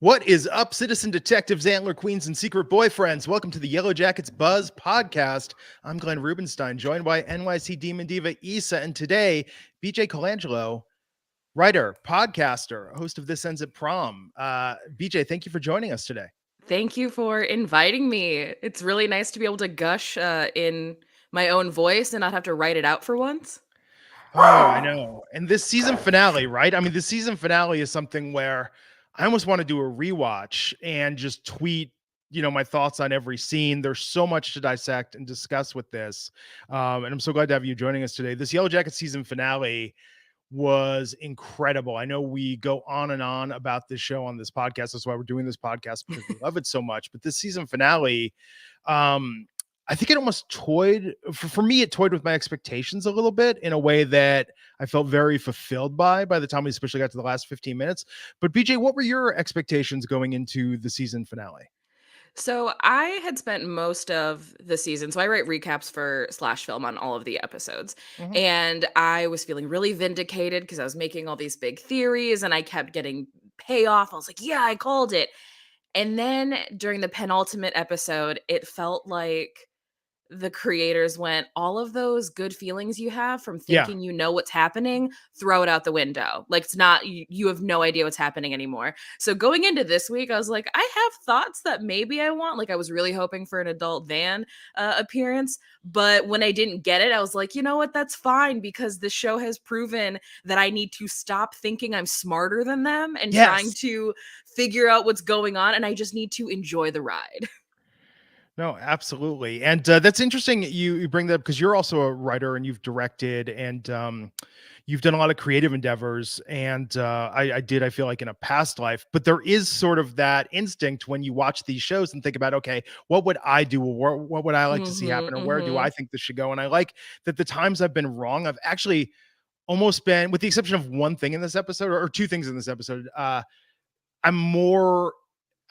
What is up, citizen detectives, antler queens, and secret boyfriends? Welcome to the Yellowjackets Buzz podcast. I'm Glenn Rubenstein, joined by NYC Demon Diva Taissa, and today, BJ Colangelo, writer, podcaster, host of This Ends at Prom. BJ, thank you for joining us today. Thank you for inviting me. It's really nice to be able to gush in my own voice and not have to write it out for once. Oh, I know. And this season finale, right? I mean, the season finale is something where I almost want to do a rewatch and just tweet, my thoughts on every scene. There's so much to dissect and discuss with this. And I'm so glad to have you joining us today. This Yellow Jacket season finale was incredible. I know we go on and on about this show on this podcast. That's why we're doing this podcast, because we love it so much. But this season finale, I think it almost toyed for me. It toyed with my expectations a little bit in a way that I felt very fulfilled by the time we especially got to the last 15 minutes. But BJ, what were your expectations going into the season finale? So I had spent most of the season. So I write recaps for Slash Film on all of the episodes. Mhm. And I was feeling really vindicated because I was making all these big theories and I kept getting payoff. I was like, yeah, I called it. And then during the penultimate episode, it felt like the creators went, all of those good feelings you have from Yeah. thinking you know what's happening, throw it out the window. Like, it's not, you have no idea what's happening anymore. So going into this week, I was like, I have thoughts that maybe I want. Like, I was really hoping for an adult Van appearance. But when I didn't get it, I was like, you know what? That's fine, because the show has proven that I need to stop thinking I'm smarter than them and trying Yes. to figure out what's going on. And I just need to enjoy the ride. No, absolutely. And that's interesting you bring that up, because you're also a writer and you've directed and you've done a lot of creative endeavors. And I feel like in a past life, but there is sort of that instinct when you watch these shows and think about, okay, what would I do? Or what would I like to see Mm-hmm, happen? Or where do I mm-hmm. think this should go? And I like that the times I've been wrong, I've actually almost been, with the exception of one thing in this episode, or two things in this episode, I'm more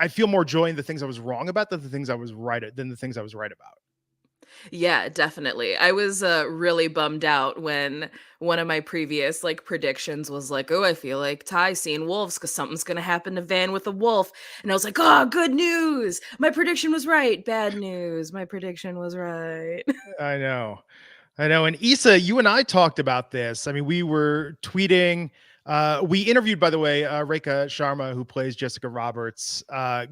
I feel more joy in the things I was wrong about than the things I was right about. Yeah, definitely. I was really bummed out when one of my previous predictions was like, "Oh, I feel like Ty seeing wolves because something's gonna happen to Van with a wolf," and I was like, "Oh, good news! My prediction was right. Bad news. My prediction was right." I know. I know. And Issa, you and I talked about this. I mean, we were tweeting. We interviewed, by the way, Rekha Sharma, who plays Jessica Roberts.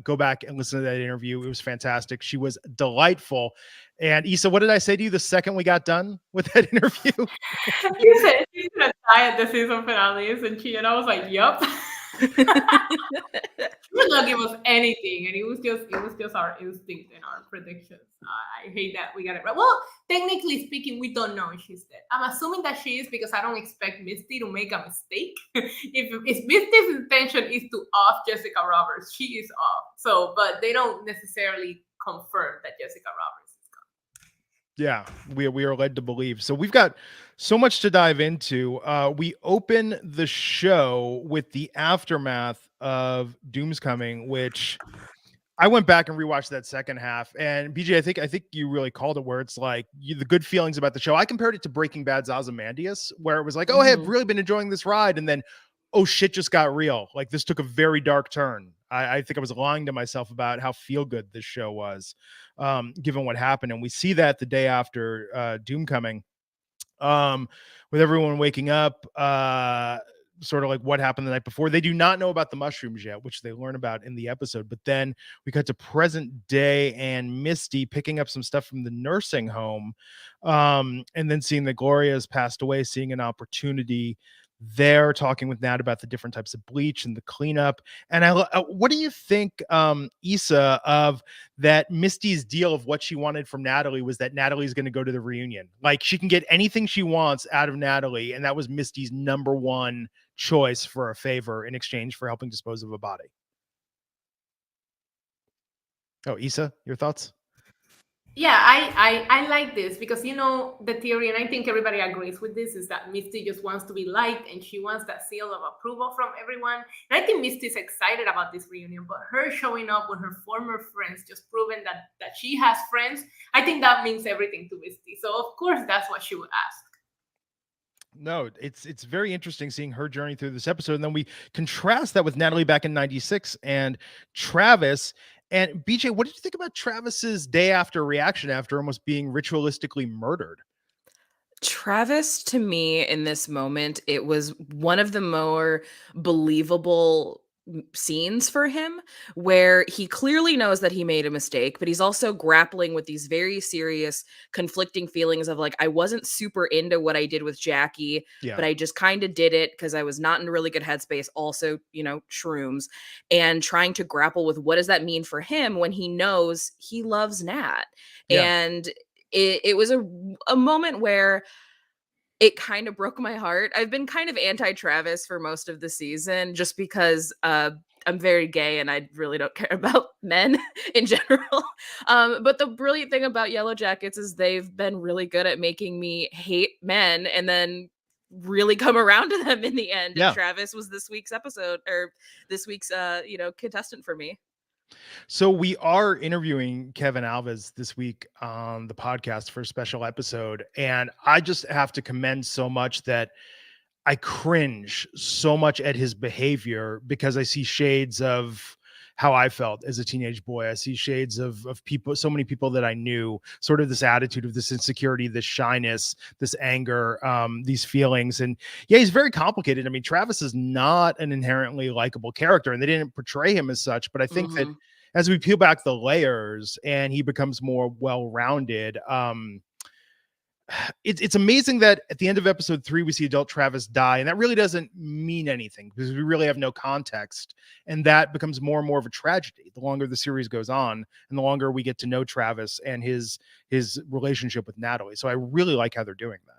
Go back and listen to that interview. It was fantastic. She was delightful. And Issa, what did I say to you the second we got done with that interview? You said she's gonna die at the season finale, isn't she? And I was like, "Yup." She would not give us anything, and it was just our instinct and our predictions. I hate that we got it right. Well, technically speaking, we don't know if she's dead. I'm assuming that she is because I don't expect Misty to make a mistake. if Misty's intention is to off Jessica Roberts, she is off. So, but they don't necessarily confirm that Jessica Roberts is gone. Yeah, we are led to believe. So we've got so much to dive into. We open the show with the aftermath of Doom's Coming, which I went back and rewatched that second half. And BJ, I think you really called it, where it's like the good feelings about the show. I compared it to Breaking Bad's Ozymandias, where it was like, oh, I have Mhm. really been enjoying this ride, and then oh shit just got real. Like, this took a very dark turn. I think I was lying to myself about how feel good this show was, given what happened. And we see that the day after Doom Coming, with everyone waking up, sort of like what happened the night before. They do not know about the mushrooms yet, which they learn about in the episode. But then we cut to present day and Misty picking up some stuff from the nursing home, and then seeing that Gloria has passed away, seeing an opportunity there, talking with Nat about the different types of bleach and the cleanup. And what do you think, Issa, of that Misty's deal of what she wanted from Natalie was that Natalie's going to go to the reunion? Like, she can get anything she wants out of Natalie, and that was Misty's number one choice for a favor in exchange for helping dispose of a body. Oh, Issa, your thoughts? Yeah, I like this because the theory, and I think everybody agrees with this, is that Misty just wants to be liked and she wants that seal of approval from everyone. And I think Misty's excited about this reunion, but her showing up with her former friends, just proving that she has friends, I think that means everything to Misty. So of course that's what she would ask. No, it's very interesting seeing her journey through this episode, and then we contrast that with Natalie back in '96 and Travis. And BJ, what did you think about Travis's day after reaction after almost being ritualistically murdered? Travis, to me, in this moment, it was one of the more believable scenes for him, where he clearly knows that he made a mistake, but he's also grappling with these very serious, conflicting feelings of like, I wasn't super into what I did with Jackie, Yeah, but I just kind of did it because I was not in a really good headspace. Also, shrooms, and trying to grapple with what does that mean for him when he knows he loves Nat. yeah, And it was a moment where it kind of broke my heart. I've been kind of anti-Travis for most of the season just because I'm very gay and I really don't care about men in general. But the brilliant thing about Yellowjackets is they've been really good at making me hate men and then really come around to them in the end. And yeah. Travis was this week's episode or this week's contestant for me. So we are interviewing Kevin Alves this week on the podcast for a special episode, and I just have to commend so much that I cringe so much at his behavior because I see shades of how I felt as a teenage boy. I see shades of people, so many people that I knew, sort of this attitude of this insecurity, this shyness, this anger, these feelings. And yeah, he's very complicated. I mean, Travis is not an inherently likable character, and they didn't portray him as such. But I think that Mhm. as we peel back the layers and he becomes more well-rounded, it's amazing that at the end of episode 3 we see adult Travis die, and that really doesn't mean anything because we really have no context, and that becomes more and more of a tragedy the longer the series goes on and the longer we get to know Travis and his relationship with Natalie. So I really like how they're doing that.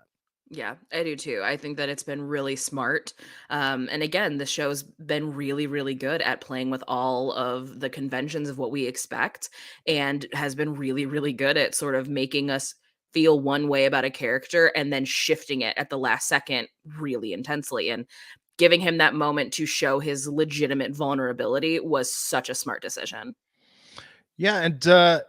Yeah, I do too. I think that it's been really smart. And again, the show's been really, really good at playing with all of the conventions of what we expect and has been really, really good at sort of making us feel one way about a character and then shifting it at the last second really intensely. And giving him that moment to show his legitimate vulnerability was such a smart decision. Yeah, and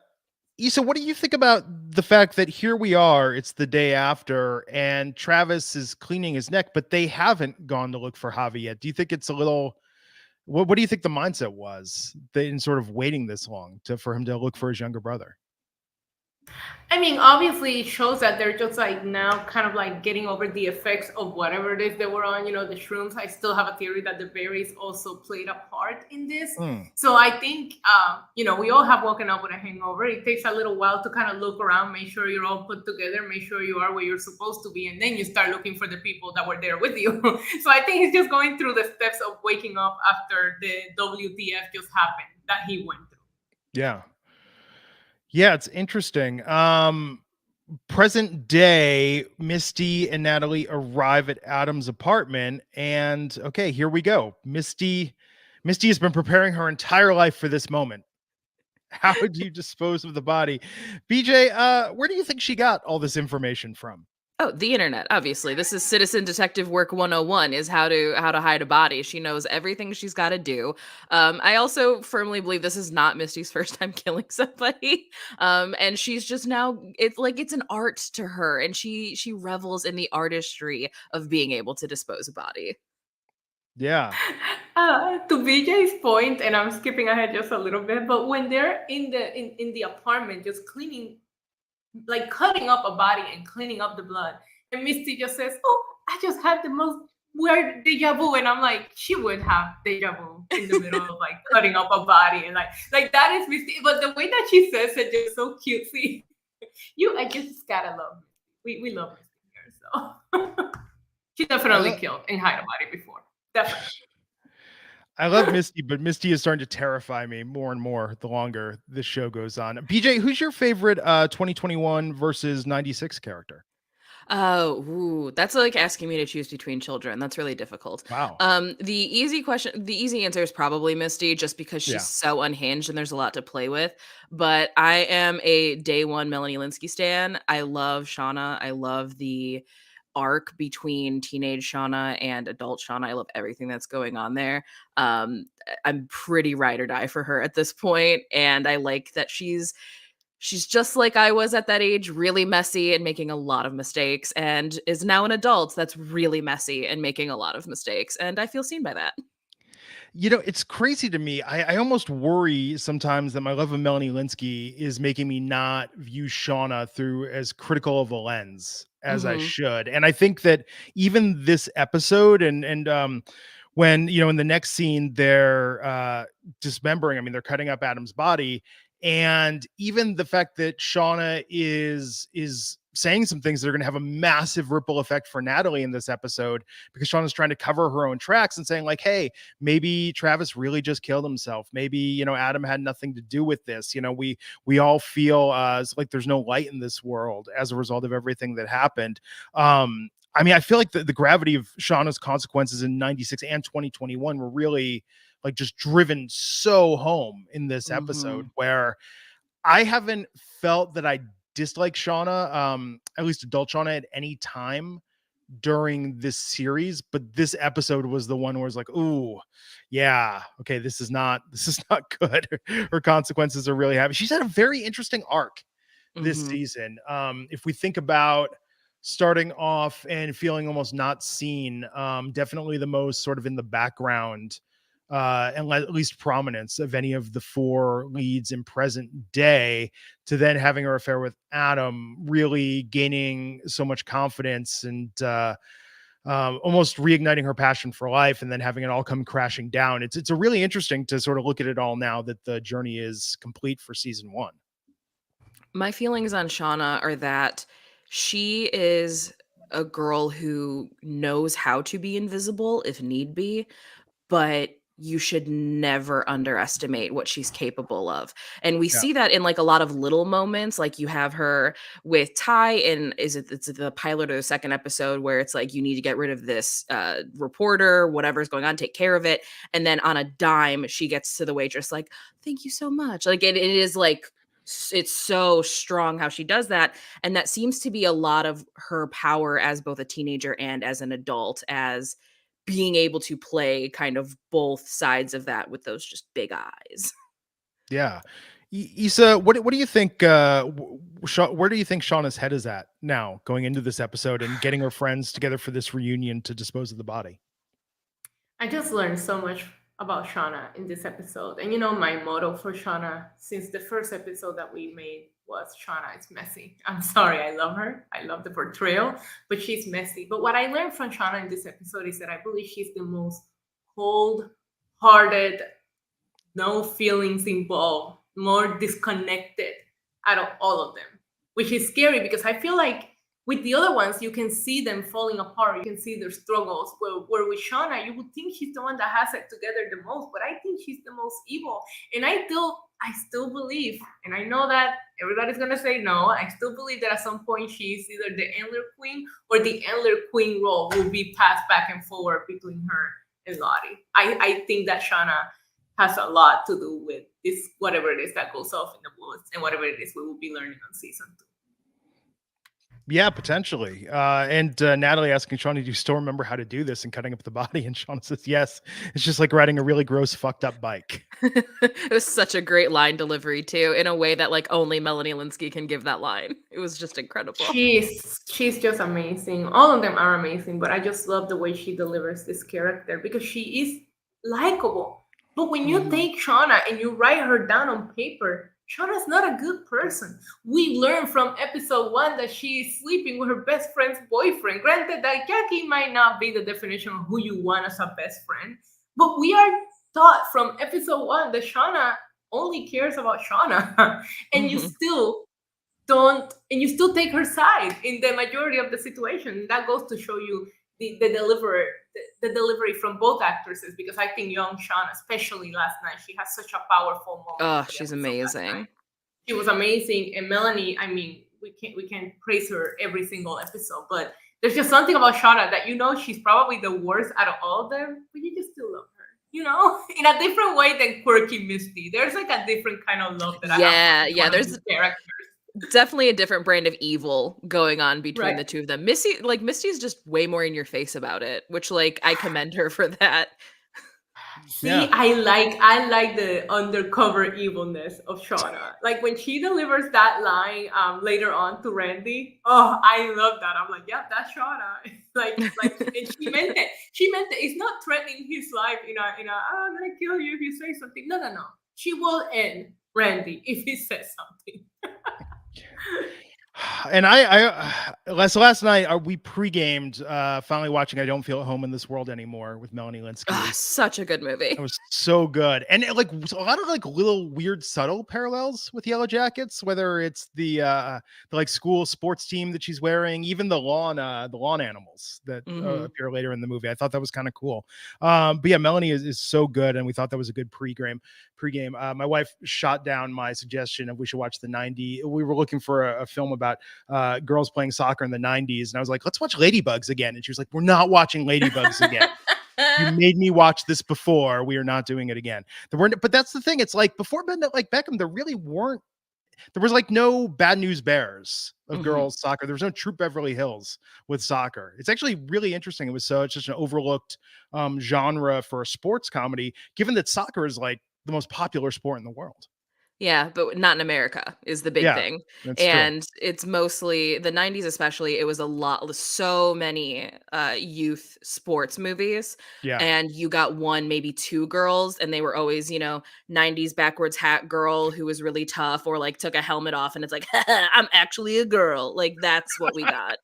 Issa, what do you think about the fact that here we are, it's the day after, and Travis is cleaning his neck, but they haven't gone to look for Javi yet? Do you think it's a little what do you think the mindset was in sort of waiting this long for him to look for his younger brother? I mean, obviously, it shows that they're just like now kind of like getting over the effects of whatever it is they were on, the shrooms. I still have a theory that the berries also played a part in this. Mm. So I think, we all have woken up with a hangover. It takes a little while to kind of look around, make sure you're all put together, make sure you are where you're supposed to be, and then you start looking for the people that were there with you. So I think he's just going through the steps of waking up after the WTF just happened that he went through. Yeah. Yeah, it's interesting. Present day, Misty and Natalie arrive at Adam's apartment, and okay, here we go. Misty has been preparing her entire life for this moment. How do you dispose of the body? BJ, where do you think she got all this information from? Oh, the internet, obviously. This is citizen detective work 101 is how to hide a body. She knows everything she's got to do. I also firmly believe this is not Misty's first time killing somebody. And she's just now it's like it's an art to her and she revels in the artistry of being able to dispose a body. Yeah. To BJ's point, and I'm skipping ahead just a little bit, but when they're in the apartment just cleaning, like cutting up a body and cleaning up the blood, and Misty just says, "Oh, I just had the most weird deja vu," and I'm like, she would have deja vu in the middle of like cutting up a body, and like that is Misty. But the way that she says it just so cutesy. I just gotta love Misty. We love Misty here, so she I, definitely lo- killed and hide a body before, definitely. I love Misty, but Misty is starting to terrify me more and more the longer this show goes on. BJ, who's your favorite 2021 versus 96 character? Oh, ooh, that's like asking me to choose between children. That's really difficult. Wow. The easy answer is probably Misty, just because she's Yeah. so unhinged and there's a lot to play with. But I am a day one Melanie Linsky stan. I love Shauna. I love the arc between teenage Shauna and adult Shauna. I love everything that's going on there. I'm pretty ride or die for her at this point, and I like that she's she's just like I was at that age, really messy and making a lot of mistakes, and is now an adult that's really messy and making a lot of mistakes. And I feel seen by that. It's crazy to me. I almost worry sometimes that my love of Melanie Linsky is making me not view Shauna through as critical of a lens as I Hmm. should. And I think that even this episode and when, in the next scene they're dismembering, I mean, they're cutting up Adam's body. And even the fact that Shauna is saying some things that are going to have a massive ripple effect for Natalie in this episode, because Shauna's trying to cover her own tracks and saying like, hey, maybe Travis really just killed himself. Maybe, Adam had nothing to do with this. We all feel like there's no light in this world as a result of everything that happened. I mean, I feel like the gravity of Shauna's consequences in 96 and 2021 were really like just driven so home in this Hmm. episode, where I haven't felt that I dislike Shauna, at least adult Shauna, at any time during this series, but this episode was the one where it's like, ooh, yeah, okay, this is not good. Her consequences are really heavy. She's had a very interesting arc this Hmm. season. If we think about starting off and feeling almost not seen, definitely the most sort of in the background and at least prominence of any of the four leads in present day, to then having her affair with Adam, really gaining so much confidence and almost reigniting her passion for life, and then having it all come crashing down. It's a really interesting to sort of look at it all now that the journey is complete for season one. My feelings on Shauna are that she is a girl who knows how to be invisible if need be, but you should never underestimate what she's capable of. And we Yeah. see that in like a lot of little moments. Like you have her with Ty, and it's the pilot or the second episode where it's like, you need to get rid of this reporter, whatever's going on, take care of it. And then on a dime, she gets to the waitress like, thank you so much. Like it is like, it's so strong how she does that. And that seems to be a lot of her power as both a teenager and as an adult, as being able to play kind of both sides of that with those just big eyes. Yeah. Issa, what do you think? Where do you think Shauna's head is at now, going into this episode and getting her friends together for this reunion to dispose of the body? I just learned so much about Shauna in this episode. And my motto for Shauna since the first episode that we made was Shauna is messy. I'm sorry, I love her. I love the portrayal, but she's messy. But what I learned from Shauna in this episode is that I believe she's the most cold hearted, no feelings involved, more disconnected out of all of them, which is scary because I feel like with the other ones, you can see them falling apart. You can see their struggles. Where with Shauna, you would think she's the one that has it together the most, but I think she's the most evil. And I still believe, and I know that everybody's gonna say no. I still believe that at some point she's either the Antler Queen or the Antler Queen role will be passed back and forward between her and Lottie. I think that Shauna has a lot to do with this, whatever it is that goes off in the woods, and whatever it is we will be learning on season 2. Yeah, potentially. And Natalie asking Shauna, do you still remember how to do this, and cutting up the body? And Shauna says, yes. It's just like riding a really gross, fucked up bike. It was such a great line delivery too, in a way that like only Melanie Linsky can give that line. It was just incredible. She's just amazing. All of them are amazing, but I just love the way she delivers this character because she is likable. But when you Mhm. take Shauna and you write her down on paper, Shauna's not a good person. We learned from episode 1 that she is sleeping with her best friend's boyfriend. Granted that Jackie might not be the definition of who you want as a best friend, but we are taught from episode 1 that Shauna only cares about Shauna. and you Mhm. still don't and you still take her side in the majority of the situation. That goes to show you the delivery from both actresses, because I think young Shauna, especially last night, she has such a powerful moment Oh, in the she's episode last night. amazing. She was amazing. And Melanie, I mean, we can't praise her every single episode, but there's just something about Shauna that she's probably the worst out of all of them, but you just still love her. In a different way than quirky Misty. There's like a different kind of love that I have for Yeah, each yeah, one of these there's characters. definitely a different brand of evil going on between Right. the two of them. Misty's just way more in your face about it, which like I commend her for that. See, Yeah. I like the undercover evilness of Shauna. Like when she delivers that line later on to Randy. Oh, I love that. I'm like, yeah, that's Shauna. And she meant it. She meant it. It's not threatening his life oh, I'm gonna kill you if you say something. No, no, no. She will end Randy if he says something. And last night we pre-gamed finally watching I Don't Feel at Home in This World Anymore with Melanie Linsky. Such a good movie. It was so good. And it, like a lot of like little weird subtle parallels with Yellowjackets, whether it's the like school sports team that she's wearing, even the lawn animals that appear later in the movie. I thought that was kind of cool. But yeah, Melanie is so good, and we thought that was a good pregame. My wife shot down my suggestion of we should watch the 90s. We were looking for a film about girls playing soccer in the 90s, and I was like, let's watch Ladybugs again. And she was like, we're not watching Ladybugs again. You made me watch this before. We are not doing it again. But that's the thing. It's like before like Beckham, there was like no Bad News Bears of girls soccer. There was no Troop Beverly Hills with soccer. It's actually really interesting. It's just an overlooked genre for a sports comedy, given that soccer is like the most popular sport in the world. Yeah, but not in America is the big thing. That's And true. it's mostly the 90s especially, it was so many youth sports movies. Yeah. And you got one, maybe two girls, and they were always, 90s backwards hat girl who was really tough or like took a helmet off and it's like, I'm actually a girl. Like that's what we got.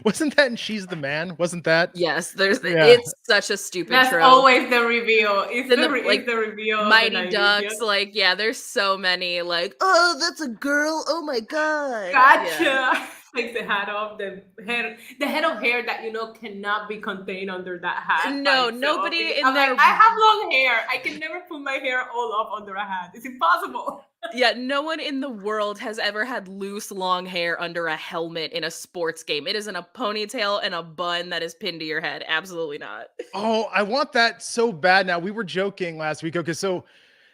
Wasn't that in She's the Man? Wasn't that? Yes, Yeah. it's such a stupid That's trope. always the reveal. It's Then the the reveal of Mighty the 90s, Ducks, yeah. like, yeah, there's so many, like, oh, that's a girl, oh my god. Gotcha. Yeah. Takes the hat off, the head of hair that cannot be contained under that hat. No, nobody in I'm there. like, I have long hair. I can never put my hair all up under a hat. It's impossible. Yeah, no one in the world has ever had loose long hair under a helmet in a sports game. It is in a ponytail and a bun that is pinned to your head. Absolutely not. Oh, I want that so bad now. We were joking last week. Okay, so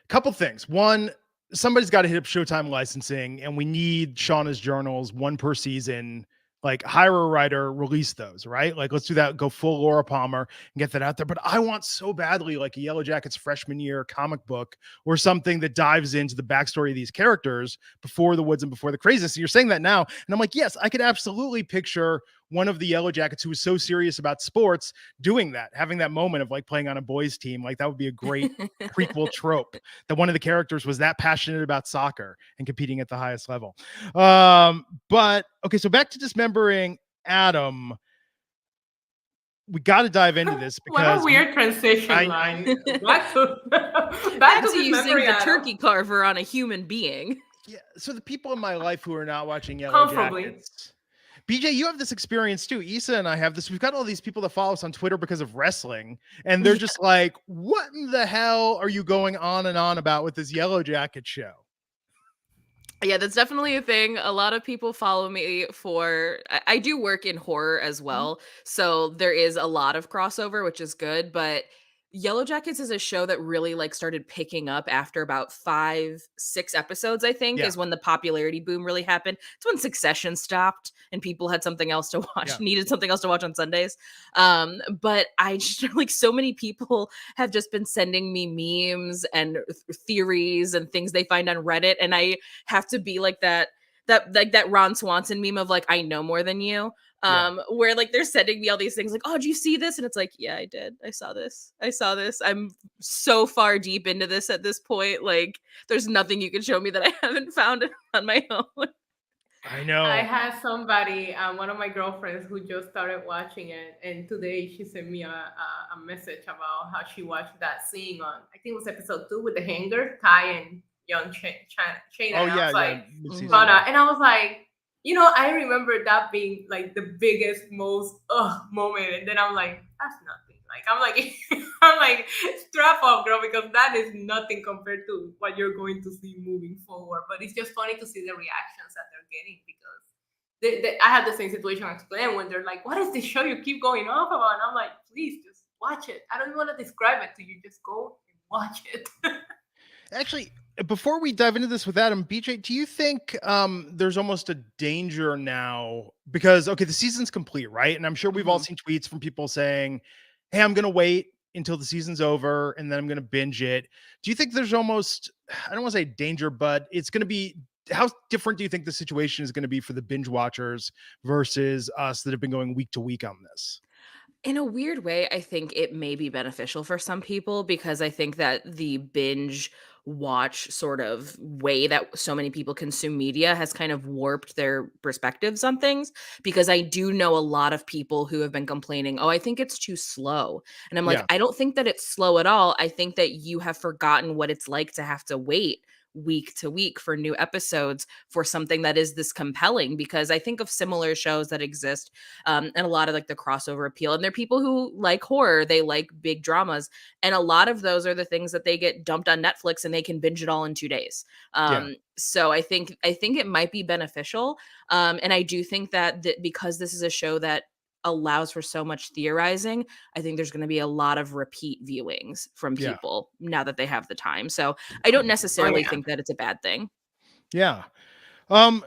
couple things. One, somebody's got to hit up Showtime licensing, and we need Shauna's journals, one per season. Like, hire a writer, release those, right? Like, let's do that. Go full Laura Palmer and get that out there. But I want so badly like a Yellowjackets freshman year comic book or something that dives into the backstory of these characters before the woods and before the craziness. So you're saying that now, and I'm like, yes, I could absolutely picture one of the Yellowjackets who was so serious about sports doing that, having that moment of like playing on a boys team. Like that would be a great prequel trope, that one of the characters was that passionate about soccer and competing at the highest level. But okay, so back to Dismembering Adam. We got to dive into this because what a weird transition. Back to using the turkey carver on a human being. Yeah, so the people in my life who are not watching Yellowjackets, BJ, you have this experience too. Issa and I have this. We've got all these people that follow us on Twitter because of wrestling, and they're just like, what in the hell are you going on and on about with this Yellowjacket show? Yeah, that's definitely a thing. A lot of people follow me for, I do work in horror as well. So there is a lot of crossover, which is good. But Yellowjackets is a show that really like started picking up after about 5-6 episodes, I think, is when the popularity boom really happened. It's when Succession stopped and people had something else to watch, needed something else to watch on Sundays. But I just like so many people have just been sending me memes and theories and things they find on Reddit. And I have to be like that Ron Swanson meme of like, I know more than you. Where like they're sending me all these things like, oh, did you see this? And it's like, yeah, I did. I saw this. I'm so far deep into this at this point. Like, there's nothing you can show me that I haven't found on my own. I know. I had somebody, one of my girlfriends, who just started watching it, and today she sent me a message about how she watched that scene on, I think it was episode 2 with the hanger, Ty and young Shane. Oh, and yeah, I was like, yeah. and I was like, I remember that being like the biggest, most moment, and then I'm like, that's nothing. Like I'm like, strap up, girl, because that is nothing compared to what you're going to see moving forward. But it's just funny to see the reactions that they're getting, because I had the same situation as Glenn when they're like, what is this show you keep going off about? And I'm like, please just watch it. I don't even want to describe it to you. Just go and watch it. Actually, before we dive into this with Adam, BJ, do you think there's almost a danger now because, okay, the season's complete, right? And I'm sure we've all seen tweets from people saying, hey, I'm going to wait until the season's over, and then I'm going to binge it. Do you think there's almost, I don't want to say danger, but it's going to be, how different do you think the situation is going to be for the binge watchers versus us that have been going week to week on this? In a weird way, I think it may be beneficial for some people because I think that the binge watch sort of way that so many people consume media has kind of warped their perspectives on things. Because I do know a lot of people who have been complaining, oh, I think it's too slow. And I'm like, Yeah. I don't think that it's slow at all. I think that you have forgotten what it's like to have to wait week to week for new episodes for something that is this compelling. Because I think of similar shows that exist, and a lot of like the crossover appeal. And there are people who like horror, they like big dramas, and a lot of those are the things that they get dumped on Netflix and they can binge it all in 2 days. Yeah. So I think it might be beneficial, and I do think that because this is a show that allows for so much theorizing, I think there's going to be a lot of repeat viewings from Yeah. people now that they have the time. So I don't necessarily think that it's a bad thing. Yeah.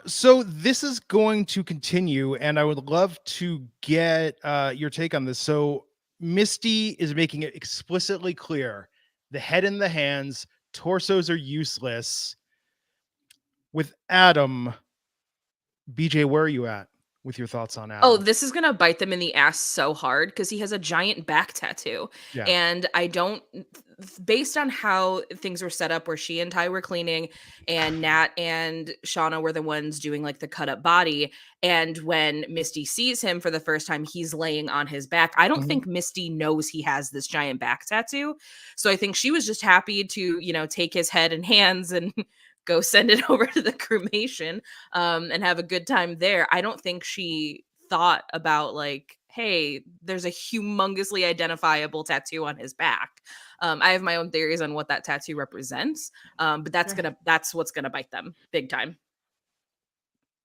So this is going to continue, and I would love to get your take on this. So Misty is making it explicitly clear the head and the hands, torsos are useless. With Adam, BJ, where are you at with your thoughts on Oh, Adam? this is gonna bite them in the ass so hard because he has a giant back tattoo. Yeah. And I don't, based on how things were set up, where she and Ty were cleaning, and Nat and Shauna were the ones doing like the cut up body. And when Misty sees him for the first time, he's laying on his back. I don't Mhm. think Misty knows he has this giant back tattoo. So I think she was just happy to, take his head and hands and go send it over to the cremation, and have a good time there. I don't think she thought about like, hey, there's a humongously identifiable tattoo on his back. I have my own theories on what that tattoo represents, but that's what's gonna bite them big time.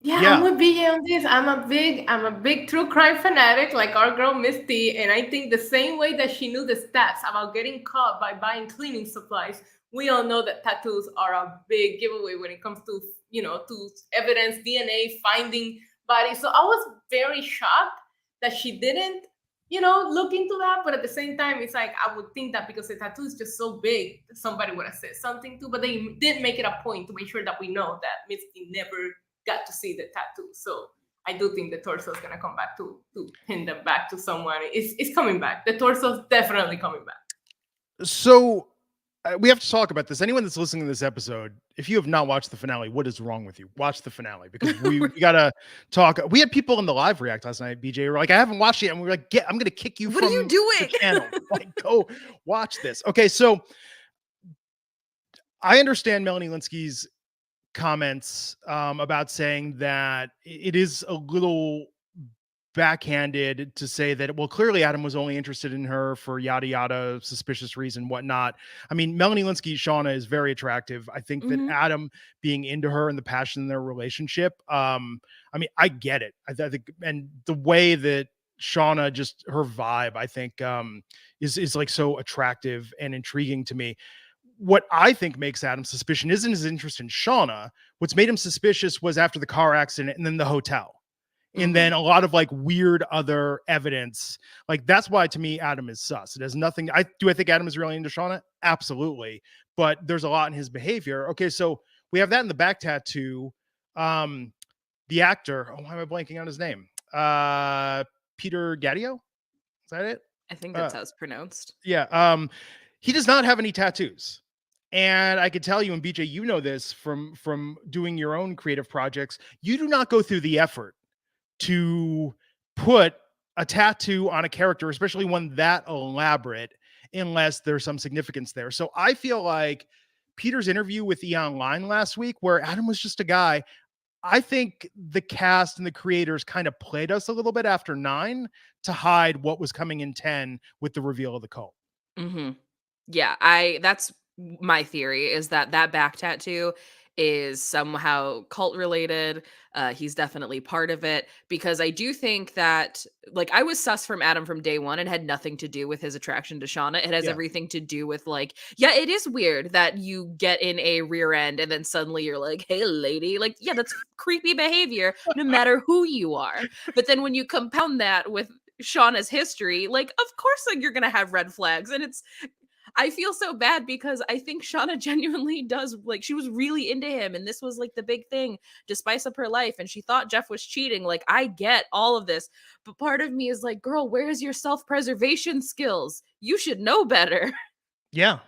Yeah, I'm Yeah. with BJ on this. I'm a big true crime fanatic, like our girl Misty, and I think the same way that she knew the stats about getting caught by buying cleaning supplies, we all know that tattoos are a big giveaway when it comes to to evidence, DNA, finding bodies. So I was very shocked that she didn't look into that. But at the same time, it's like I would think that because the tattoo is just so big, somebody would have said something too. But they did make it a point to make sure that we know that Misty never got to see the tattoo. So I do think the torso is gonna come back to pin them back to someone. It's coming back. The torso is definitely coming back. So we have to talk about this. Anyone that's listening to this episode, if you have not watched the finale, what is wrong with you? Watch the finale, because we gotta talk. We had people in the live react last night. BJ were like, I haven't watched it, and we were like, I'm gonna kick you What are you from the doing? channel. Like, go watch this. Okay, so I understand Melanie Linsky's comments about saying that it is a little backhanded to say that, well, clearly Adam was only interested in her for yada yada suspicious reason, whatnot. I mean, Melanie Linsky, Shauna, is very attractive. I think that Mhm. Adam being into her and the passion in their relationship, I mean, I get it. I think, and the way that Shauna, just her vibe, I think, is like so attractive and intriguing to me. What I think makes Adam suspicious isn't his interest in Shauna. What's made him suspicious was after the car accident and then the hotel. And then a lot of like weird other evidence. Like, that's why to me Adam is sus. It has nothing. I think Adam is really into Shauna? Absolutely. But there's a lot in his behavior. Okay, so we have that in the back tattoo. The actor, why am I blanking on his name? Peter Gadio? Is that it? I think that's how it's pronounced. Yeah. He does not have any tattoos. And I could tell you, and BJ, you know this from doing your own creative projects, you do not go through the effort to put a tattoo on a character, especially one that elaborate, unless there's some significance there. So I feel like Peter's interview with E! Online last week, where Adam was just a guy, I think the cast and the creators kind of played us a little bit after 9 to hide what was coming in 10 with the reveal of the cult. Mhm. Yeah, that's my theory, is that that back tattoo is somehow cult related. He's definitely part of it, because I do think that, like, I was sus from Adam from day one and had nothing to do with his attraction to Shauna. It has Yeah. everything to do with, like, yeah, it is weird that you get in a rear end and then suddenly you're like, hey, lady. Like, yeah, that's creepy behavior no matter who you are. But then when you compound that with Shauna's history, like, of course, like, you're gonna have red flags. And I feel so bad because I think Shauna genuinely does, like, she was really into him, and this was like the big thing to spice up her life, and she thought Jeff was cheating. Like, I get all of this, but part of me is like, girl, where's your self-preservation skills? You should know better. Yeah.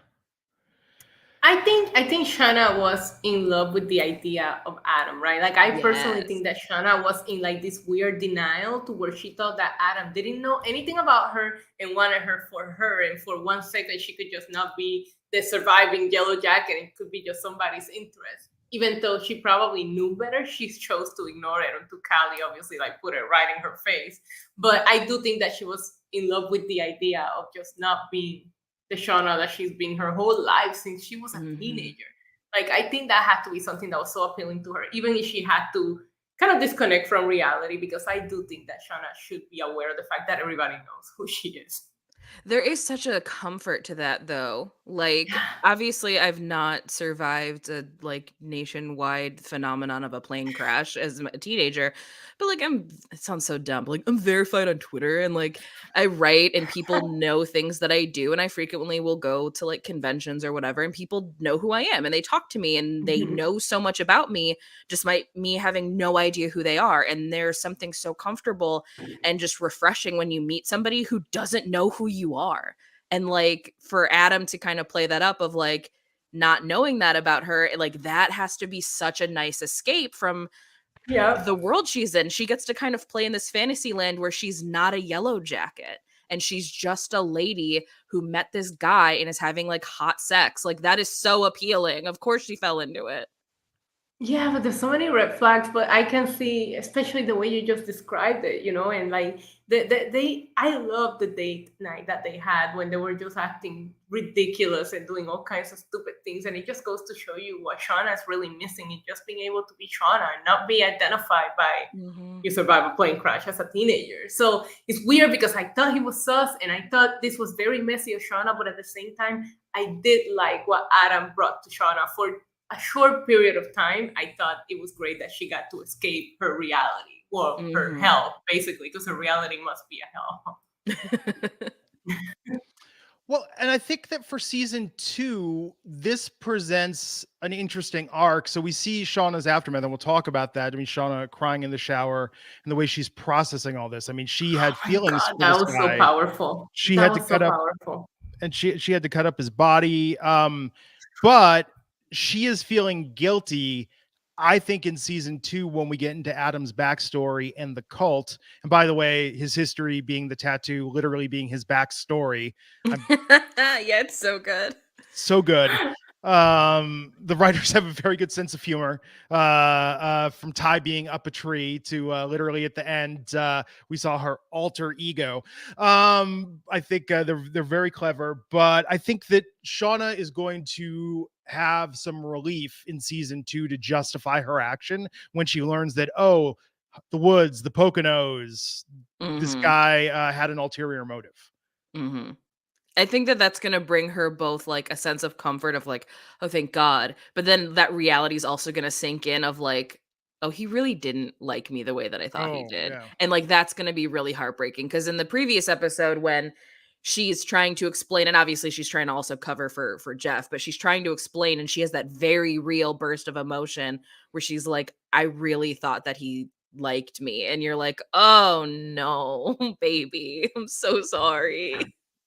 I think Shauna was in love with the idea of Adam, right? Like I personally Yes. think that Shauna was in like this weird denial to where she thought that Adam didn't know anything about her and wanted her, and for 1 second she could just not be the surviving yellow jacket and could be just somebody's interest. Even though she probably knew better, she chose to ignore it until Callie obviously like put it right in her face. But I do think that she was in love with the idea of just not being the Shauna that she's been her whole life since she was a teenager. Like, I think that had to be something that was so appealing to her, even if she had to kind of disconnect from reality, because I do think that Shauna should be aware of the fact that everybody knows who she is. There is such a comfort to that, though. Like, obviously, I've not survived a like nationwide phenomenon of a plane crash as a teenager, but like, it sounds so dumb. But, like, I'm verified on Twitter, and like, I write, and people know things that I do, and I frequently will go to like conventions or whatever, and people know who I am, and they talk to me, and they know so much about me, despite me having no idea who they are. And there's something so comfortable and just refreshing when you meet somebody who doesn't know who you are. And like, for Adam to kind of play that up of like not knowing that about her, like, that has to be such a nice escape from Yeah. the world she's in. She gets to kind of play in this fantasy land where she's not a yellow jacket, and she's just a lady who met this guy and is having like hot sex. Like, that is so appealing. Of course she fell into it. Yeah, but there's so many red flags, but I can see, especially the way you just described it, and like I love the date night that they had when they were just acting ridiculous and doing all kinds of stupid things. And it just goes to show you what Shauna is really missing, is just being able to be Shauna and not be identified by you survive a plane crash as a teenager. So it's weird because I thought he was sus and I thought this was very messy of Shauna, but at the same time, I did like what Adam brought to Shauna for a short period of time. I thought it was great that she got to escape her reality, well, her hell, basically, because her reality must be a hell. Well, and I think that for season 2, this presents an interesting arc. So we see Shauna's aftermath, and we'll talk about that. I mean, Shauna crying in the shower and the way she's processing all this. I mean, she had feelings for that this was guy. so powerful. She That had to was cut so up, powerful. and she had to cut up his body. But she is feeling guilty, I think, in season 2 when we get into Adam's backstory and the cult. And by the way, his history being the tattoo, literally being his backstory. Yeah, it's so good. So good. The writers have a very good sense of humor. From Ty being up a tree to literally at the end, we saw her alter ego. I think they're very clever, but I think that Shauna is going to have some relief in season 2 to justify her action when she learns that, oh, the woods, the Poconos, this guy had an ulterior motive. I think that that's going to bring her both like a sense of comfort of like, oh, thank God. But then that reality is also going to sink in of like, oh, he really didn't like me the way that I thought he did. Yeah. And like, that's going to be really heartbreaking. Because in the previous episode, when she's trying to explain, and obviously she's trying to also cover for Jeff, but she's trying to explain, and she has that very real burst of emotion where she's like, I really thought that he liked me. And you're like, oh no, baby, I'm so sorry.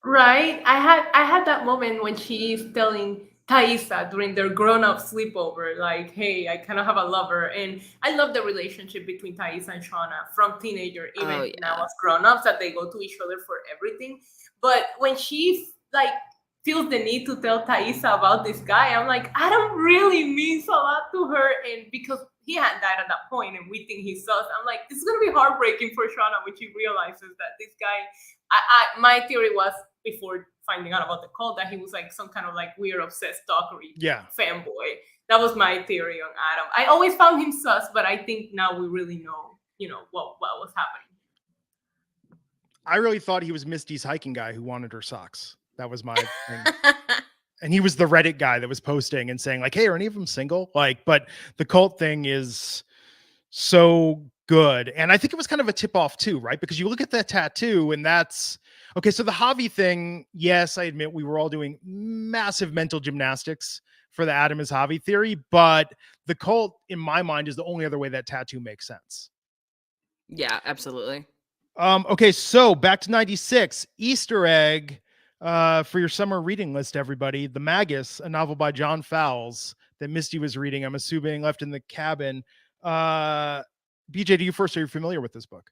Right? I had that moment when she's telling Taissa during their grown-up sleepover, like, hey, I kind of have a lover. And I love the relationship between Taissa and Shauna from teenager, even now as grown-ups, that they go to each other for everything. But when she like feels the need to tell Taissa about this guy, I'm like, Adam really means a lot to her. And because he had died at that point and we think he's sus, I'm like, this is gonna be heartbreaking for Shauna when she realizes that this guy, my theory was, before finding out about the cult, that he was like some kind of like weird obsessed stalkery fanboy. That was my theory on Adam. I always found him sus, but I think now we really know, what was happening. I really thought he was Misty's hiking guy who wanted her socks. That was my thing. And he was the Reddit guy that was posting and saying like, hey, are any of them single? Like, but the cult thing is so good. And I think it was kind of a tip off too, right? Because you look at that tattoo and that's okay. So the Javi thing, yes, I admit we were all doing massive mental gymnastics for the Adam is Javi theory, but the cult in my mind is the only other way that tattoo makes sense. Yeah, absolutely. Okay, so back to 96 Easter egg for your summer reading list, everybody. The Magus, a novel by John Fowles that Misty was reading, I'm assuming left in the cabin. BJ, do you first? Are you familiar with this book?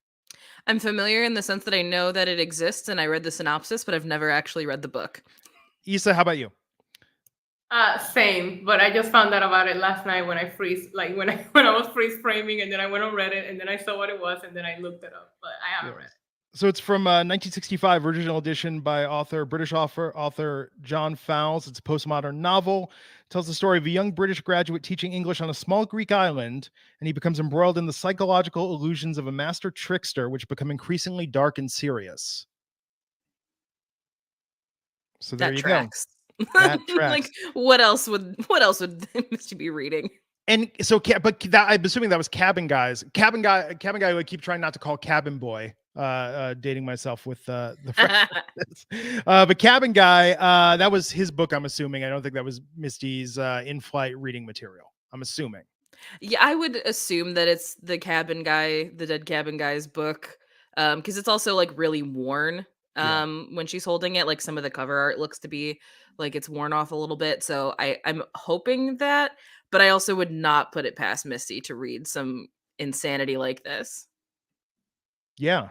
I'm familiar in the sense that I know that it exists and I read the synopsis, but I've never actually read the book. Issa, how about you? Same, but I just found out about it last night when I when I was freeze framing, and then I went on Reddit, and then I saw what it was, and then I looked it up, but I haven't read it. So it's from 1965, original edition by British author John Fowles. It's a postmodern novel. It tells the story of a young British graduate teaching English on a small Greek island, and he becomes embroiled in the psychological illusions of a master trickster, which become increasingly dark and serious. So there That you tracks. go. That tracks. Like, what else would Misty be reading? And so, but that, I'm assuming that was Cabin Guys. Cabin Guy would keep trying not to call Cabin Boy. Dating myself with the but Cabin Guy, that was his book. I'm assuming. I don't think that was Misty's in-flight reading material. I'm assuming. Yeah, I would assume that it's the Cabin Guy, the Dead Cabin Guy's book, because it's also like really worn. When she's holding it, like some of the cover art looks to be like it's worn off a little bit. So I'm hoping that, but I also would not put it past Misty to read some insanity like this. Yeah.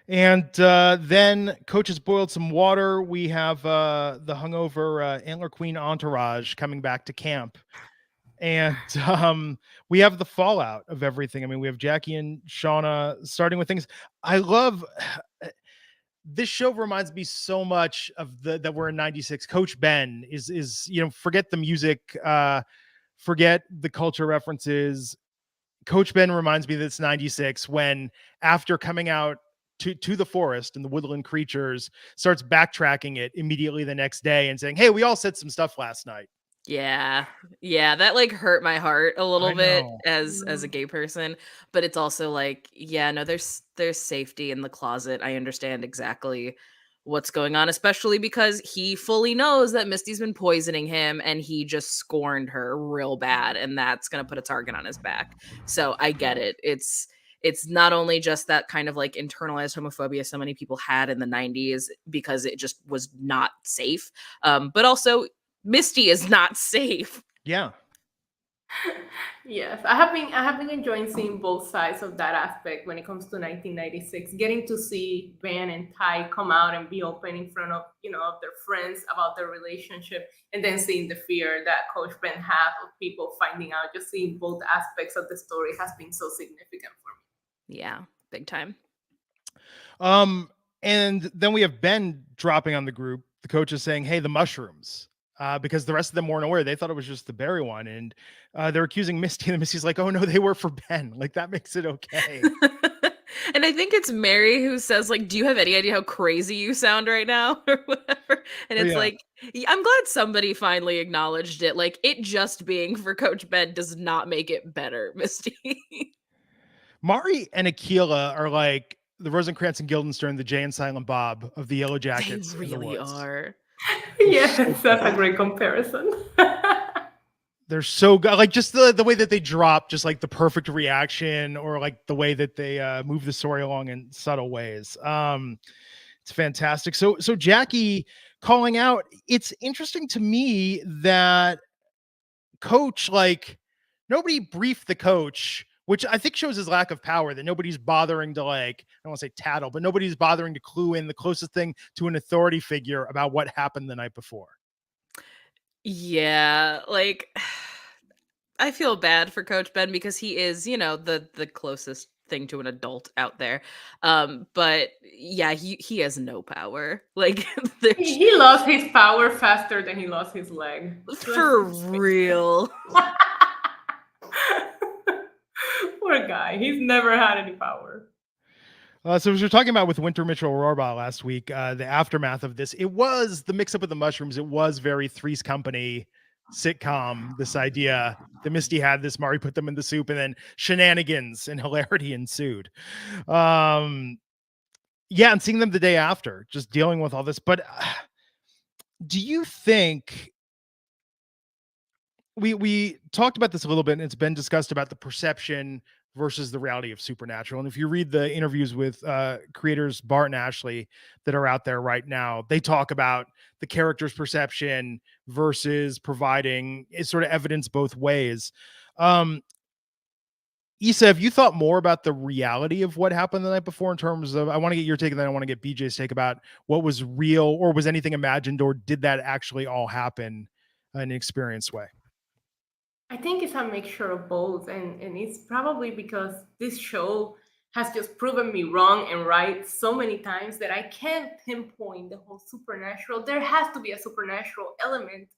And then Coach has boiled some water. We have the hungover Antler Queen entourage coming back to camp. And we have the fallout of everything. I mean, we have Jackie and Shauna starting with things. I love this show. Reminds me so much of that we're in 96. Coach Ben is forget the music, forget the culture references. Coach Ben reminds me that it's 96 when after coming out to the forest and the woodland creatures starts backtracking it immediately the next day and saying, hey, we all said some stuff last night. Yeah, that like hurt my heart a little bit as a gay person, but it's also like, yeah, no, there's safety in the closet. I understand exactly what's going on, especially because he fully knows that Misty's been poisoning him and he just scorned her real bad, and that's gonna put a target on his back. So I get it. It's not only just that kind of like internalized homophobia so many people had in the 90s because it just was not safe, but also Misty is not safe. Yeah. Yes, I have been enjoying seeing both sides of that aspect when it comes to 1996. Getting to see Ben and Ty come out and be open in front of of their friends about their relationship, and then seeing the fear that Coach Ben had of people finding out. Just seeing both aspects of the story has been so significant for me. Yeah, big time. And then we have Ben dropping on the group. The coach is saying, hey, the mushrooms. Because the rest of them weren't aware. They thought it was just the berry one. And they're accusing Misty, and Misty's like, oh no, they were for Ben. Like, that makes it okay. And I think it's Mary who says, like, do you have any idea how crazy you sound right now? Or whatever. And it's like, I'm glad somebody finally acknowledged it. Like, it just being for Coach Ben does not make it better, Misty. Mari and Akila are like the Rosencrantz and Guildenstern, the Jay and Silent Bob of the Yellowjackets. They really are. Yes, that's a great comparison. They're so good. Like, just the way that they drop, just like the perfect reaction, or like the way that they move the story along in subtle ways. It's fantastic. So Jackie calling out, it's interesting to me that Coach, like, nobody briefed the coach, which I think shows his lack of power, that nobody's bothering to, like, I don't want to say tattle, but nobody's bothering to clue in the closest thing to an authority figure about what happened the night before. Yeah, like, I feel bad for Coach Ben because he is, the closest thing to an adult out there. But yeah, he has no power. Like, he lost his power faster than he lost his leg. For real. Poor guy. He's never had any power. So as we were talking about with Winter Mitchell Rohrbaugh last week, the aftermath of this, it was the mix-up with the mushrooms. It was very Three's Company, sitcom, this idea that Misty had this, Mari put them in the soup, and then shenanigans and hilarity ensued. And seeing them the day after, just dealing with all this. But do you think we talked about this a little bit, and it's been discussed about the perception versus the reality of Supernatural. And if you read the interviews with creators Bart and Ashley that are out there right now, they talk about the character's perception versus providing sort of evidence both ways. Issa, have you thought more about the reality of what happened the night before in terms of, I want to get your take and then I want to get BJ's take about what was real, or was anything imagined, or did that actually all happen in an experienced way? I think it's a mixture of both, and it's probably because this show has just proven me wrong and right so many times that I can't pinpoint the whole supernatural. There has to be a supernatural element,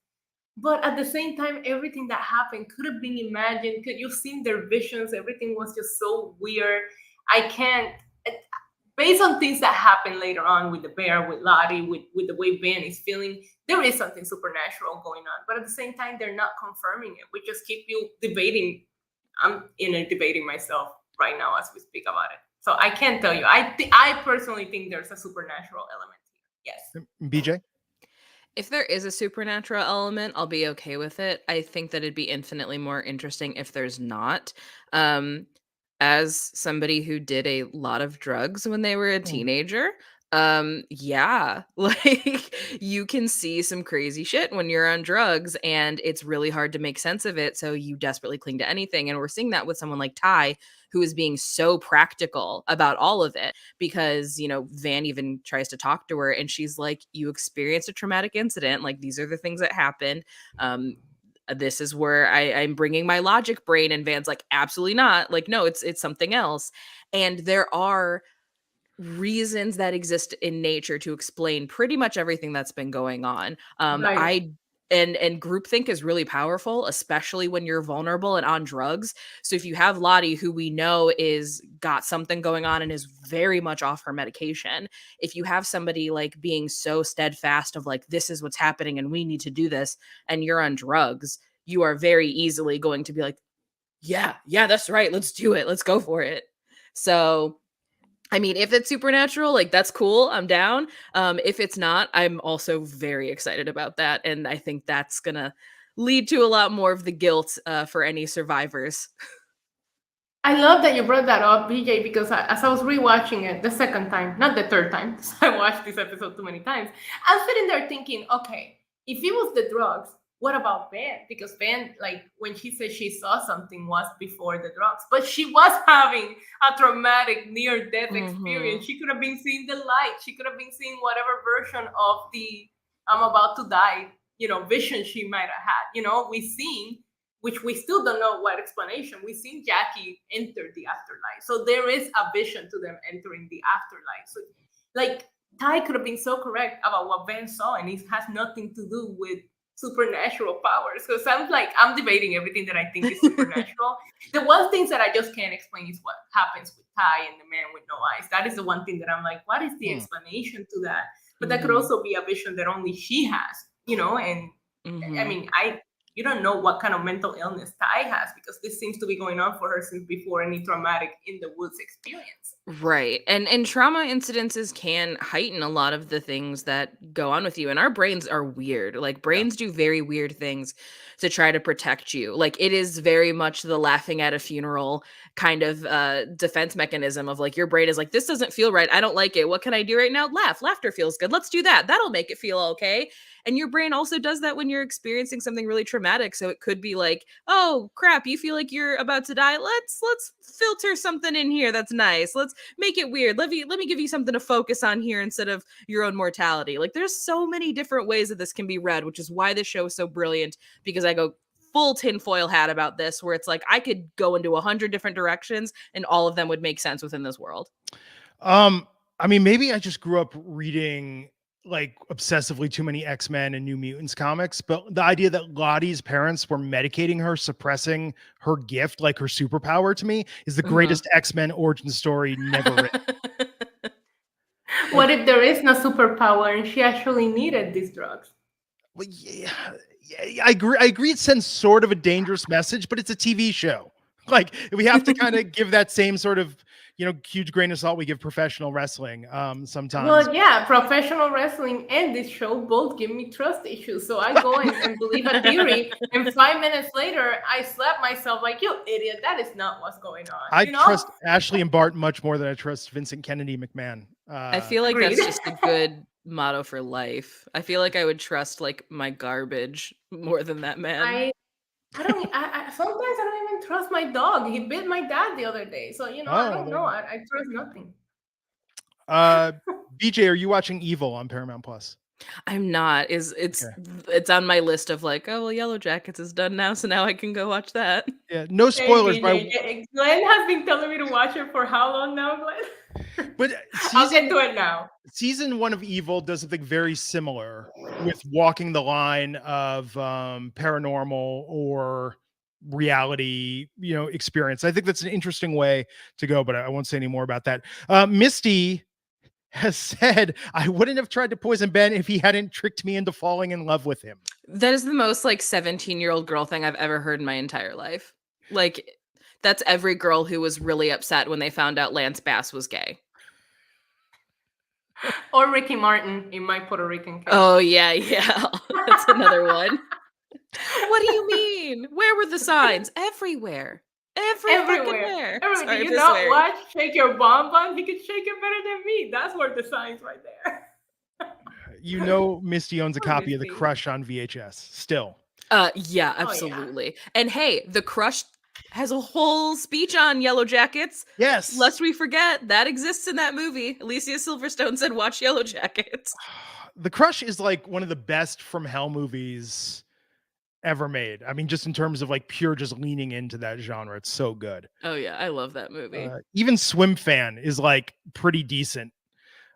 but at the same time, everything that happened could have been imagined. You've seen their visions. Everything was just so weird. I can't, based on things that happen later on with the bear, with Lottie, with the way Ben is feeling, there is something supernatural going on. But at the same time, they're not confirming it. We just keep you debating. I'm debating myself right now as we speak about it. So I can't tell you. I personally think there's a supernatural element here. Yes. BJ? If there is a supernatural element, I'll be okay with it. I think that it'd be infinitely more interesting if there's not. As somebody who did a lot of drugs when they were a teenager, yeah, like you can see some crazy shit when you're on drugs, and it's really hard to make sense of it, so you desperately cling to anything. And we're seeing that with someone like Ty, who is being so practical about all of it, because Van even tries to talk to her and she's like, you experienced a traumatic incident, like these are the things that happened. This is where I'm bringing my logic brain, and Van's like, absolutely not. Like, no, it's something else. And there are reasons that exist in nature to explain pretty much everything that's been going on. Right. And groupthink is really powerful, especially when you're vulnerable and on drugs. So if you have Lottie, who we know is got something going on and is very much off her medication, if you have somebody like being so steadfast of like, this is what's happening and we need to do this, and you're on drugs, you are very easily going to be like, yeah, that's right. Let's do it. Let's go for it. So I mean, if it's supernatural, like that's cool. I'm down. If it's not, I'm also very excited about that. And I think that's going to lead to a lot more of the guilt for any survivors. I love that you brought that up, BJ, because as I was rewatching it the second time, not the third time, because I watched this episode too many times, I'm sitting there thinking, okay, if it was the drugs, what about Ben? Because Ben, like when she said she saw something, was before the drugs, but she was having a traumatic near-death experience. She could have been seeing the light. She could have been seeing whatever version of the I'm about to die, vision she might have had. We've seen, which we still don't know what explanation. We've seen Jackie enter the afterlife. So there is a vision to them entering the afterlife. So like Ty could have been so correct about what Ben saw, and it has nothing to do with supernatural powers. Because I'm debating everything that I think is supernatural. The one thing that I just can't explain is what happens with Ty and the man with no eyes. That is the one thing that I'm like, what is the explanation to that? But that could also be a vision that only she has, and I mean, you don't know what kind of mental illness Ty has, because this seems to be going on for her since before any traumatic in the woods experience. Right. And trauma incidences can heighten a lot of the things that go on with you. And our brains are weird. Like brains do very weird things to try to protect you. Like it is very much the laughing at a funeral kind of defense mechanism of like, your brain is like, this doesn't feel right. I don't like it. What can I do right now? Laugh. Laughter feels good. Let's do that. That'll make it feel okay. And your brain also does that when you're experiencing something really traumatic. So it could be like, oh crap, you feel like you're about to die. Let's filter something in here that's nice. Let's make it weird. Let me give you something to focus on here instead of your own mortality. Like there's so many different ways that this can be read, which is why this show is so brilliant, because I go full tinfoil hat about this, where it's like I could go into 100 different directions and all of them would make sense within this world. I mean, maybe I just grew up reading like obsessively too many X-Men and New Mutants comics, but the idea that Lottie's parents were medicating her, suppressing her gift, like her superpower, to me is the greatest X-Men origin story never written. What if there is no superpower and she actually needed these drugs? Well, yeah, I agree. It sends sort of a dangerous message, but it's a TV show. Like we have to kind of give that same sort of, huge grain of salt we give professional wrestling sometimes. Well, yeah, professional wrestling and this show both give me trust issues. So I go and believe a theory, and 5 minutes later, I slap myself like, "You idiot! That is not what's going on." I trust Ashley and Bart much more than I trust Vincent Kennedy McMahon. I feel like Agreed. that's just a good motto for life. I feel like I would trust like my garbage more than that man. I don't. Sometimes I don't even trust my dog. He bit my dad the other day. So I don't know. I trust nothing. BJ, are you watching Evil on Paramount Plus? I'm not. It's on my list of like, oh well, Yellowjackets is done now, so now I can go watch that. Yeah, no spoilers. Hey, Glenn has been telling me to watch it for how long now, Glenn? But I'll get to it now. Season 1 of Evil does something very similar with walking the line of paranormal or reality, experience. I think that's an interesting way to go, but I won't say any more about that. Misty has said, I wouldn't have tried to poison Ben if he hadn't tricked me into falling in love with him. That is the most like 17-year-old girl thing I've ever heard in my entire life. Like that's every girl who was really upset when they found out Lance Bass was gay. Or Ricky Martin in my Puerto Rican case. Oh yeah. That's another one. What do you mean? Where were the signs? Everywhere. Everywhere. Did you not watch Shake Your Bonbon? He could shake it better than me. That's where the signs right there. Misty owns a copy of The Crush on VHS still. Yeah, absolutely. Oh, yeah. And hey, The Crush has a whole speech on Yellowjackets. Yes. Lest we forget, that exists in that movie. Alicia Silverstone said, watch Yellowjackets. The Crush is like one of the best From Hell movies ever made. I mean, just in terms of like pure, just leaning into that genre. It's so good. Oh yeah. I love that movie. Even Swim Fan is like pretty decent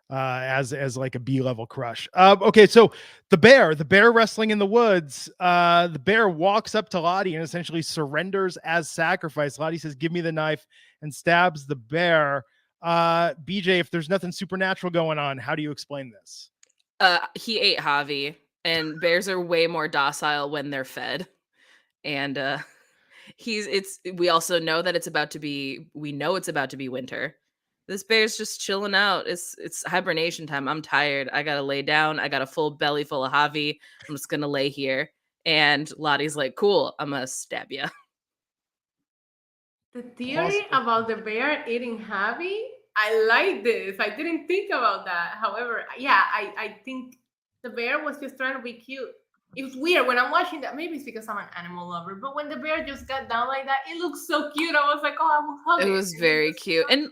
as like a B-level crush. Okay. So the bear wrestling in the woods, the bear walks up to Lottie and essentially surrenders as sacrifice. Lottie says, give me the knife, and stabs the bear. BJ, if there's nothing supernatural going on, how do you explain this? He ate Javi. And bears are way more docile when they're fed. And we also know that it's about to be winter. This bear's just chilling out. It's hibernation time. I'm tired. I gotta lay down. I got a full belly full of Javi. I'm just gonna lay here. And Lottie's like, cool, I'm gonna stab you. The theory about the bear eating Javi, I like this. I didn't think about that. However, yeah, I think the bear was just trying to be cute. It was weird when I'm watching that. Maybe it's because I'm an animal lover, but when the bear just got down like that, it looked so cute. I was like, oh, I will hug it. It was very cute. And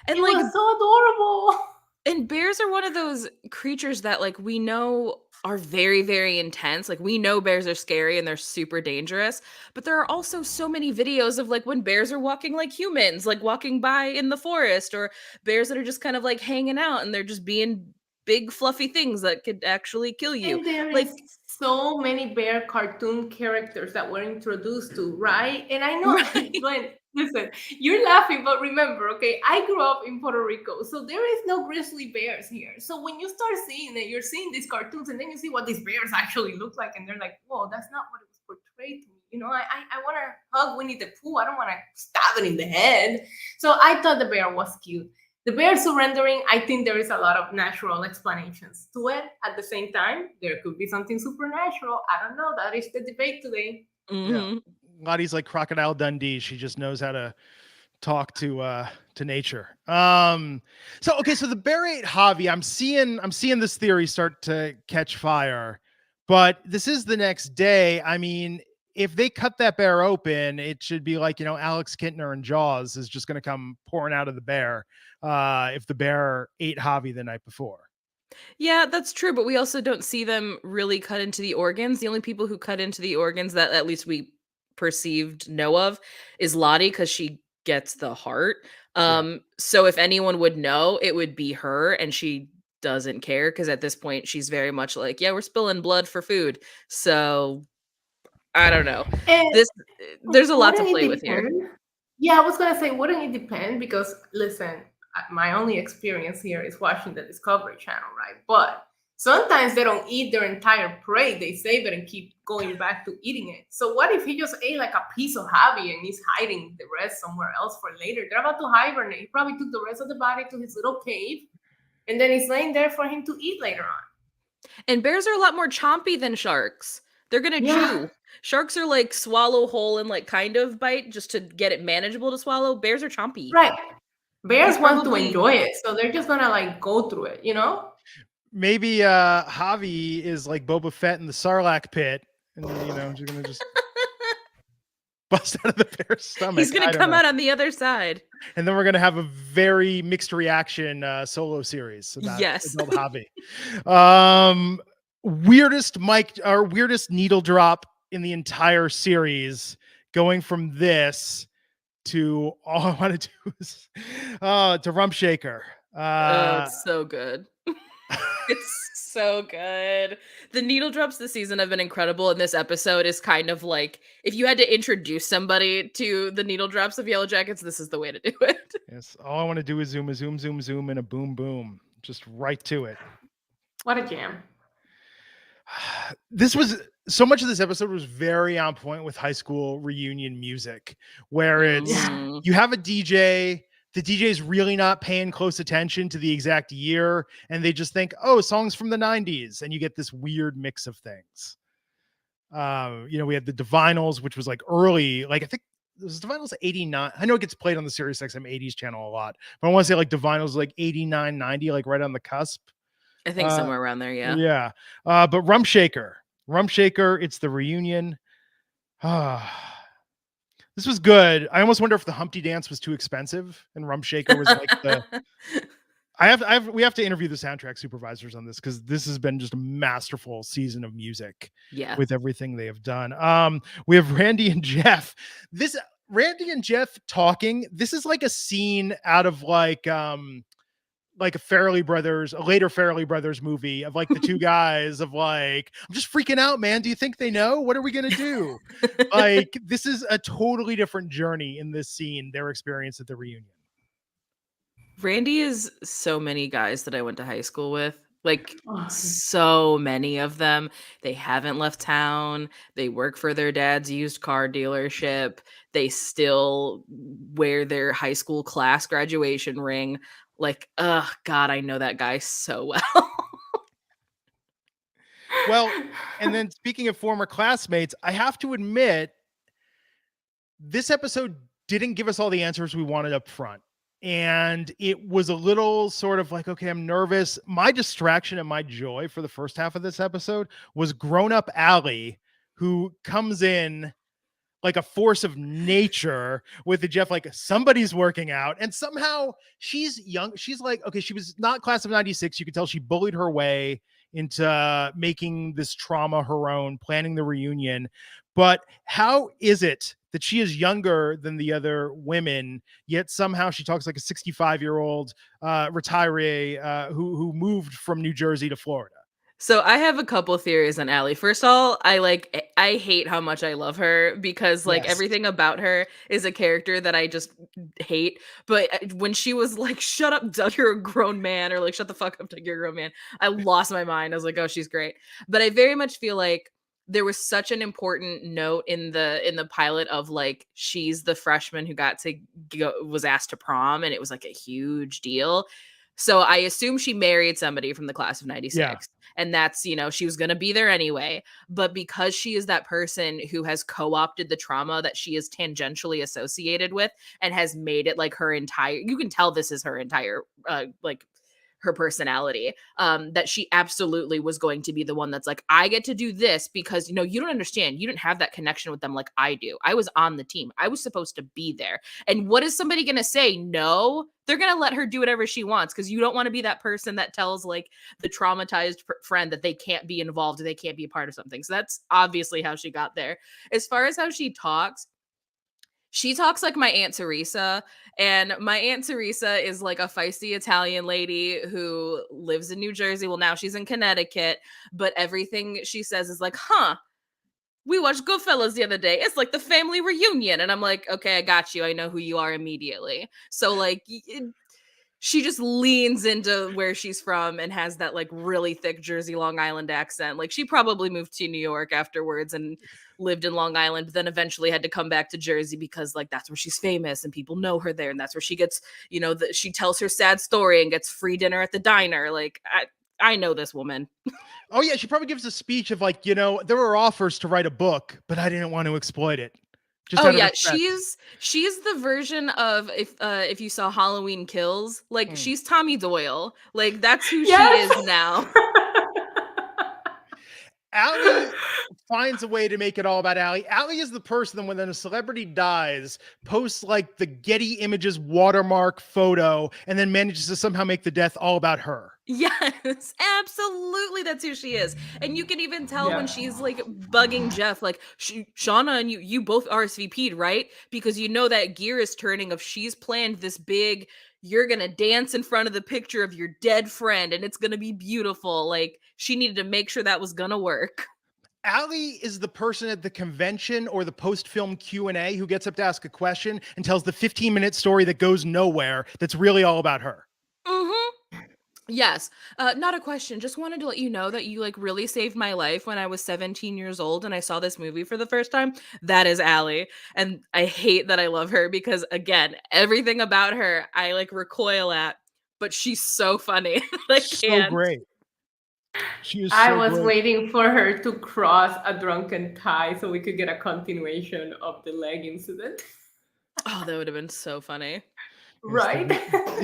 it like, was so adorable. And bears are one of those creatures that like we know are very, very intense. Like we know bears are scary and they're super dangerous, but there are also so many videos of like when bears are walking like humans, like walking by in the forest, or bears that are just kind of like hanging out and they're just being big fluffy things that could actually kill you. And there like is so many bear cartoon characters that we're introduced to, right? And I know, Glenn, listen, you're laughing, but remember, okay, I grew up in Puerto Rico, so there is no grizzly bears here. So when you start seeing it, you're seeing these cartoons, and then you see what these bears actually look like, and they're like, whoa, that's not what it was portrayed to me. I want to hug Winnie the Pooh. I don't want to stab it in the head. So I thought the bear was cute. The bear surrendering, I think there is a lot of natural explanations to it. At the same time, there could be something supernatural. I don't know. That is the debate today. Mm-hmm. Yeah. Lottie's like Crocodile Dundee. She just knows how to talk to nature. So the bear ate Javi. I'm seeing this theory start to catch fire, but this is the next day. I mean, if they cut that bear open, it should be like, Alex Kintner and Jaws is just going to come pouring out of the bear. If the bear ate Javi the night before. Yeah, that's true. But we also don't see them really cut into the organs. The only people who cut into the organs that at least we perceived know of is Lottie, because she gets the heart. So if anyone would know, it would be her, and she doesn't care because at this point she's very much like, yeah, we're spilling blood for food. So I don't know. There's a lot to play with here. Yeah, I was gonna say, wouldn't it depend? Because listen, my only experience here is watching the Discovery Channel, right? But Sometimes they don't eat their entire prey. They save it and keep going back to eating it. So what if he just ate like a piece of Javi and he's hiding the rest somewhere else for later? They're about to hibernate. He probably took the rest of the body to his little cave, and then he's laying there for him to eat later on. And bears are a lot more chompy than sharks. They're gonna chew. Sharks are like swallow whole and like kind of bite just to get it manageable to swallow. Bears are chompy. Right. Bears He's want to probably- enjoy it, so they're just gonna like go through it, you know? Maybe Javi is like Boba Fett in the Sarlacc pit, and she's gonna just bust out of the bear's stomach. He's gonna come out on the other side. And then we're gonna have a very mixed reaction solo series about Yes. adult Javi. Weirdest needle drop in the entire series, going from this to all I want to do is to Rump Shaker. It's so good. It's so good. The needle drops this season have been incredible, and this episode is kind of like if you had to introduce somebody to the needle drops of Yellowjackets, this is the way to do it. Yes, all I want to do is zoom, and a boom, boom, just right to it. What a jam. This was so much of this episode was very on point with high school reunion music, where it's you have a DJ. The DJ is really not paying close attention to the exact year, and they just think, "Oh, songs from the '90s," and you get this weird mix of things. We had the Divinals, which was like early, like I think it was Divinals 89. I know it gets played on the Sirius XM 80s channel a lot, but I want to say like Divinals like 89, 90, like right on the cusp. I think somewhere around there, yeah. Yeah. But Rump Shaker, it's the reunion. This was good. I almost wonder if the Humpty Dance was too expensive and Rump Shaker was like the. We have to interview the soundtrack supervisors on this because this has been just a masterful season of music. Yeah. With everything they have done. We have Randy and Jeff. Randy and Jeff talking. This is like a scene out of like a later Farrelly Brothers movie of like the two guys of like, I'm just freaking out, man. Do you think they know? What are we going to do? Like, this is a totally different journey in this scene, their experience at the reunion. Randy is so many guys that I went to high school with. Like so many of them. They haven't left town. They work for their dad's used car dealership. They still wear their high school class graduation ring. Like, God, I know that guy so well. Well, and then speaking of former classmates, I have to admit, this episode didn't give us all the answers we wanted up front. And it was a little sort of like, okay, I'm nervous. My distraction and my joy for the first half of this episode was grown-up Allie, who comes in like a force of nature with the Jeff, like somebody's working out. And somehow she's young. She's like, okay, she was not class of 96. You could tell she bullied her way into making this trauma her own, planning the reunion. But how is it that she is younger than the other women, yet somehow she talks like a 65-year-old retiree who moved from New Jersey to Florida? So I have a couple theories on Allie. First of all, I hate how much I love her because like everything about her is a character that I just hate. But when she was like, "Shut up, Doug, you're a grown man," or like, "Shut the fuck up, Doug, you're a grown man," I lost my mind. I was like, "Oh, she's great." But I very much feel like there was such an important note in the pilot of like she's the freshman who was asked to prom, and it was like a huge deal. So I assume she married somebody from the class of 96. Yeah. And that's, she was going to be there anyway. But because she is that person who has co-opted the trauma that she is tangentially associated with and has made it like you can tell this is her entire, her personality, that she absolutely was going to be the one that's like, I get to do this because, you don't understand. You didn't have that connection with them like I do. I was on the team. I was supposed to be there. And what is somebody going to say? No, they're going to let her do whatever she wants because you don't want to be that person that tells like the traumatized friend that they can't be involved, they can't be a part of something. So that's obviously how she got there. As far as how she talks like my Aunt Teresa, and my Aunt Teresa is like a feisty Italian lady who lives in New Jersey. Well, now she's in Connecticut, but everything she says is like, we watched Goodfellas the other day. It's like the family reunion. And I'm like, okay, I got you. I know who you are immediately. So like, she just leans into where she's from and has that like really thick Jersey Long Island accent. Like she probably moved to New York afterwards and lived in Long Island, but then eventually had to come back to Jersey because like that's where she's famous and people know her there, and that's where she gets, she tells her sad story and gets free dinner at the diner. Like I know this woman. Oh yeah, she probably gives a speech of like, there were offers to write a book, but I didn't want to exploit it. Just Oh out of yeah, respect. she's the version of if you saw Halloween Kills, like she's Tommy Doyle. Like that's who she is now. Allie finds a way to make it all about Allie. Allie is the person that when a celebrity dies, posts like the Getty Images watermark photo and then manages to somehow make the death all about her. Yes, absolutely. That's who she is. And you can even tell when she's like bugging Jeff, like Shauna and you both RSVP'd, right? Because you know that gear is turning of she's planned this big, you're going to dance in front of the picture of your dead friend and it's going to be beautiful. Like she needed to make sure that was going to work. Allie is the person at the convention or the post-film Q&A who gets up to ask a question and tells the 15-minute story that goes nowhere that's really all about her. Yes. Not a question. Just wanted to let you know that you like really saved my life when I was 17 years old and I saw this movie for the first time. That is Allie. And I hate that I love her because again, everything about her I like recoil at, but she's so funny. So great. She is I so was great. waiting for her to cross a drunken tie so we could get a continuation of the leg incident. Oh, that would have been so funny. Right?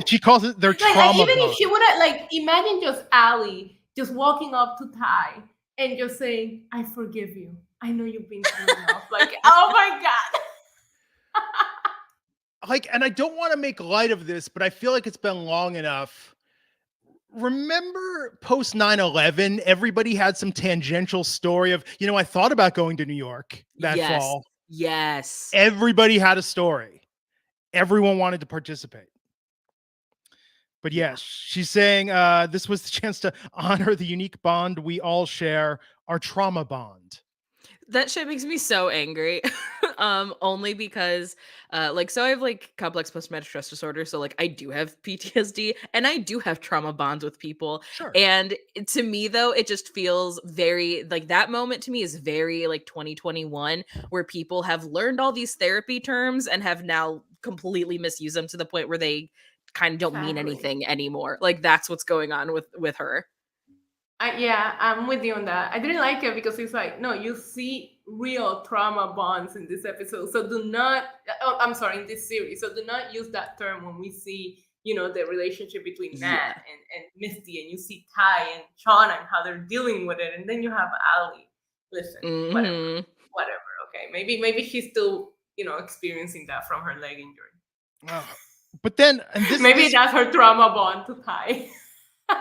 She calls it their trauma and even bond. if she would have, like, imagine just Allie just walking up to Ty and just saying, I forgive you. I know you've been through enough. Like, oh my God. Like, and I don't want to make light of this, but I feel like it's been long enough. Remember post 9/11, everybody had some tangential story of, I thought about going to New York that fall. Yes. Everybody had a story. Everyone wanted to participate. But yes, she's saying this was the chance to honor the unique bond we all share, our trauma bond. That shit makes me so angry. Only because so I have like complex post-traumatic stress disorder, so like I do have PTSD and I do have trauma bonds with people. Sure. And to me though, it just feels very like that moment to me is very like 2021 where people have learned all these therapy terms and have now completely misused them to the point where they kind of don't mean anything anymore. Like that's what's going on with her. Yeah, I'm with you on that. I didn't like it because it's like, no, you see real trauma bonds in this episode. So do not, I'm sorry, in this series. So do not use that term when we see, the relationship between Nat and Misty, and you see Ty and Shauna and how they're dealing with it. And then you have Allie. Listen, whatever. Okay, maybe she's still, experiencing that from her leg injury. But then maybe that's her trauma bond to Ty.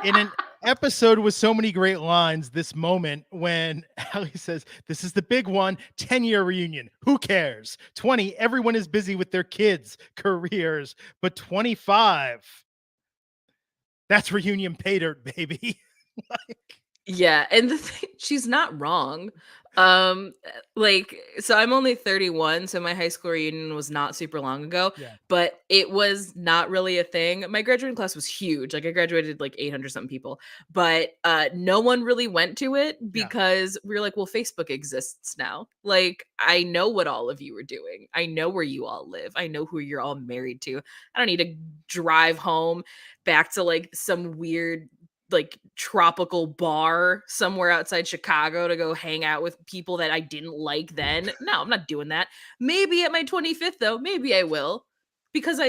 In an episode with so many great lines, this moment when Allie says, this is the big one, 10-year reunion. Who cares? 20, everyone is busy with their kids, careers. But 25, that's reunion pay dirt, baby. Yeah, and she's not wrong. So I'm only 31, so my high school reunion was not super long ago, but it was not really a thing. My graduating class was huge. Like I graduated like 800 something people, but no one really went to it because we were like, well, Facebook exists now. Like I know what all of you are doing. I know where you all live. I know who you're all married to. I don't need to drive home back to like some weird like tropical bar somewhere outside Chicago to go hang out with people that I didn't like then. No, I'm not doing that. Maybe at my 25th though, maybe I will, because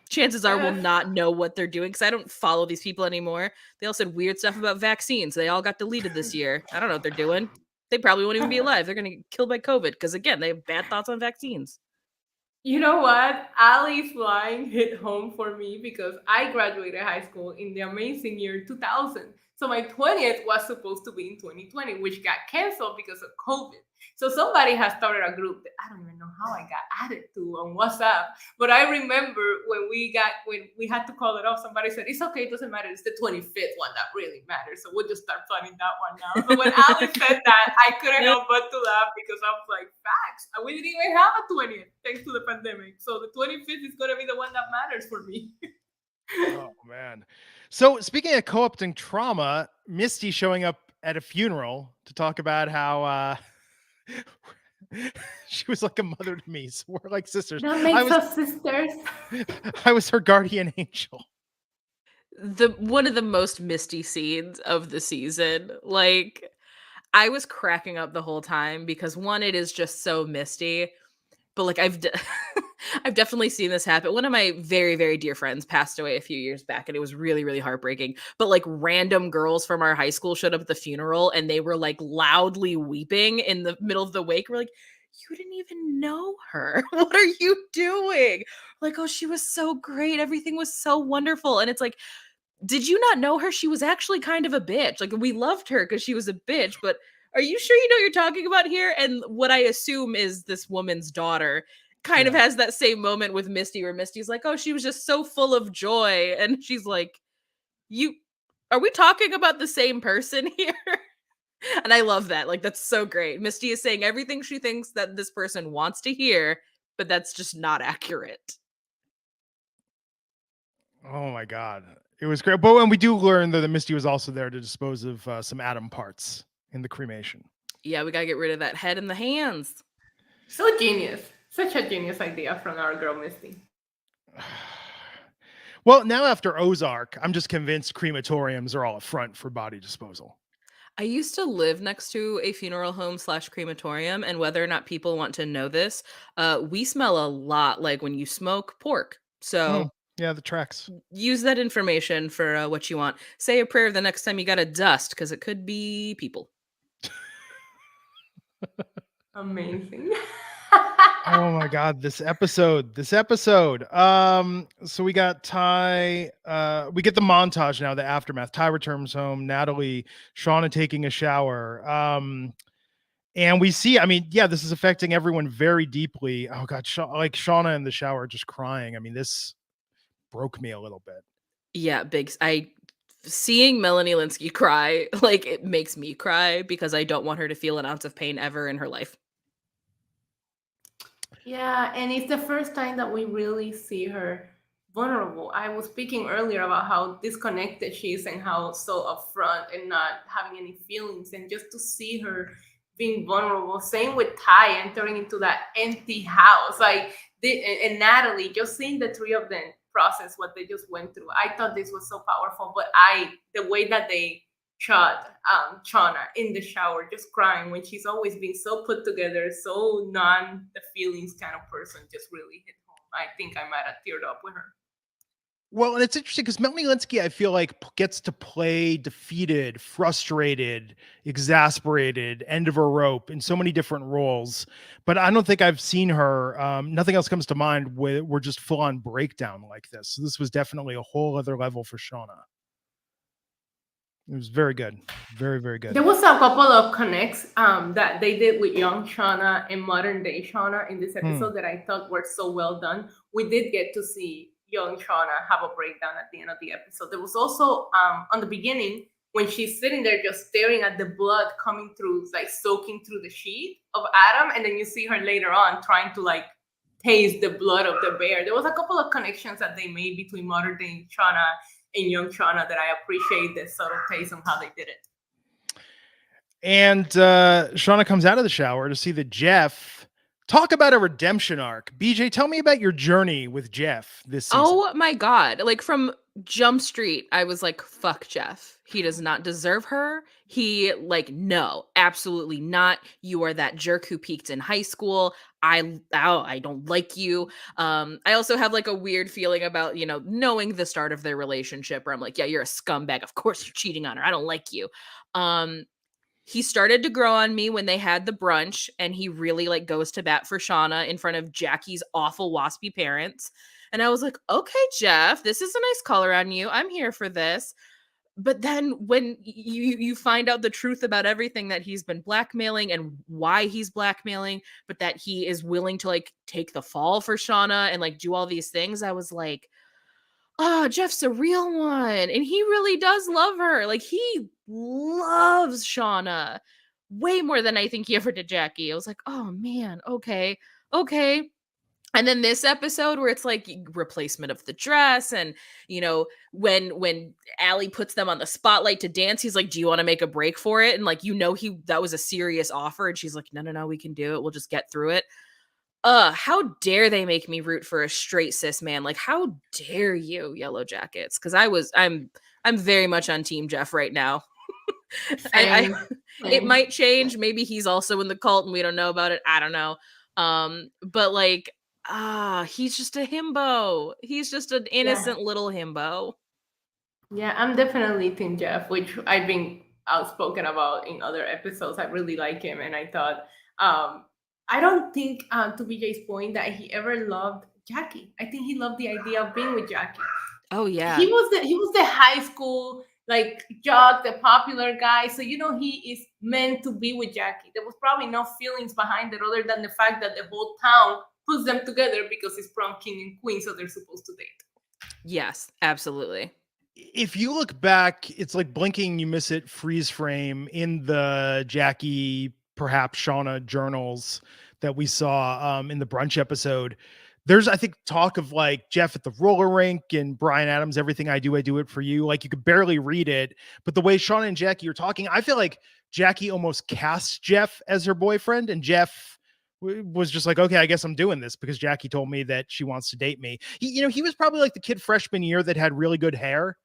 chances are will not know what they're doing because I don't follow these people anymore. They all said weird stuff about vaccines. They all got deleted this year. I don't know what they're doing. They probably won't even be alive. They're going to get killed by COVID because again, they have bad thoughts on vaccines. You know what? Allie's line hit home for me because I graduated high school in the amazing year 2000. So my 20th was supposed to be in 2020, which got canceled because of COVID. So somebody has started a group that I don't even know how I got added to on WhatsApp. But I remember when we had to call it off, somebody said, it's okay, it doesn't matter. It's the 25th one that really matters. So we'll just start planning that one now. So when Allie said that, I couldn't help but to laugh because I was like, facts. We didn't even have a 20th thanks to the pandemic. So the 25th is going to be the one that matters for me. Oh man. So speaking of co-opting trauma, Misty showing up at a funeral to talk about how she was like a mother to me. So we're like sisters. That I makes was us sisters. I was her guardian angel. The one of the most Misty scenes of the season. Like, I was cracking up the whole time because one, it is just so Misty, but like I've definitely seen this happen. One of my very, very dear friends passed away a few years back, and it was really, really heartbreaking. But like random girls from our high school showed up at the funeral and they were like loudly weeping in the middle of the wake. We're like, you didn't even know her. What are you doing? Like, oh, she was so great. Everything was so wonderful. And it's like, did you not know her? She was actually kind of a bitch. Like, we loved her because she was a bitch, but are you sure you know what you're talking about here? And what I assume is this woman's daughter kind of Yeah. has that same moment with Misty where Misty's like, oh, she was just so full of joy. And she's like, you are we talking about the same person here? And I love that. Like, that's so great. Misty is saying everything she thinks that this person wants to hear, but that's just not accurate. Oh my god. It was great. But when we do learn that Misty was also there to dispose of some Adam parts in the cremation. Yeah, we gotta get rid of that head and the hands. So genius. Such a genius idea from our girl Misty. Well, now after Ozark, I'm just convinced crematoriums are all a front for body disposal. I used to live next to a funeral home slash crematorium, and whether or not people want to know this, we smell a lot like when you smoke pork. Mm, So yeah, the tracks. use that information for what you want. Say a prayer the next time you got to dust, because it could be people. Amazing. Oh my god, this episode. So we got we get the montage now, the aftermath. Ty returns home, Natalie, Shauna taking a shower. And we see, I mean, yeah, this is affecting everyone very deeply. Oh god, like Shauna in the shower just crying. I mean, this broke me a little bit. Yeah, I seeing Melanie Linsky cry, like it makes me cry because I don't want her to feel an ounce of pain ever in her life. Yeah, and it's the first time that we really see her vulnerable. I was speaking earlier about how disconnected she is and how so upfront and not having any feelings, and just to see her being vulnerable. Same with Ty entering into that empty house, and Natalie, just seeing the three of them process what they just went through. I thought this was so powerful, but the way that they shot Shauna in the shower, just crying when she's always been so put together, so non the feelings kind of person, just really hit home. I think I might have teared up with her. Well, and it's interesting because Melanie Linsky, I feel like, gets to play defeated, frustrated, exasperated, end of her rope in so many different roles. But I don't think I've seen her. Nothing else comes to mind where we're just full on breakdown like this. So this was definitely a whole other level for Shauna. It was very good. Very, very good. There was a couple of connects that they did with young Shauna and modern day Shauna in this episode that I thought were so well done. We did get to see young Shauna have a breakdown at the end of the episode. There was also on the beginning when she's sitting there just staring at the blood coming through, like soaking through the sheet of Adam, and then you see her later on trying to like taste the blood of the bear. There was a couple of connections that they made between modern day Shauna and young Shauna that I appreciate the subtle taste on how they did it. And Shauna comes out of the shower to see that Jeff. Talk about a redemption arc. BJ, tell me about your journey with Jeff this season. Oh my god. Like from Jump Street, I was like, fuck Jeff. He does not deserve her. He no, absolutely not. You are that jerk who peaked in high school. I don't like you. I also have like a weird feeling about, knowing the start of their relationship where I'm like, yeah, you're a scumbag. Of course you're cheating on her. I don't like you. He started to grow on me when they had the brunch, and he really goes to bat for Shauna in front of Jackie's awful waspy parents. And I was like, okay, Jeff, this is a nice color on you. I'm here for this. But then when you find out the truth about everything that he's been blackmailing and why he's blackmailing, but that he is willing to take the fall for Shauna and do all these things, I was like, oh, Jeff's a real one. And he really does love her. He loves Shauna way more than I think he ever did Jackie. I was like, oh man, okay. And then this episode where it's like replacement of the dress, and when Allie puts them on the spotlight to dance, he's like, "Do you want to make a break for it?" And like that was a serious offer, and she's like, "No, no, no, we can do it. We'll just get through it." How dare they make me root for a straight cis man? Like, how dare you, Yellowjackets? Because I'm very much on Team Jeff right now. I Same, it same. might change. Maybe he's also in the cult and we don't know about it. I don't know. But like, he's just a himbo. He's just an Yeah. innocent little himbo. Yeah, I'm definitely Team Jeff, which I've been outspoken about in other episodes. I really like him, and I thought, I don't think, to BJ's point, that he ever loved Jackie. I think he loved the idea of being with Jackie. Oh yeah. He was the high school like jock, the popular guy. So he is meant to be with Jackie. There was probably no feelings behind it other than the fact that the whole town puts them together because it's prom king and queen, so they're supposed to date. Yes, absolutely. If you look back, it's like blinking, you miss it, freeze frame in the Jackie, perhaps Shauna journals that we saw in the brunch episode. There's, I think, talk of like Jeff at the roller rink and Brian Adams, everything I do it for you. Like you could barely read it, but the way Shauna and Jackie are talking, I feel like Jackie almost casts Jeff as her boyfriend, and Jeff was just like, okay, I guess I'm doing this because Jackie told me that she wants to date me. He was probably like the kid freshman year that had really good hair,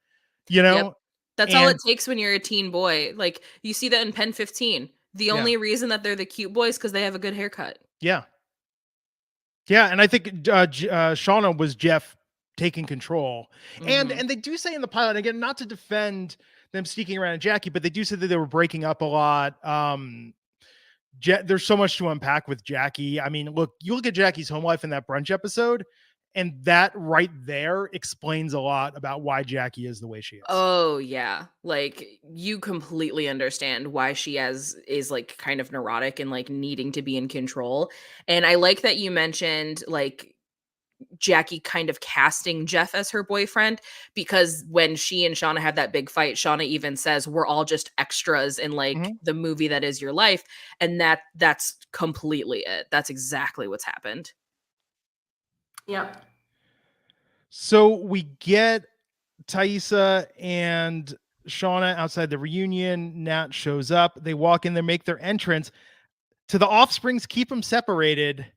Yep. That's all it and takes when you're a teen boy. Like you see that in Pen 15. The yeah, only reason that they're the cute boys because they have a good haircut. yeah, and I think Shauna was Jeff taking control, and Mhm. they do say in the pilot, again, not to defend them sneaking around and Jackie, but they do say that they were breaking up a lot. There's so much to unpack with Jackie. I mean, look, you look at Jackie's home life in that brunch episode, and that right there explains a lot about why Jackie is the way she is. Oh yeah. Like you completely understand why she is like kind of neurotic and like needing to be in control. And I like that you mentioned like Jackie kind of casting Jeff as her boyfriend, because when she and Shauna have that big fight, Shauna even says we're all just extras in like Mhm. the movie that is your life, and that's completely it. That's exactly what's happened. Yeah. So we get Taissa and Shauna outside the reunion. Nat shows up. They walk in, they make their entrance. To the offsprings, keep them separated.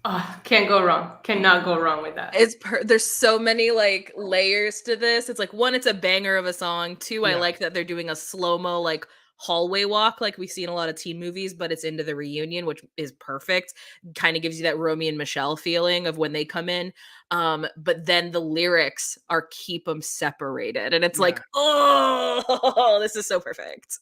Oh, can't go wrong. Cannot go wrong with that. There's so many like layers to this. It's like one, it's a banger of a song. Two, I Yeah. like that they're doing a slow-mo like hallway walk like we see in a lot of teen movies, but it's into the reunion, which is perfect. Kind of gives you that Romy and Michelle feeling of when they come in. But then the lyrics are keep them separated. And it's Yeah. like, oh, this is so perfect.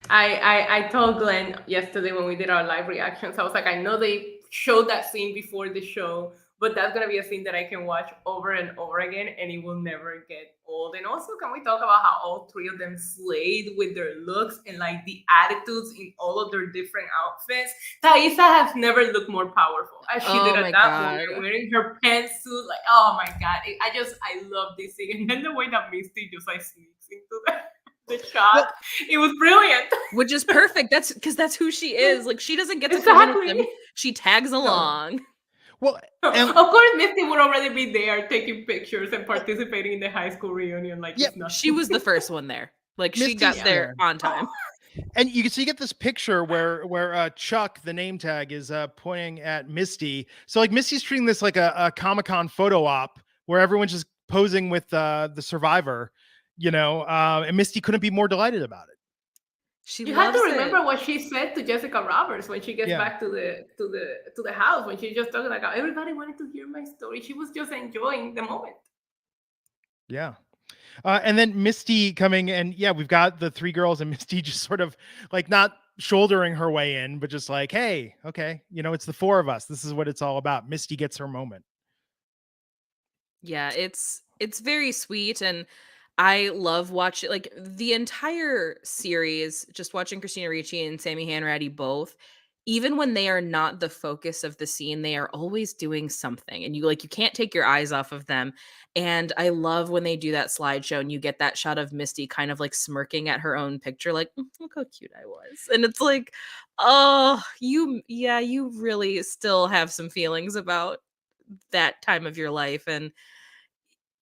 I told Glenn yesterday when we did our live reactions, I was like, I know they showed that scene before the show, but that's gonna be a scene that I can watch over and over again, and it will never get old. And also, can we talk about how all three of them slayed with their looks and like the attitudes in all of their different outfits? Taissa has never looked more powerful as she did Oh at my that God. moment, wearing her pantsuit. Like, oh my God, I love this thing, and then the way that Misty just like sneaks into the shot. Well, it was brilliant. Which is perfect. That's because that's who she is. Like she doesn't get to come in with them. Exactly. She tags No. along. Well, Of course, Misty would already be there taking pictures and participating in the high school reunion like Yeah, it's nothing. She was the first one there. Like she Misty's got there there. on time. And you can see, you get this picture where Chuck, the name tag, is pointing at Misty. So like Misty's treating this like a Comic-Con photo op where everyone's just posing with the survivor, and Misty couldn't be more delighted about it. She You have to loves remember it. what she said to Jessica Roberts when she gets Yeah. back to the house, when she's just talking like everybody wanted to hear my story. She was just enjoying the moment. Yeah. And then Misty coming, and yeah, we've got the three girls and Misty just sort of like not shouldering her way in, but just like, hey, okay, it's the four of us. This is what it's all about. Misty gets her moment. Yeah, it's very sweet, and I love watching like the entire series, just watching Christina Ricci and Sammy Hanratty both. even when they are not the focus of the scene, they are always doing something, and you can't take your eyes off of them. And I love when they do that slideshow and you get that shot of Misty kind of like smirking at her own picture, like, look how cute I was. And it's like, oh, you really still have some feelings about that time of your life. And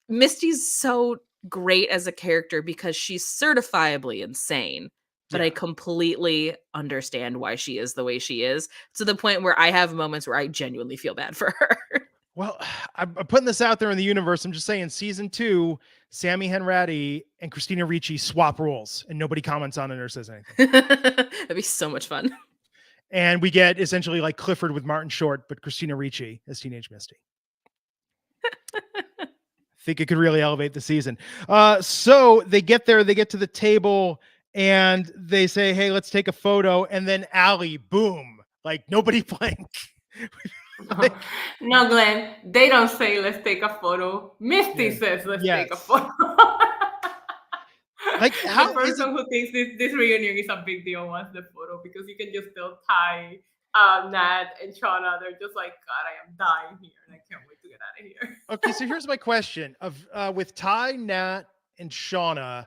Misty's so great as a character because she's certifiably insane, but I Yeah. completely understand why she is the way she is, to the point where I have moments where I genuinely feel bad for her. Well, I'm putting this out there in the universe. I'm just saying, season 2, Sammy Henratty and Christina Ricci swap roles, and nobody comments on it or says anything. That'd be so much fun. And we get essentially like Clifford with Martin Short, but Christina Ricci as teenage Misty. I think it could really elevate the season. So they get there, they get to the table, and they say, hey, let's take a photo. And then Allie, boom, like nobody blinked. No, Glenn, they don't say let's take a photo. Misty says let's take a photo. Like, how the person who thinks this reunion is a big deal wants the photo, because you can just tell Ty, Nat, and Shauna, they're just like, God, I am dying here, and I can't wait to get out of here. Okay, so here's my question: with Ty, Nat, and Shauna,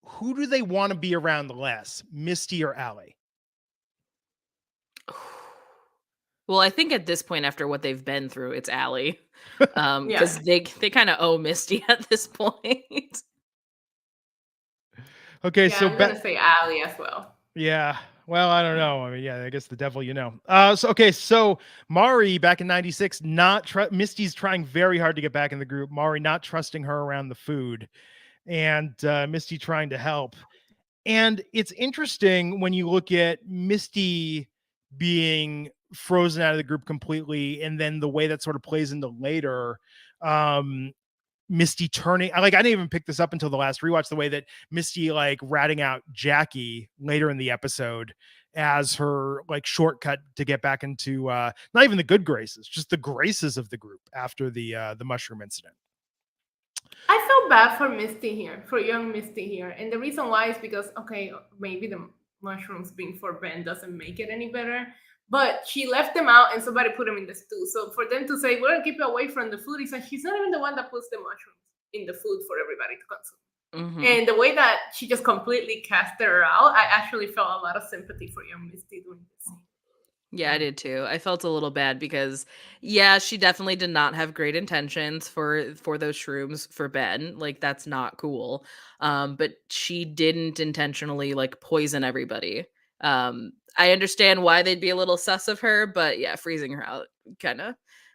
who do they want to be around less, Misty or Allie? Well, I think at this point, after what they've been through, it's Allie, because they kind of owe Misty at this point. Okay, yeah, so I'm gonna say Allie as well. Yeah. Well, I don't know. I mean, yeah, I guess the devil, you know. So Mari back in '96, Misty's trying very hard to get back in the group. Mari not trusting her around the food, and Misty trying to help. And it's interesting when you look at Misty being frozen out of the group completely, and then the way that sort of plays into later. Misty turning, I didn't even pick this up until the last rewatch, the way that Misty like ratting out Jackie later in the episode as her like shortcut to get back into not even the good graces, just the graces of the group after the mushroom incident. I feel bad for Misty here, for young Misty here. And the reason why is because, okay, maybe the mushrooms being for Ben doesn't make it any better, but she left them out and somebody put them in the stew. So for them to say, we're going to keep you away from the food, is like she's not even the one that puts the mushrooms in the food for everybody to consume. Mm-hmm. And the way that she just completely cast her out, I actually felt a lot of sympathy for young Misty doing this. Yeah, I did too. I felt a little bad because, yeah, she definitely did not have great intentions for those shrooms for Ben. Like, that's not cool. But she didn't intentionally like poison everybody. I understand why they'd be a little sus of her, but yeah, freezing her out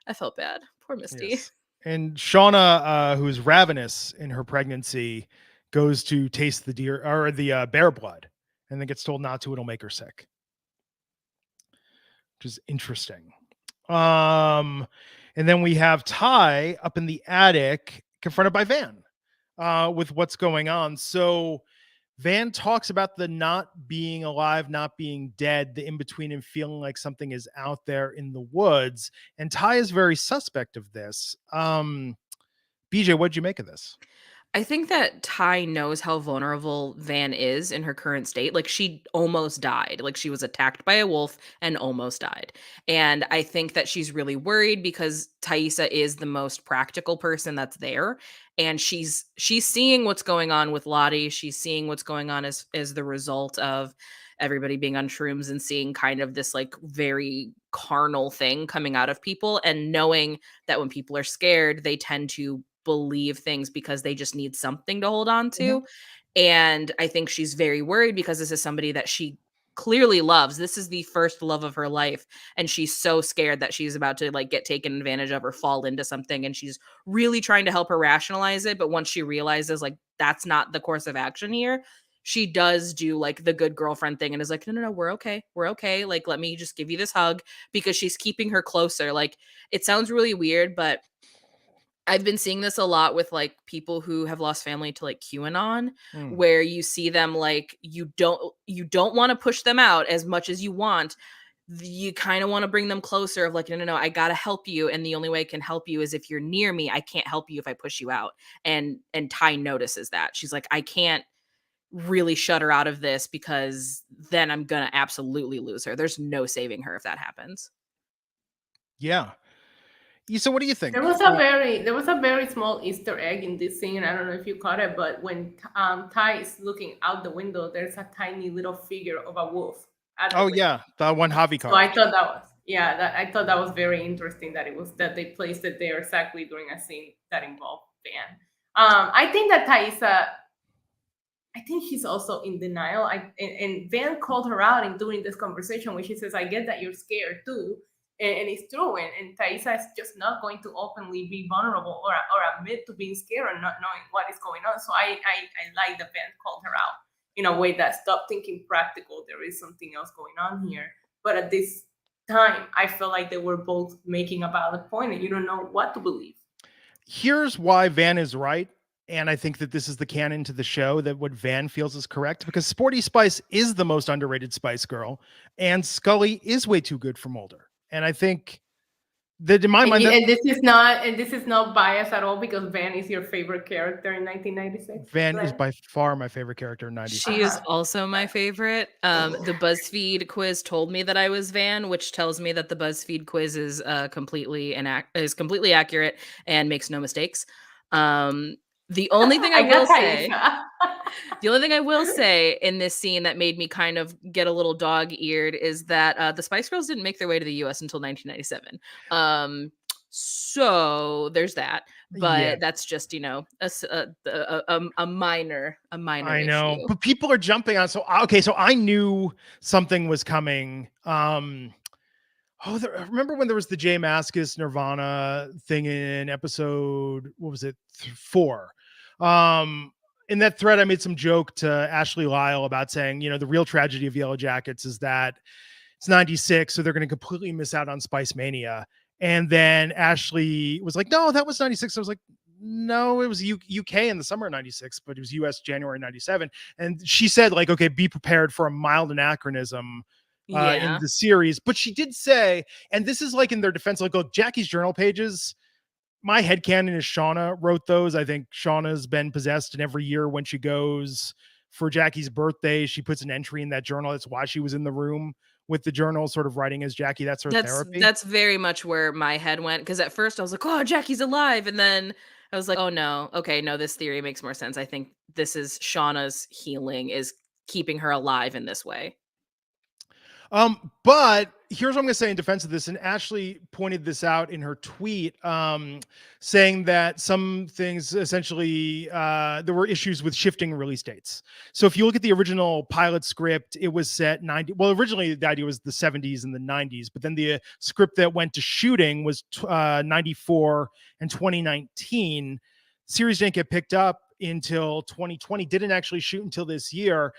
I felt bad. Poor Misty. Yes. And Shauna, who's ravenous in her pregnancy, goes to taste the deer or the bear blood, and then gets told not to. It'll make her sick, which is interesting. And then we have Ty up in the attic, confronted by Van, with what's going on. So Van talks about the not being alive, not being dead, the in-between, and feeling like something is out there in the woods. And Ty is very suspect of this. BJ, what'd you make of this? I think that Ty knows how vulnerable Van is in her current state. Like, she almost died. Like, she was attacked by a wolf and almost died. And I think that she's really worried because Taissa is the most practical person that's there. And she's seeing what's going on with Lottie. She's seeing what's going on as the result of everybody being on shrooms and seeing kind of this like very carnal thing coming out of people, and knowing that when people are scared, they tend to believe things because they just need something to hold on to. Mm-hmm. And I think she's very worried because this is somebody that she clearly loves. This is the first love of her life, and she's so scared that she's about to like get taken advantage of or fall into something, and she's really trying to help her rationalize it. But once she realizes like that's not the course of action here, she does do like the good girlfriend thing and is like, no, we're okay. Like, let me just give you this hug, because she's keeping her closer. Like, it sounds really weird, but I've been seeing this a lot with like people who have lost family to like QAnon, where you see them like, you don't want to push them out as much as you want. You kind of want to bring them closer of like, no, I got to help you. And the only way I can help you is if you're near me. I can't help you if I push you out. And Ty notices that. She's like, I can't really shut her out of this, because then I'm gonna absolutely lose her. There's no saving her if that happens. Yeah. So what do you think? There was a very small Easter egg in this scene. I don't know if you caught it, but when Ty is looking out the window, there's a tiny little figure of a wolf at the Oh window. yeah, the one Javi So I card. thought I thought that was very interesting that they placed it there exactly during a scene that involved Van. I think that Taissa, I think she's also in denial. And Van called her out in doing this conversation where she says, "I get that you're scared too," and it's true. And Taissa is just not going to openly be vulnerable or admit to being scared or not knowing what is going on. So I like that Van called her out in a way that stop thinking practical. There is something else going on here. But at this time, I felt like they were both making a valid point, and you don't know what to believe. Here's why Van is right. And I think that this is the canon to the show, that what Van feels is correct, because Sporty Spice is the most underrated Spice Girl, and Scully is way too good for Mulder. And I think that in my mind, And this is not biased at all, because Van is your favorite character in 1996. Van is Glenn? by far my favorite character in 96. She is also my favorite. The BuzzFeed quiz told me that I was Van, which tells me that the BuzzFeed quiz is completely accurate and makes no mistakes. The only thing I will say, the only thing I will say in this scene that made me kind of get a little dog-eared is that the Spice Girls didn't make their way to the US until 1997. So there's that, but Yeah. that's just, you know, a minor I know, issue. but people are jumping on. So I knew something was coming. Remember when there was the Jay Mascis Nirvana thing in episode, what was it, 4? In that thread, I made some joke to Ashley Lyle about saying, you know, the real tragedy of Yellowjackets is that it's 96, so they're going to completely miss out on Spice Mania. And then Ashley was like, no, that was 96. I was like, no, it was UK in the summer of 96, but it was US January 97. And she said, like, okay, be prepared for a mild anachronism in the series. But she did say, and this is like in their defense, like, look, Jackie's journal pages, my headcanon is Shauna wrote those. I think Shauna's been possessed, and every year when she goes for Jackie's birthday, she puts an entry in that journal. That's why she was in the room with the journal, sort of writing as Jackie. That's her therapy. That's very much where my head went, because at first I was like, oh, Jackie's alive. And then I was like, oh no, okay, no, this theory makes more sense. I think this is Shauna's healing is keeping her alive in this way. But here's what I'm going to say in defense of this. And Ashley pointed this out in her tweet, saying that some things essentially, there were issues with shifting release dates. So if you look at the original pilot script, it was set 90. Well, originally the idea was the 70s and the 90s, but then the script that went to shooting was 94 and 2019. Series didn't get picked up until 2020, didn't actually shoot until this year.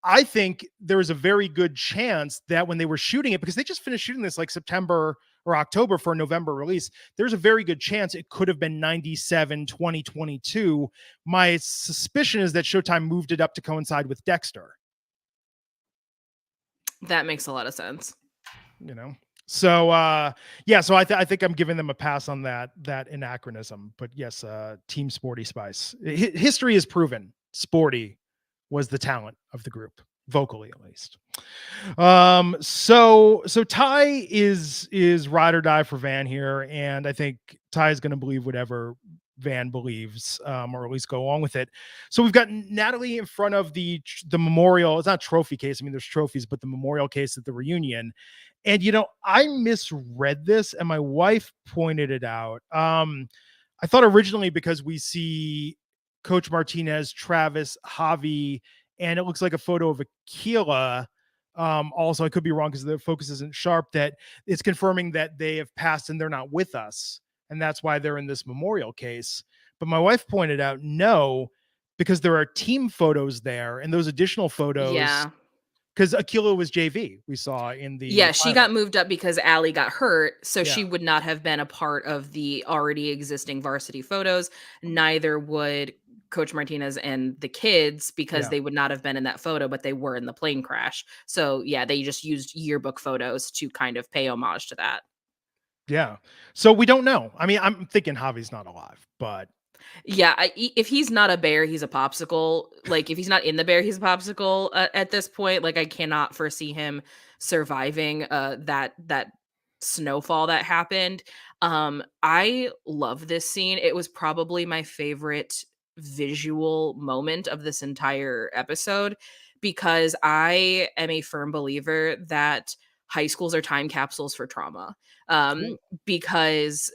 I think there is a very good chance that when they were shooting it, because they just finished shooting this like September or October for a November release, there's a very good chance it could have been 97, 2022. My suspicion is that Showtime moved it up to coincide with Dexter. That makes a lot of sense. You know? So, so I think I'm giving them a pass on that anachronism. But yes, Team Sporty Spice. History has proven Sporty was the talent of the group, vocally at least. So Ty is ride or die for Van here, and I think Ty is going to believe whatever Van believes, or at least go along with it. So we've got Natalie in front of the memorial. It's not a trophy case. I mean, there's trophies, but the memorial case at the reunion. And you know, I misread this, and my wife pointed it out. I thought originally, because we see Coach Martinez, Travis, Javi, and it looks like a photo of Akila. Also, I could be wrong because the focus isn't sharp, that it's confirming that they have passed and they're not with us. And that's why they're in this memorial case. But my wife pointed out, no, because there are team photos there, and those additional photos. Yeah. Because Akila was JV, we saw in the. Yeah, she got moved up because Allie got hurt. So Yeah. she would not have been a part of the already existing varsity photos. Neither would Coach Martinez and the kids, because they would not have been in that photo, but they were in the plane crash. So yeah, they just used yearbook photos to kind of pay homage to that. Yeah. So we don't know. I mean, I'm thinking Javi's not alive, but Yeah, if he's not a bear, he's a popsicle. Like, if he's not in the bear, he's a popsicle at this point. Like, I cannot foresee him surviving that snowfall that happened. I love this scene. It was probably my favorite visual moment of this entire episode because I am a firm believer that high schools are time capsules for trauma. Ooh. Because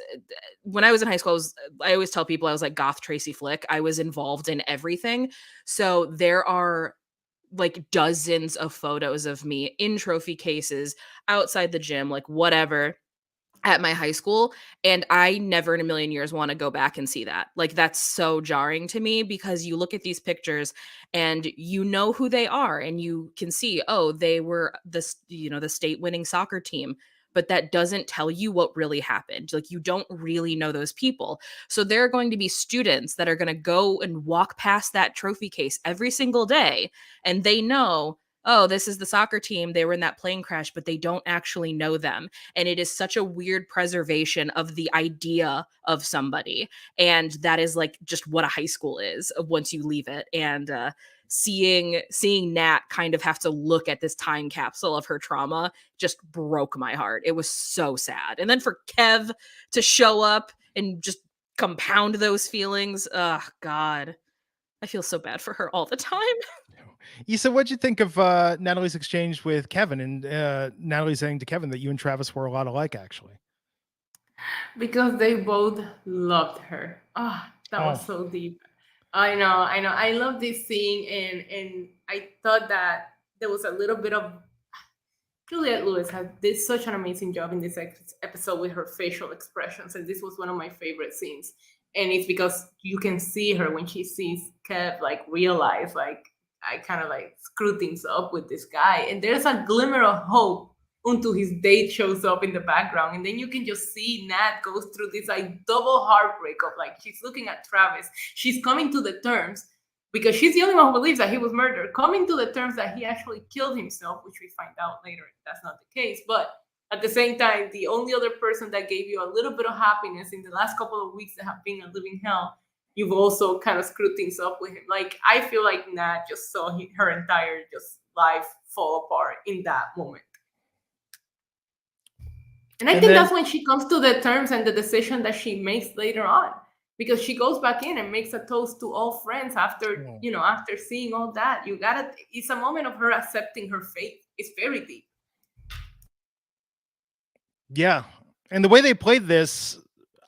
when I was in high school, I always tell people I was like goth Tracy Flick. I was involved in everything. So there are like dozens of photos of me in trophy cases, outside the gym, like whatever, at my high school. And I never in a million years want to go back and see that. Like, that's so jarring to me because you look at these pictures and you know who they are and you can see, oh, they were the state winning soccer team. But that doesn't tell you what really happened. Like, you don't really know those people. So there are going to be students that are going to go and walk past that trophy case every single day. And they know, oh, this is the soccer team. They were in that plane crash, but they don't actually know them. And it is such a weird preservation of the idea of somebody. And that is like just what a high school is once you leave it. And seeing Nat kind of have to look at this time capsule of her trauma just broke my heart. It was so sad. And then for Kev to show up and just compound those feelings, oh God, I feel so bad for her all the time. Issa, what'd you think of Natalie's exchange with Kevin, and Natalie saying to Kevin that you and Travis were a lot alike, actually? Because they both loved her. That was so deep. I know. I love this scene, and I thought that there was a little bit of Juliette Lewis did such an amazing job in this episode with her facial expressions, and this was one of my favorite scenes. And it's because you can see her when she sees Kev like realize like I kind of like screw things up with this guy, and there's a glimmer of hope until his date shows up in the background, and then you can just see Nat goes through this like double heartbreak of like she's looking at Travis, she's coming to the terms because she's the only one who believes that he was murdered, coming to the terms that he actually killed himself, which we find out later that's not the case. But at the same time, the only other person that gave you a little bit of happiness in the last couple of weeks that have been a living hell, you've also kind of screwed things up with him. Like, I feel like Nat just saw her entire just life fall apart in that moment. And I think that's when she comes to the terms and the decision that she makes later on, because she goes back in and makes a toast to all friends after, after seeing all that. It's a moment of her accepting her fate. It's very deep. Yeah. And the way they played this,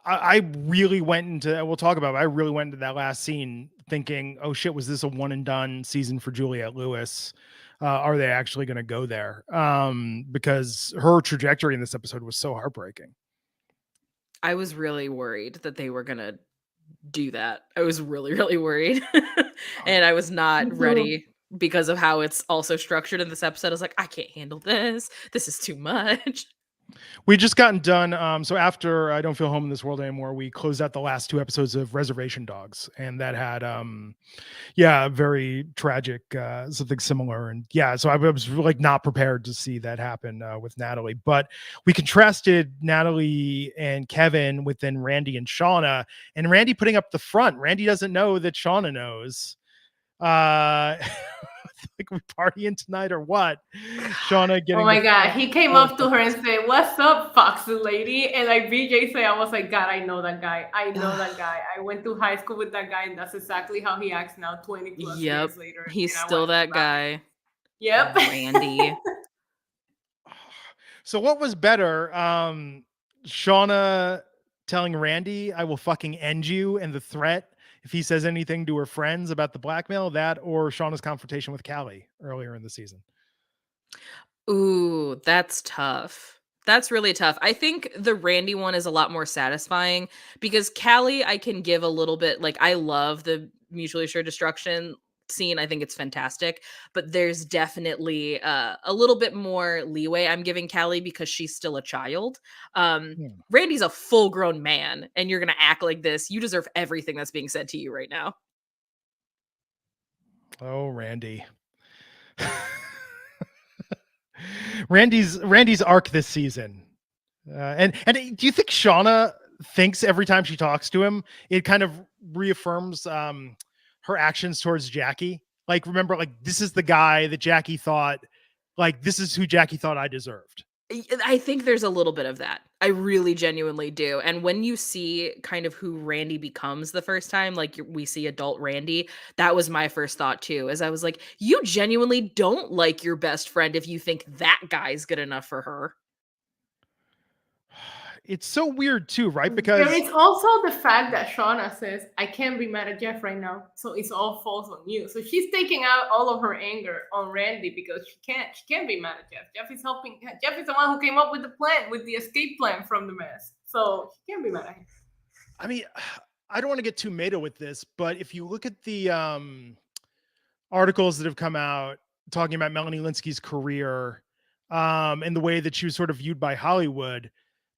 I really went into, we'll talk about it, I really went into that last scene thinking, oh shit, was this a one and done season for Juliette Lewis? Are they actually going to go there? Because her trajectory in this episode was so heartbreaking. I was really worried that they were going to do that. I was really, really worried. And I was not ready because of how it's also structured in this episode. I was like, I can't handle this. This is too much. We just gotten done. So after I Don't Feel Home in This World Anymore, we closed out the last 2 episodes of Reservation Dogs, and that had very tragic, something similar. And so I was like not prepared to see that happen with Natalie. But we contrasted Natalie and Kevin with then Randy and Shauna, and Randy putting up the front. Randy doesn't know that Shauna knows. Like, we partying tonight or what? Shauna getting. Oh my God, he came up to her and said, "What's up, Foxy lady?" And like BJ said, I was like, God, I know that guy. I know that guy. I went to high school with that guy, and that's exactly how he acts now, 20 plus years later. He's still that guy. Yep. Randy. So what was better? Shauna telling Randy, "I will fucking end you," and the threat if he says anything to her friends about the blackmail, that or Shauna's confrontation with Callie earlier in the season? Ooh, that's tough. That's really tough. I think the Randy one is a lot more satisfying because Callie, I can give a little bit, like, I love the mutually assured destruction scene. I think it's fantastic, but there's definitely a little bit more leeway I'm giving Callie because she's still a child. Randy's a full grown man, and you're going to act like this. You deserve everything that's being said to you right now. Oh, Randy. Randy's arc this season. And do you think Shauna thinks every time she talks to him, it kind of reaffirms her actions towards Jackie. Like, remember, like, this is the guy that Jackie thought, like, this is who Jackie thought I deserved. I think there's a little bit of that. I really genuinely do. And when you see kind of who Randy becomes the first time, like we see adult Randy, that was my first thought too. As I was like, you genuinely don't like your best friend if you think that guy's good enough for her. It's so weird too, right? There Because is also the fact that Shauna says, I can't be mad at Jeff right now, so it's all falls on you. So she's taking out all of her anger on Randy because she can't be mad at Jeff. Jeff is helping. Jeff is the one who came up with the plan, with the escape plan from the mess. So she can't be mad at him. I mean, I don't want to get too meta with this, but if you look at the articles that have come out talking about Melanie Lynskey's career and the way that she was sort of viewed by Hollywood,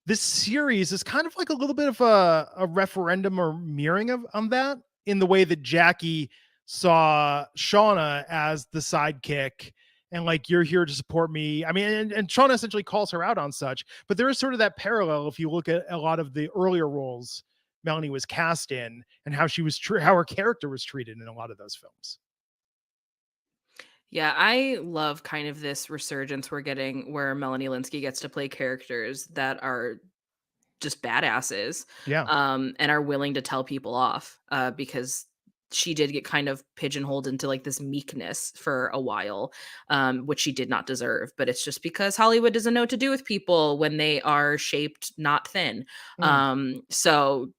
this series is kind of like a little bit of a referendum or mirroring on that, in the way that Jackie saw Shauna as the sidekick and like, you're here to support me. I mean, and Shauna essentially calls her out on such, but there is sort of that parallel if you look at a lot of the earlier roles Melanie was cast in and how she was how her character was treated in a lot of those films. Yeah, I love kind of this resurgence we're getting where Melanie Lynskey gets to play characters that are just badasses, Yeah. and are willing to tell people off, because she did get kind of pigeonholed into like this meekness for a while, which she did not deserve. But it's just because Hollywood doesn't know what to do with people when they are shaped not thin. So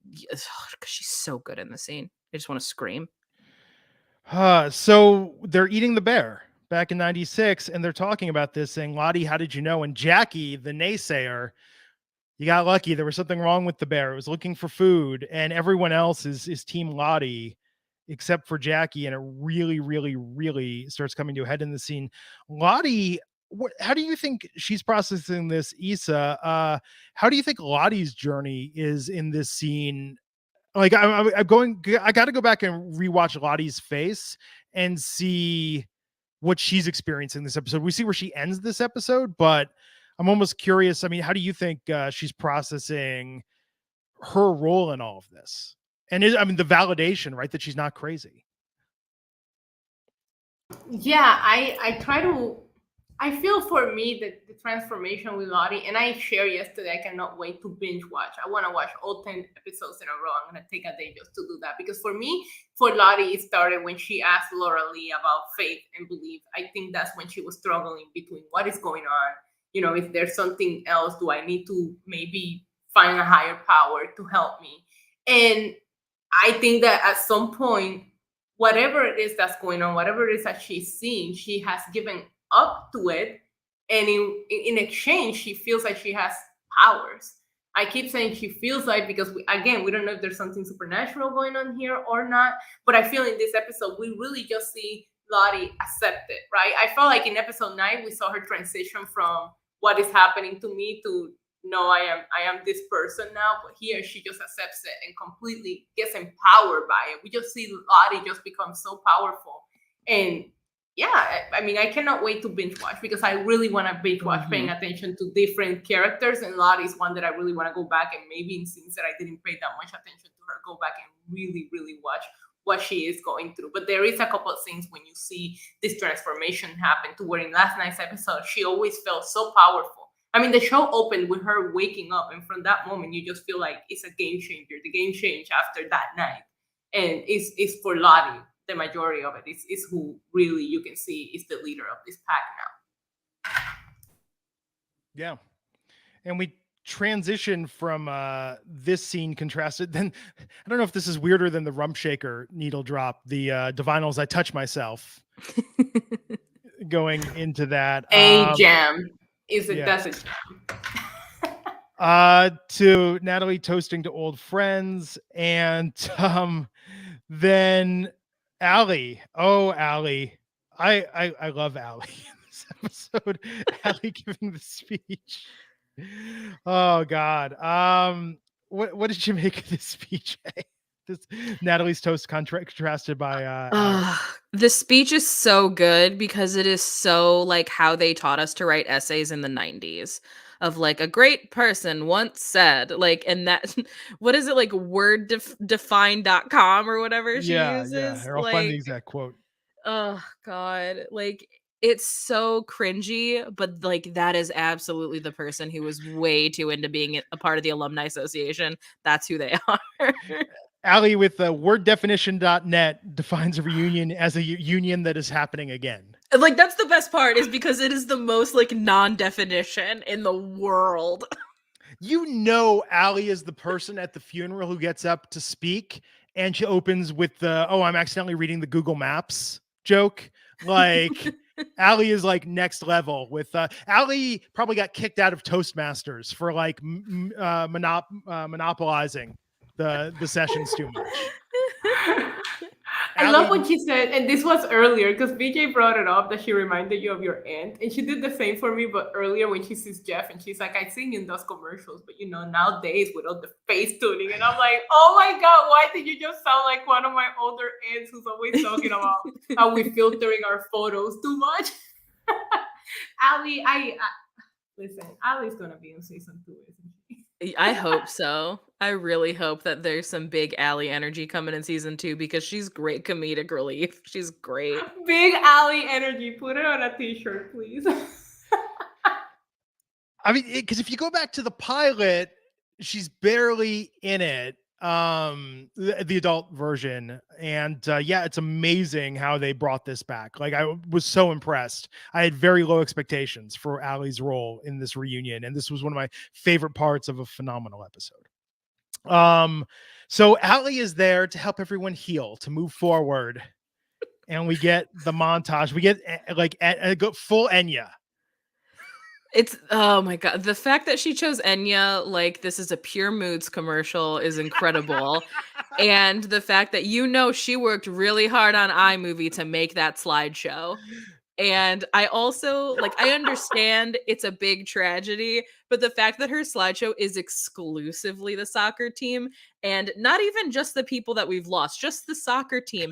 she's so good in the scene. I just want to scream. So they're eating the bear back in 96 and they're talking about this saying, Lottie, how did you know? And Jackie, the naysayer, you got lucky. There was something wrong with the bear. It was looking for food, and everyone else is team Lottie except for Jackie. And it really, really, really starts coming to a head in the scene. Lottie, how do you think she's processing this, Issa? How do you think Lottie's journey is in this scene? Like, I got to go back and rewatch Lottie's face and see what she's experiencing this episode. We see where she ends this episode, but I'm almost curious. I mean, how do you think she's processing her role in all of this? And I mean, the validation, right? That she's not crazy. Yeah, I feel for me that the transformation with Lottie, and I shared yesterday, I cannot wait to binge watch. I want to watch all 10 episodes in a row. I'm going to take a day just to do that. Because for me, for Lottie, it started when she asked Laura Lee about faith and belief. I think that's when she was struggling between what is going on. You know, if there's something else, do I need to maybe find a higher power to help me? And I think that at some point, whatever it is that's going on, whatever it is that she's seeing, she has given up to it, and in exchange she feels like she has powers. I keep saying she feels like, because we don't know if there's something supernatural going on here or not, but I feel in this episode we really just see Lottie accept it, right? I felt like in episode 9 we saw her transition from what is happening to me to no, I am this person now, but here she just accepts it and completely gets empowered by it. We just see Lottie just become so powerful. And yeah, I mean, I cannot wait to binge watch, because I really want to binge watch, paying attention to different characters. And Lottie's one that I really want to go back and maybe in scenes that I didn't pay that much attention to her, go back and really, really watch what she is going through. But there is a couple of scenes when you see this transformation happen, to where in last night's episode, she always felt so powerful. I mean, the show opened with her waking up, and from that moment, you just feel like it's a game changer. The game changed after that night. And it's for Lottie. The majority of it is who really you can see is the leader of this pack now. Yeah. And we transition from this scene contrasted. Then I don't know if this is weirder than the rump shaker needle drop, the divinals I touch myself going into that. Jam. That's a jam. To Natalie toasting to old friends, and then Allie. Oh, Allie. I love Allie in this episode. Allie giving the speech. Oh God. What did you make of this speech? This Natalie's toast contrasted by the speech is so good because it is so like how they taught us to write essays in the 90s. of like a great person once said, like, and that what is it, like worddefine.com or whatever she Yeah. uses? Here, I'll find the Like, exact quote. oh God. Like, it's so cringy, but like that is absolutely the person who was way too into being a part of the alumni association. That's who they are. Allie with worddefinition.net defines a reunion as a union that is happening again. Like, that's the best part, is because it is the most like non-definition in the world. You know, Allie is the person at the funeral who gets up to speak, and she opens with the "Oh, I'm accidentally reading the Google Maps" joke. Like, Allie is like next level. With Allie probably got kicked out of Toastmasters for like monopolizing the sessions too much. I love Allie, what she said, and this was earlier because BJ brought it up that she reminded you of your aunt, and she did the same for me. But earlier when she sees Jeff, and she's like, "I sing in those commercials, but nowadays with all the face tuning," and I'm like, "Oh my god, why did you just sound like one of my older aunts who's always talking about how we filtering our photos too much?" Ali, I listen. Ali's gonna be in season 2, isn't she? I hope so. I really hope that there's some big Allie energy coming in season 2, because she's great comedic relief. She's great. Big Ali energy. Put it on a t-shirt, please. I mean, because if you go back to the pilot, she's barely in it, the adult version, and yeah, it's amazing how they brought this back. Like, I was so impressed. I had very low expectations for Allie's role in this reunion, and this was one of my favorite parts of a phenomenal episode. So Allie is there to help everyone heal, to move forward, and we get the montage. We get like full Enya. It's, oh my god, the fact that she chose Enya like this is a Pure Moods commercial is incredible. And the fact that she worked really hard on iMovie to make that slideshow. And I also, like, I understand it's a big tragedy, but the fact that her slideshow is exclusively the soccer team, and not even just the people that we've lost, just the soccer team,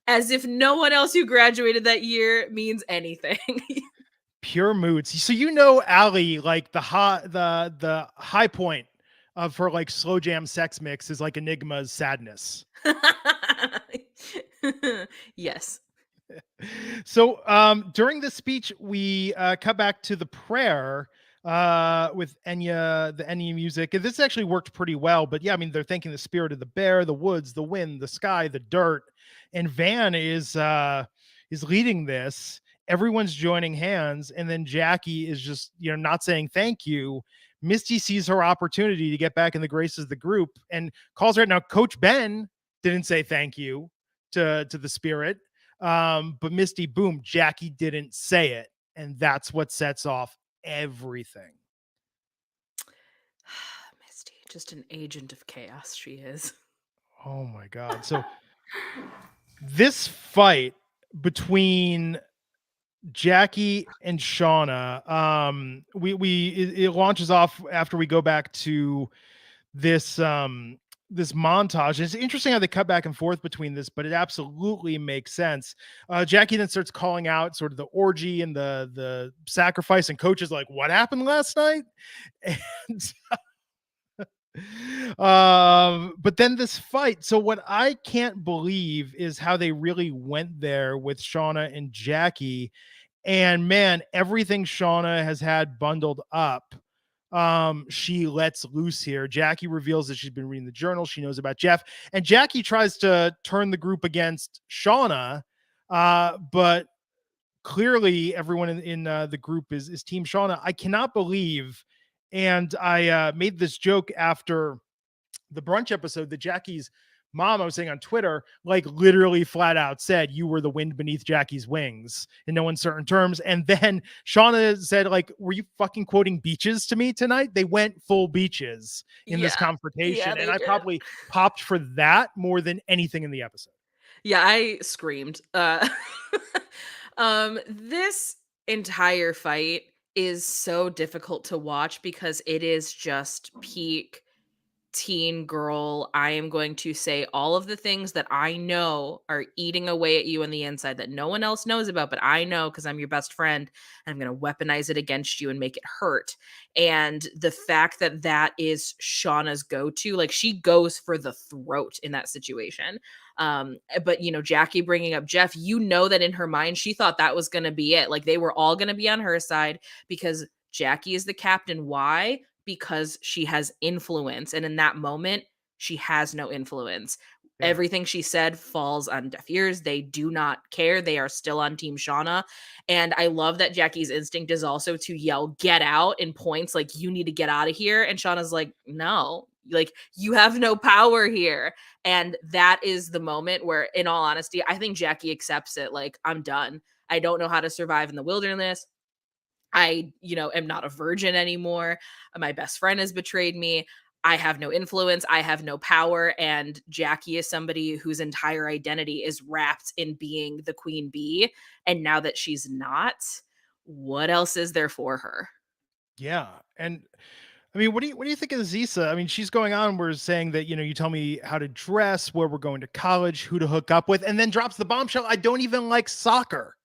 as if no one else who graduated that year means anything. Pure moods. So Allie, like the high point of her like slow jam sex mix is like Enigma's sadness. Yes. So during this speech, we cut back to the prayer with Enya, the Enya music. And this actually worked pretty well. But yeah, I mean, they're thanking the spirit of the bear, the woods, the wind, the sky, the dirt. And Van is leading this. Everyone's joining hands, and then Jackie is just not saying thank you. Misty sees her opportunity to get back in the graces of the group and calls her out. Now, Coach Ben didn't say thank you to the spirit, but Misty, boom, Jackie didn't say it, and that's what sets off everything. Misty, just an agent of chaos, she is. Oh my god! So this fight between Jackie and Shauna, it launches off after we go back to this this montage. It's interesting how they cut back and forth between this, but it absolutely makes sense. Jackie then starts calling out sort of the orgy and the sacrifice, and Coach is like, "What happened last night?" And but then this fight. So what I can't believe is how they really went there with Shauna and Jackie. And man, everything Shauna has had bundled up, she lets loose here. Jackie reveals that she's been reading the journal. She knows about Jeff, and Jackie tries to turn the group against Shauna, but clearly everyone in the group is Team Shauna. I cannot believe, and I made this joke after the brunch episode that Jackie's mom, I was saying on Twitter, like literally flat out said, "You were the wind beneath Jackie's wings," in no uncertain terms. And then Shauna said, like, "Were you fucking quoting beaches to me tonight?" They went full beaches in this confrontation. Yeah, and I did. probably popped for that more than anything in the episode. Yeah, I screamed. This entire fight is so difficult to watch because it is just peak teen girl, I am going to say all of the things that I know are eating away at you on the inside that no one else knows about, but I know because I'm your best friend, and I'm going to weaponize it against you and make it hurt. And the fact that that is Shauna's go-to, like she goes for the throat in that situation. But Jackie bringing up Jeff, that in her mind she thought that was going to be it. Like they were all going to be on her side because Jackie is the captain. Why? Because she has influence. And in that moment, she has no influence. Yeah. Everything she said falls on deaf ears. They do not care. They are still on Team Shauna. And I love that Jackie's instinct is also to yell, "Get out," in points like, "You need to get out of here." And Shauna's like, "No, like you have no power here." And that is the moment where, in all honesty, I think Jackie accepts it. Like, I'm done. I don't know how to survive in the wilderness. I, am not a virgin anymore. My best friend has betrayed me. I have no influence. I have no power. And Jackie is somebody whose entire identity is wrapped in being the queen bee. And now that she's not, what else is there for her? Yeah. And I mean, what do you think of Zisa? I mean, she's going on, we're saying that, you tell me how to dress, where we're going to college, who to hook up with, and then drops the bombshell. I don't even like soccer.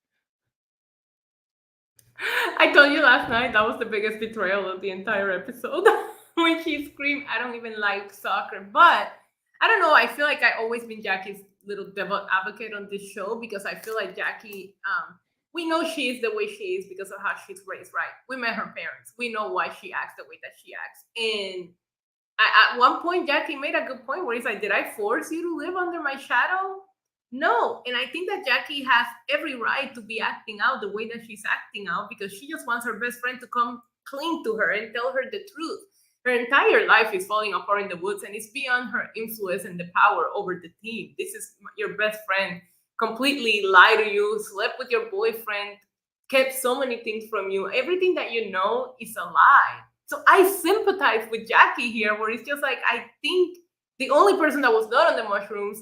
I told you last night that was the biggest betrayal of the entire episode. When she screamed, "I don't even like soccer." But I don't know. I feel like I've always been Jackie's little devil advocate on this show because I feel like Jackie, we know she is the way she is because of how she's raised, right? We met her parents. We know why she acts the way that she acts. And at one point, Jackie made a good point where he's like, "Did I force you to live under my shadow?" No. And I think that Jackie has every right to be acting out the way that she's acting out because she just wants her best friend to come clean to her and tell her the truth. Her entire life is falling apart in the woods and it's beyond her influence and the power over the team. This is your best friend, completely lied to you, slept with your boyfriend, kept so many things from you. Everything that you know is a lie. So I sympathize with Jackie here, where it's just like, I think the only person that was not on the mushrooms,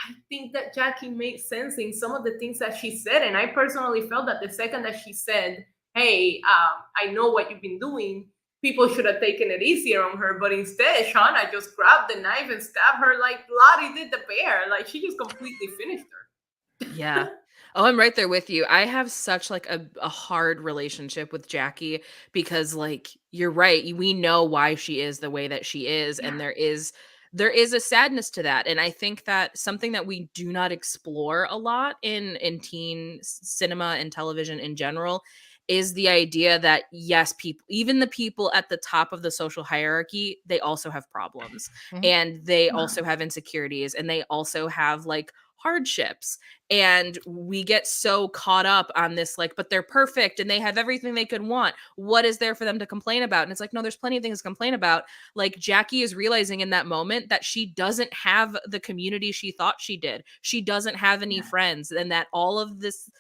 I think that Jackie made sense in some of the things that she said. And I personally felt that the second that she said, "Hey, I know what you've been doing," people should have taken it easier on her. But instead, Shauna just grabbed the knife and stabbed her like Lottie did the bear. Like she just completely finished her. Yeah. Oh, I'm right there with you. I have such like a hard relationship with Jackie because like you're right. We know why she is the way that she is. Yeah. And there is a sadness to that. And I think that something that we do not explore a lot in teen cinema and television in general is the idea that yes, people, even the people at the top of the social hierarchy, they also have problems and they also have insecurities and they also have like hardships. And we get so caught up on this, like, but they're perfect and they have everything they could want. What is there for them to complain about? And it's like, no, there's plenty of things to complain about. Like Jackie is realizing in that moment that she doesn't have the community she thought she did. She doesn't have any friends, and that all of this,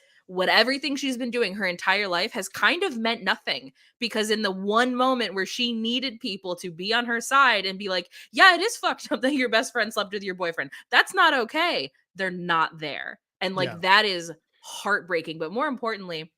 everything she's been doing her entire life has kind of meant nothing, because in the one moment where she needed people to be on her side and be like, yeah, it is fucked up that your best friend slept with your boyfriend. That's not okay. They're not there. And like, that is heartbreaking. But more importantly,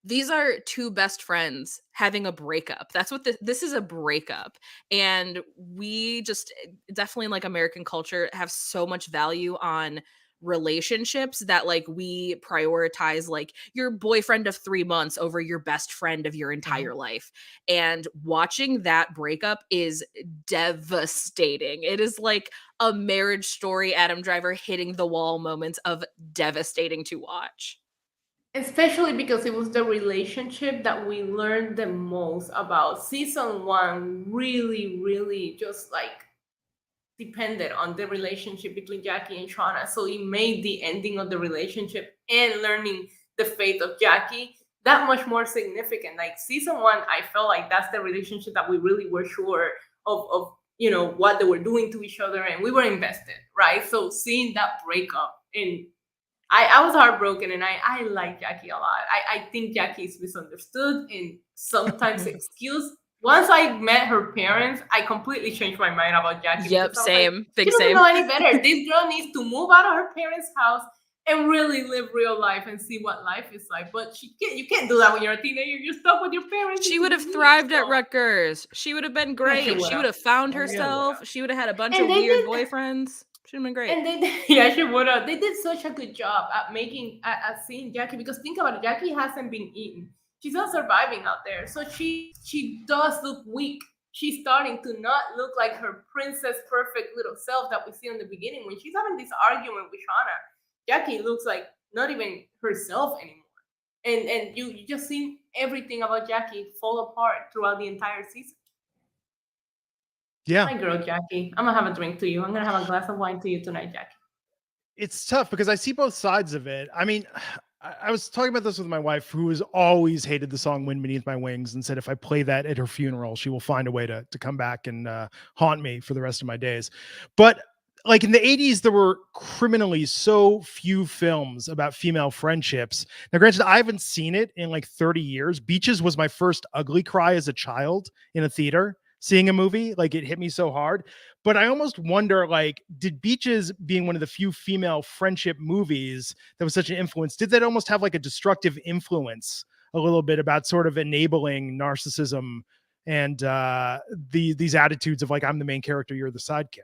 these are two best friends having a breakup. That's what this is, a breakup. And we just definitely, like American culture, have so much value on relationships that like we prioritize like your boyfriend of 3 months over your best friend of your entire life. And watching that breakup is devastating. It is like a Marriage Story Adam Driver hitting the wall moments of devastating to watch. Especially because it was the relationship that we learned the most about. Season 1 really, really just like depended on the relationship between Jackie and Shauna. So it made the ending of the relationship and learning the fate of Jackie that much more significant. Like season 1, I felt like that's the relationship that we really were sure of you know, what they were doing to each other, and we were invested, right? So seeing that breakup, and I was heartbroken, and I like Jackie a lot. I think Jackie is misunderstood and sometimes excused. Once I met her parents, I completely changed my mind about Jackie. Yep, same. Like, she doesn't know any better. This girl needs to move out of her parents' house and really live real life and see what life is like. But you can't do that when you're a teenager. You're stuck with your parents. She would have thrived at Rutgers. She would have been great. She would have found herself. She would have had a bunch of weird boyfriends. She'd have been great. And yeah, she would have. They did such a good job at making at seeing Jackie, because think about it, Jackie hasn't been eaten. She's not surviving out there, so she does look weak. She's starting to not look like her princess perfect little self that we see in the beginning when she's having this argument with Shauna. Jackie looks like not even herself anymore. And you just see everything about Jackie fall apart throughout the entire season. Yeah. My girl, Jackie. I'm gonna have a drink to you. I'm gonna have a glass of wine to you tonight, Jackie. It's tough because I see both sides of it. I mean, I was talking about this with my wife, who has always hated the song Wind Beneath My Wings, and said if I play that at her funeral, she will find a way to come back and haunt me for the rest of my days. But like in the 80s, there were criminally so few films about female friendships. Now, granted, I haven't seen it in like 30 years. Beaches was my first ugly cry as a child in a theater, seeing a movie. Like, it hit me so hard. But I almost wonder, like, did Beaches, being one of the few female friendship movies that was such an influence, did that almost have like a destructive influence a little bit about sort of enabling narcissism and these attitudes of like, I'm the main character, you're the sidekick?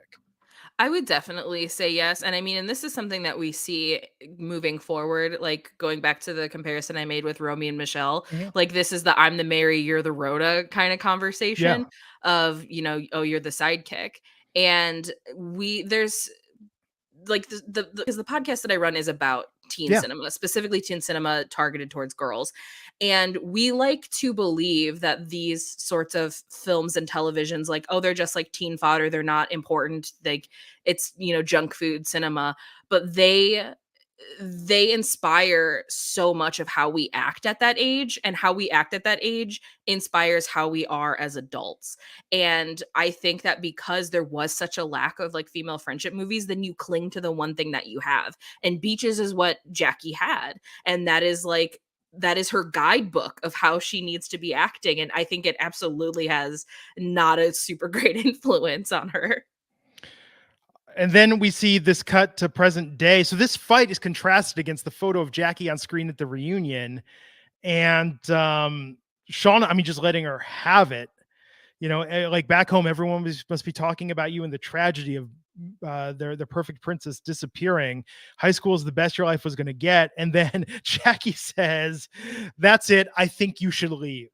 I would definitely say yes. And I mean, and this is something that we see moving forward, like going back to the comparison I made with Romy and Michelle. Mm-hmm. Like, this is the I'm the Mary, you're the Rhoda kind of conversation of, oh, you're the sidekick. And there's like because the podcast that I run is about teen cinema, specifically teen cinema targeted towards girls. And we like to believe that these sorts of films and televisions, like, oh, they're just like teen fodder, they're not important, like it's, junk food cinema, but they inspire so much of how we act at that age, and how we act at that age inspires how we are as adults. And I think that because there was such a lack of like female friendship movies, then you cling to the one thing that you have. And Beaches is what Jackie had. And that is her guidebook of how she needs to be acting. And I think it absolutely has not a super great influence on her. And then we see this cut to present day. So this fight is contrasted against the photo of Jackie on screen at the reunion. And Shauna, I mean, just letting her have it. Like back home, everyone must be talking about you and the tragedy of their perfect princess disappearing. High school is the best your life was going to get. And then Jackie says, that's it. I think you should leave.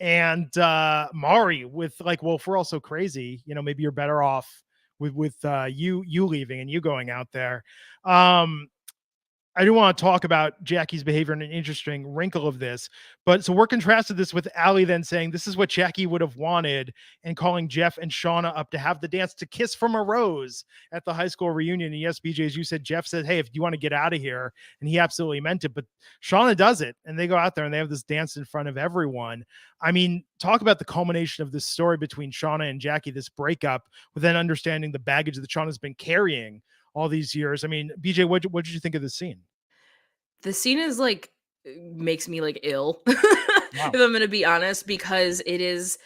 And Mari with like, well, if we're all so crazy, maybe you're better off with you leaving and you going out there. I do want to talk about Jackie's behavior and an interesting wrinkle of this. But so we're contrasted this with Allie then saying this is what Jackie would have wanted, and calling Jeff and Shauna up to have the dance to Kiss from a Rose at the high school reunion. And yes, BJ, as you said, Jeff said, hey, if you want to get out of here, and he absolutely meant it. But Shauna does it, and they go out there and they have this dance in front of everyone. I mean, talk about the culmination of this story between Shauna and Jackie, this breakup, with then understanding the baggage that Shauna's been carrying all these years. I mean, BJ, what did you think of the scene? The scene is like, makes me like ill, if I'm going to be honest, because it is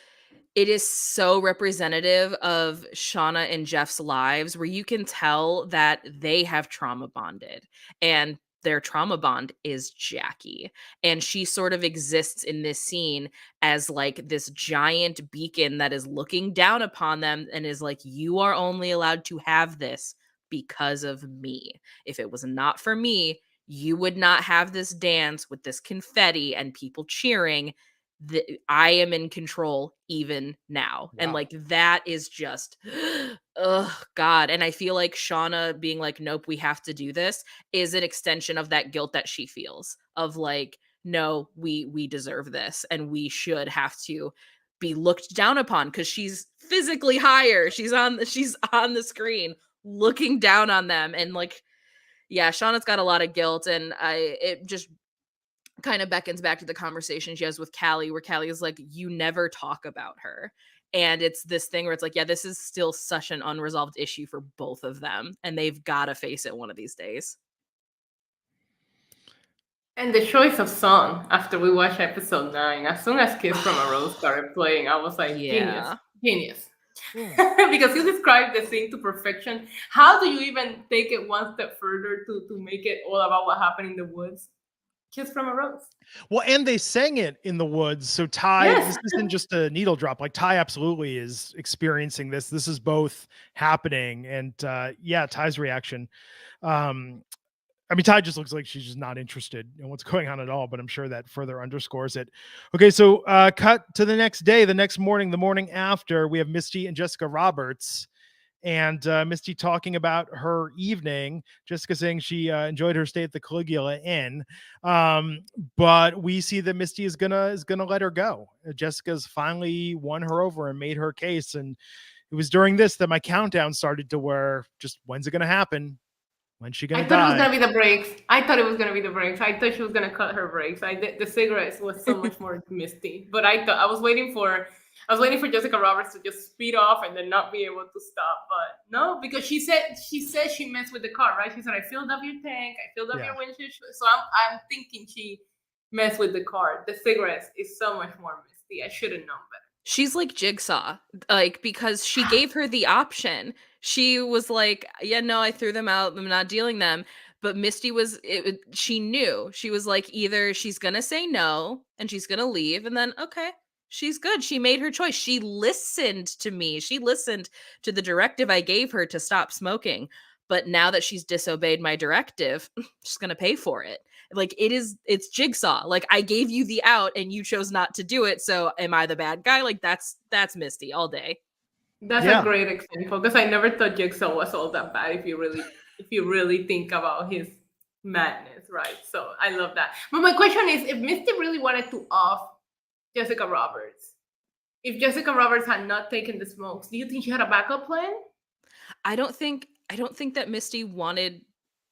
so representative of Shauna and Jeff's lives, where you can tell that they have trauma bonded, and their trauma bond is Jackie. And she sort of exists in this scene as like this giant beacon that is looking down upon them and is like, you are only allowed to have this because of me. If it was not for me, you would not have this dance with this confetti and people cheering. I am in control even now. Wow. And like, that is just, oh God. And I feel like Shauna being like, nope, we have to do this, is an extension of that guilt that she feels of like, no, we deserve this. And we should have to be looked down upon because she's physically higher. She's on the screen looking down on them. And like, yeah, Shauna's got a lot of guilt, and it just kind of beckons back to the conversation she has with Callie, where Callie is like, you never talk about her. And it's this thing where it's like, yeah, this is still such an unresolved issue for both of them, and they've got to face it one of these days. And the choice of song after we watched episode 9, as soon as Kiss from a Rose started playing, I was like, genius. Because you described the scene to perfection. How do you even take it one step further to make it all about what happened in the woods? Kiss from a Rose. Well, and they sang it in the woods. So Ty, Yes. this isn't just a needle drop. Like Ty absolutely is experiencing this. This is both happening. And yeah, Ty's reaction. Um, I mean, Ty just looks like she's just not interested in what's going on at all, but I'm sure that further underscores it. Okay, so cut to the next day, the next morning, the morning after, we have Misty and Jessica Roberts. And Misty talking about her evening. Jessica saying she enjoyed her stay at the Caligula Inn, but we see that Misty is gonna let her go. Jessica's finally won her over and made her case, and it was during this that my countdown started to where just when's it gonna happen? When's she gonna I thought it was die? gonna be the brakes. I thought she was gonna cut her brakes. The cigarettes was so much more Misty. But I was waiting for Jessica Roberts to just speed off and then not be able to stop. But no, because she said she messed with the car, right? She said, I filled up your tank, I filled up your windshield. So I'm thinking she messed with the car. The cigarettes is so much more Misty. I should have known better. She's like Jigsaw, like, because she gave her the option. She was like, yeah, no, I threw them out. I'm not dealing them. But Misty she knew. She was like, either she's going to say no and she's going to leave. And then, okay, she's good. She made her choice. She listened to me. She listened to the directive I gave her to stop smoking. But now that she's disobeyed my directive, she's going to pay for it. Like it's Jigsaw. Like I gave you the out and you chose not to do it. So am I the bad guy? Like that's Misty all day. That's a great example because I never thought Jigsaw was all that bad if you really think about his madness, right? So I love that. But my question is, if Misty really wanted to off Jessica Roberts, if Jessica Roberts had not taken the smokes, do you think she had a backup plan? I don't think that Misty wanted,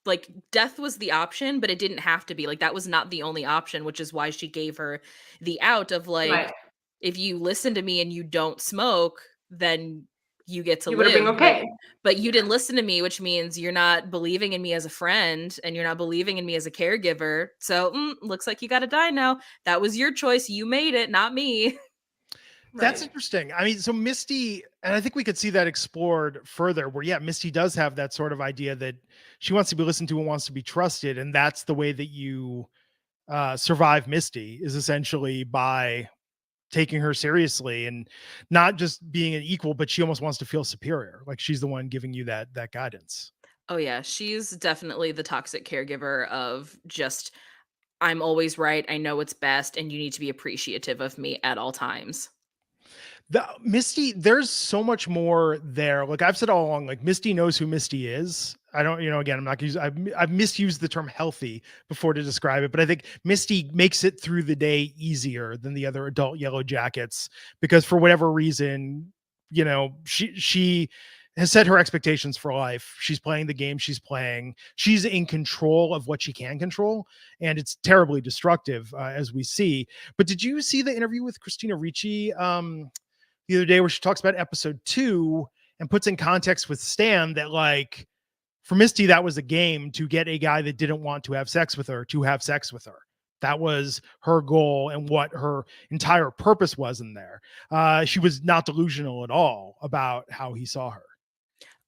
like, death was the option, but it didn't have to be. Like that was not the only option, which is why she gave her the out of like, Right. if you listen to me and you don't smoke, then you get to You would have live. been okay. But you didn't listen to me, which means you're not believing in me as a friend and you're not believing in me as a caregiver. So looks like you got to die now. That was your choice. You made it, not me. That's interesting. I mean, so Misty, and I think we could see that explored further where, yeah, Misty does have that sort of idea that she wants to be listened to and wants to be trusted. And that's the way that you survive Misty, is essentially by taking her seriously and not just being an equal, but she almost wants to feel superior. Like she's the one giving you that guidance. Oh yeah, she's definitely the toxic caregiver of just, I'm always right, I know what's best, and you need to be appreciative of me at all times. The Misty, there's so much more there. Like I've said all along, like Misty knows who Misty is. I don't, again, I'm not gonna use, I've misused the term healthy before to describe it, but I think Misty makes it through the day easier than the other adult Yellowjackets because for whatever reason, she has set her expectations for life. She's playing the game she's playing. She's in control of what she can control, and it's terribly destructive, as we see. But did you see the interview with Christina Ricci the other day where she talks about episode 2 and puts in context with Stan that, like, for Misty, that was a game to get a guy that didn't want to have sex with her to have sex with her. That was her goal and what her entire purpose was in there. She was not delusional at all about how he saw her.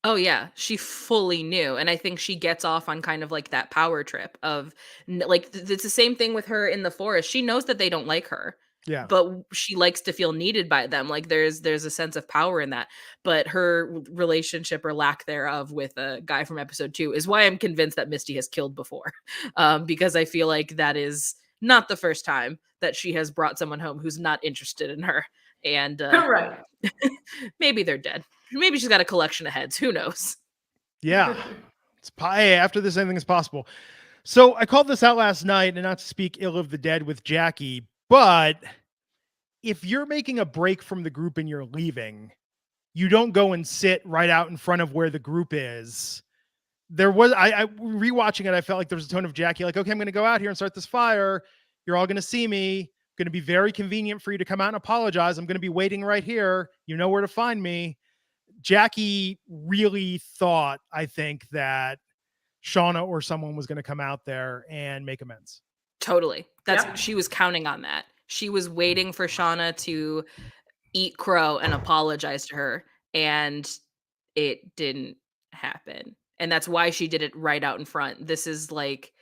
Oh yeah, she fully knew, and I think she gets off on kind of like that power trip of like it's the same thing with her in the forest. She knows that they don't like her. Yeah. But she likes to feel needed by them. Like there's a sense of power in that. But her relationship or lack thereof with a guy from episode 2 is why I'm convinced that Misty has killed before. Because I feel like that is not the first time that she has brought someone home who's not interested in her. And Right. maybe they're dead. Maybe she's got a collection of heads. Who knows? Yeah. Hey, after this, anything is possible. So I called this out last night, and not to speak ill of the dead with Jackie, but if you're making a break from the group and you're leaving, you don't go and sit right out in front of where the group is. There was, I rewatching it, I felt like there was a tone of Jackie, like, okay, I'm going to go out here and start this fire. You're all going to see me. Going to be very convenient for you to come out and apologize. I'm going to be waiting right here. You know where to find me. Jackie really thought, I think, that Shauna or someone was going to come out there and make amends. Totally. She was counting on that. She was waiting for Shauna to eat crow and apologize to her. and it didn't happen. And that's why she did it right out in front. This is like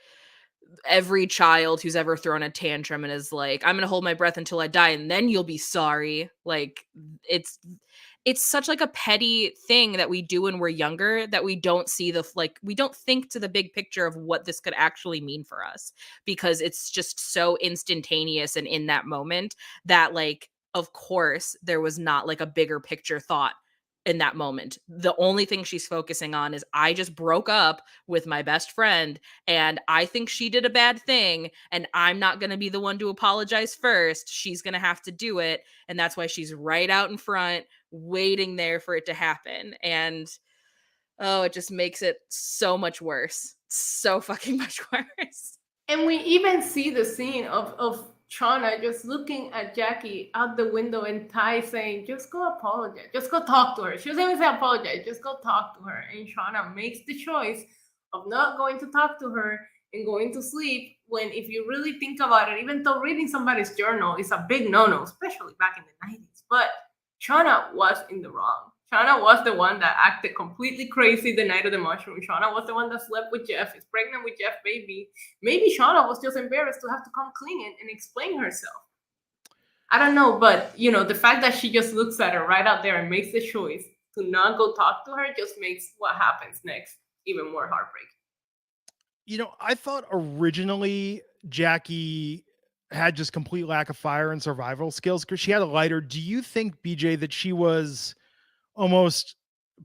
every child who's ever thrown a tantrum and is like, I'm gonna hold my breath until I die and then you'll be sorry. Like it's it's such like a petty thing that we do when we're younger that we don't see we don't think to the big picture of what this could actually mean for us, because it's just so instantaneous and in that moment that like of course there was not like a bigger picture thought in that moment. The only thing she's focusing on is I just broke up with my best friend and I think she did a bad thing and I'm not going to be the one to apologize first. She's going to have to do it, and that's why she's right out in front waiting there for it to happen. And oh, it just makes it so much worse. So fucking much worse. And we even see the scene of Shauna just looking at Jackie out the window and Ty saying, just go apologize. Just go talk to her. She doesn't even say apologize. Just go talk to her. And Shauna makes the choice of not going to talk to her and going to sleep, when if you really think about it, even though reading somebody's journal is a big no-no, especially back in the 90s, but Shauna was in the wrong. Shauna was the one that acted completely crazy the night of the mushroom. Shauna was the one that slept with Jeff, is pregnant with Jeff baby. Maybe Shauna was just embarrassed to have to come clean and explain herself. I don't know, but you know, the fact that she just looks at her right out there and makes the choice to not go talk to her just makes what happens next even more heartbreaking. You know, I thought originally Jackie had just complete lack of fire and survival skills because she had a lighter. Do you think, BJ, that she was almost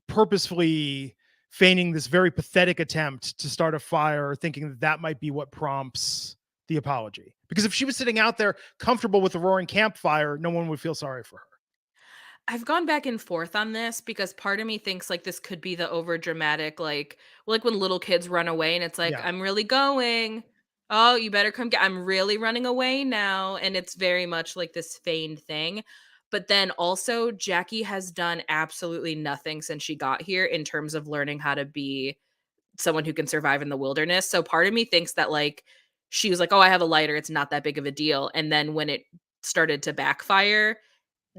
purposefully feigning this very pathetic attempt to start a fire, thinking that that might be what prompts the apology? Because if she was sitting out there comfortable with the roaring campfire, no one would feel sorry for her. I've gone back and forth on this because part of me thinks like this could be the over dramatic, like when little kids run away and it's like, Yeah. I'm really going. Oh, you better come get, I'm really running away now. And it's very much like this feigned thing. But then also, Jackie has done absolutely nothing since she got here in terms of learning how to be someone who can survive in the wilderness. So part of me thinks that like she was like, oh, I have a lighter. It's not that big of a deal. And then when it started to backfire,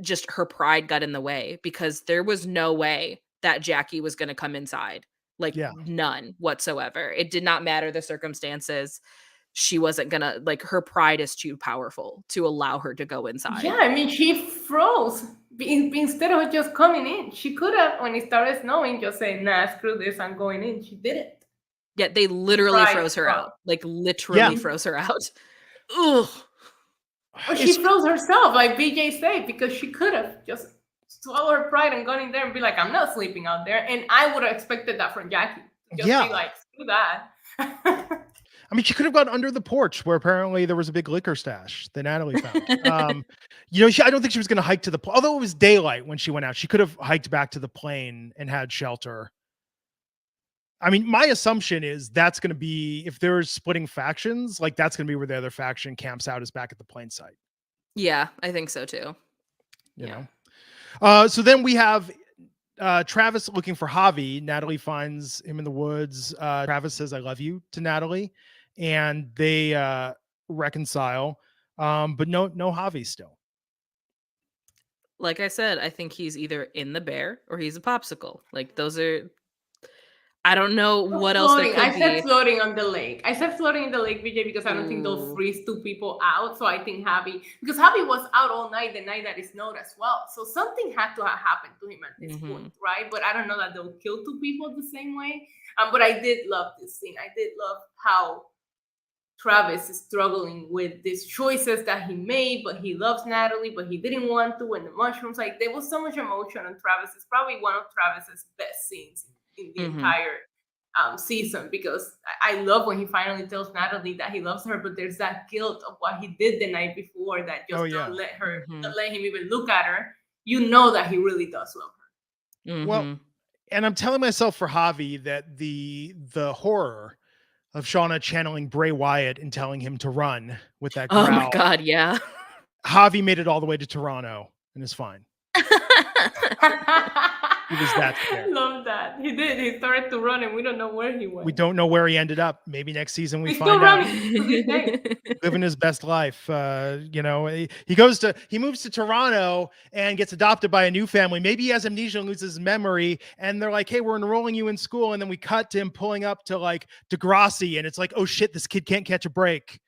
just her pride got in the way, because there was no way that Jackie was going to come inside. Like Yeah. none whatsoever. It did not matter the circumstances. She wasn't going to, like, her pride is too powerful to allow her to go inside. Yeah, I mean, she froze. Instead of just coming in, she could have, when it started snowing, just say, nah, screw this, I'm going in. She didn't. Yeah, they literally Pride froze her froze. out. Like literally Yeah. froze her out. Ugh. Or she froze herself, like BJ said, because she could have just swallowed her pride and gone in there and be like, I'm not sleeping out there. And I would have expected that from Jackie. Just Yeah. be like, screw that. I mean, she could have gone under the porch where apparently there was a big liquor stash that Natalie found. You know, I don't think she was going to hike to the, although it was daylight when she went out, she could have hiked back to the plane and had shelter. I mean, my assumption is that's going to be, if there's splitting factions, like that's going to be where the other faction camps out, is back at the plane site. Yeah, I think so too. You know? So then we have Travis looking for Javi. Natalie finds him in the woods. Travis says, I love you to Natalie, and they reconcile. But no Javi still. Like I said, I think he's either in the bear or he's a popsicle. Like those are, I don't know what else there could I said be. floating on the lake. I said floating in the lake, BJ, because I don't think they'll freeze two people out. So I think Javi, because Javi was out all night the night that it snowed as well. So something had to have happened to him at this point, right? But I don't know that they'll kill two people the same way. But I did love this scene. I did love how Travis is struggling with these choices that he made, but he loves Natalie, but he didn't want to. And the mushrooms, like there was so much emotion on Travis. It's probably one of Travis's best scenes in the entire season, because I love when he finally tells Natalie that he loves her, but there's that guilt of what he did the night before that just don't let her, don't let him even look at her. You know that he really does love her. Well, and I'm telling myself for Javi that the horror of Shauna channeling Bray Wyatt and telling him to run with that growl. Oh my God, yeah. Javi made it all the way to Toronto and is fine. He was that scared. Love that. he did. He started to run, and we don't know where he went. We don't know where he ended up. Maybe next season we He's still find out. running to this day. Living his best life. He moves to Toronto and gets adopted by a new family. Maybe he has amnesia and loses his memory. And they're like, hey, we're enrolling you in school. And then we cut to him pulling up to like Degrassi. And it's like, oh shit, this kid can't catch a break.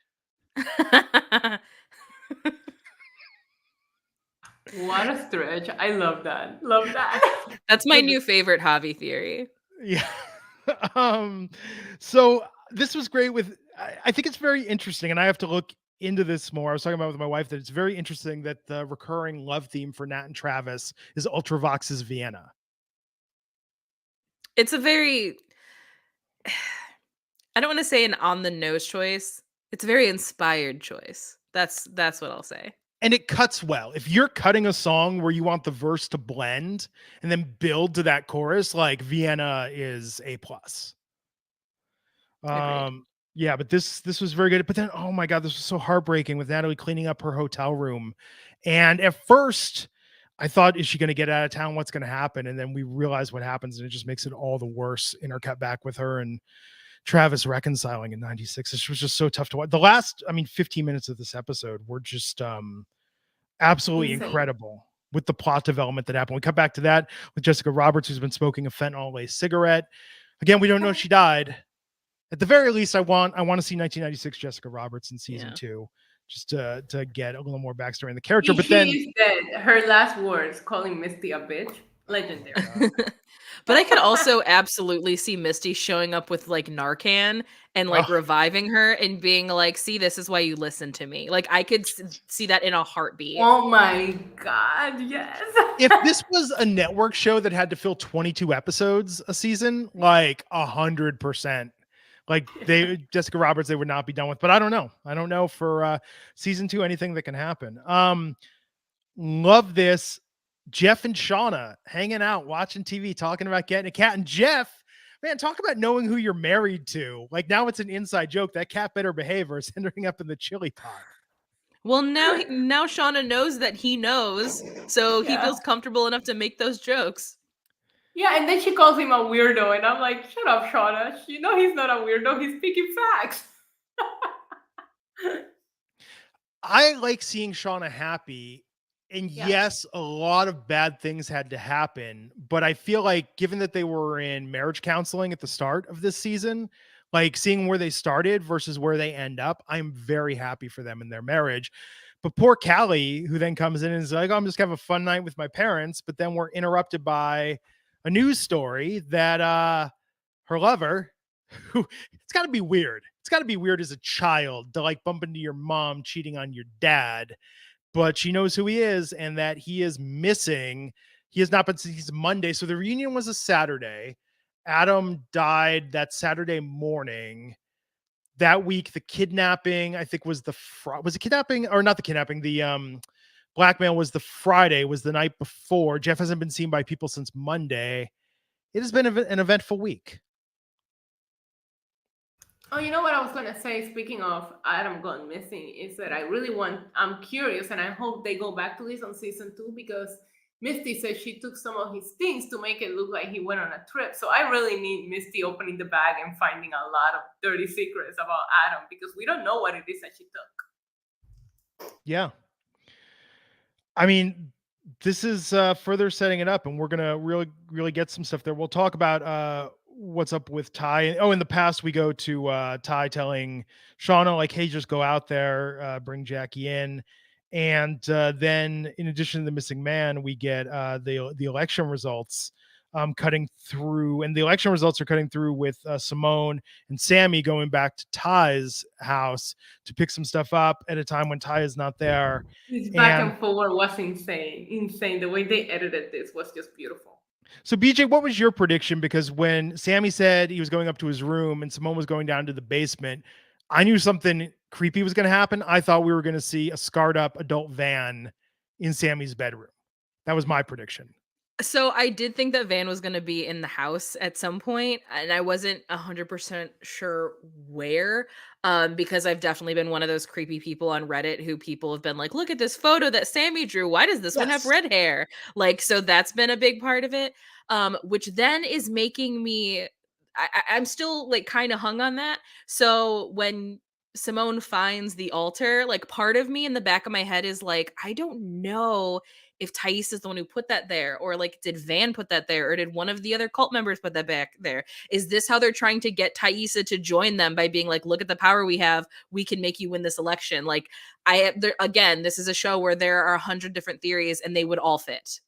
What a stretch. I love that. Love that. That's my new favorite Javi theory. Yeah. So this was great I think it's very interesting, and I have to look into this more. I was talking about with my wife that it's very interesting that the recurring love theme for Nat and Travis is Ultravox's Vienna. It's a very, I don't want to say an on the nose choice. It's a very inspired choice. That's what I'll say. And it cuts well. If you're cutting a song where you want the verse to blend and then build to that chorus, like Vienna is A+. Yeah, but this was very good. But then, oh my God, this was so heartbreaking with Natalie cleaning up her hotel room. And at first, I thought, is she going to get out of town? What's going to happen? And then we realize what happens, and it just makes it all the worse in our cut back with her and Travis reconciling in 96. This was just so tough to watch. The last, 15 minutes of this episode were just absolutely incredible with the plot development that happened. We cut back to that with Jessica Roberts, who's been smoking a fentanyl-laced cigarette. Again, we don't know if she died. At the very least, I want to see 1996 Jessica Roberts in season 2, just to get a little more backstory in the character. But then she said her last words, calling Misty a bitch, legendary. But I could also absolutely see Misty showing up with like Narcan and like reviving her and being like, see, this is why you listen to me. Like I could see that in a heartbeat. Oh my God, yes. If this was a network show that had to fill 22 episodes a season, like 100%. Like Jessica Roberts, they would not be done with, but I don't know. I don't know for season 2, anything that can happen. Love this. Jeff and Shauna hanging out, watching TV, talking about getting a cat. And Jeff, man, talk about knowing who you're married to. Like now it's an inside joke. That cat better behave or it's ending up in the chili pot. Well, now Shauna knows that he knows, so he feels comfortable enough to make those jokes. Yeah, and then she calls him a weirdo, and I'm like, shut up, Shauna. You know he's not a weirdo. He's speaking facts. I like seeing Shauna happy. And yes, a lot of bad things had to happen. But I feel like given that they were in marriage counseling at the start of this season, like seeing where they started versus where they end up, I'm very happy for them in their marriage. But poor Callie, who then comes in and is like, oh, I'm just going to have a fun night with my parents. But then we're interrupted by a news story that her lover, who it's got to be weird. It's got to be weird as a child to like bump into your mom cheating on your dad. But she knows who he is and that he is missing. He has not been since Monday. So the reunion was a Saturday. Adam died that Saturday morning. That week, the kidnapping, I think was it kidnapping or not the kidnapping? The blackmail was the Friday, was the night before. Jeff hasn't been seen by people since Monday. It has been an eventful week. Oh, you know what I was going to say, speaking of Adam gone missing, is that I'm curious, and I hope they go back to this on season 2, because Misty said she took some of his things to make it look like he went on a trip. So I really need Misty opening the bag and finding a lot of dirty secrets about Adam, because we don't know what it is that she took. Yeah. I mean, this is further setting it up, and we're going to really, really get some stuff there. We'll talk about what's up with Ty. Oh, in the past, we go to Ty telling Shauna, like, hey, just go out there, bring Jackie in. And then in addition to the missing man, we get the election results cutting through, and the election results are cutting through with Simone and Sammy going back to Ty's house to pick some stuff up at a time when Ty is not there. This back and forward was insane. The way they edited this was just beautiful. So BJ, what was your prediction? Because when Sammy said he was going up to his room and Simone was going down to the basement, I knew something creepy was going to happen. I thought we were going to see a scarred up adult van in Sammy's bedroom. That was my prediction. So I did think that Van was going to be in the house at some point, and I wasn't 100% sure where, because I've definitely been one of those creepy people on Reddit who people have been like, look at this photo that Sammy drew. Why does this one have Yes. red hair? Like, so that's been a big part of it, which then is making me, I'm still like kind of hung on that. So when Simone finds the altar, like part of me in the back of my head is like, I don't know if Taissa is the one who put that there, or like, did Van put that there, or did one of the other cult members put that back there? Is this how they're trying to get Taissa to join them by being like, look at the power we have, we can make you win this election? Like, again, this is a show where there are 100 different theories and they would all fit.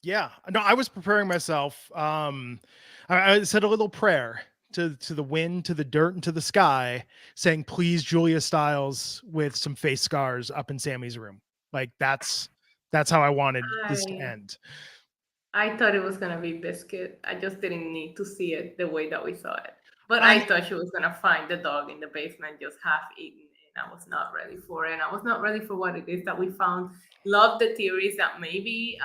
Yeah, no, I was preparing myself. I said a little prayer to the wind, to the dirt, and to the sky, saying, "Please, Julia Stiles with some face scars up in Sammy's room." Like that's how I wanted this to end. I thought it was gonna be Biscuit. I just didn't need to see it the way that we saw it. But I thought she was gonna find the dog in the basement just half eaten, and I was not ready for it. And I was not ready for what it is that we found. Love the theories that maybe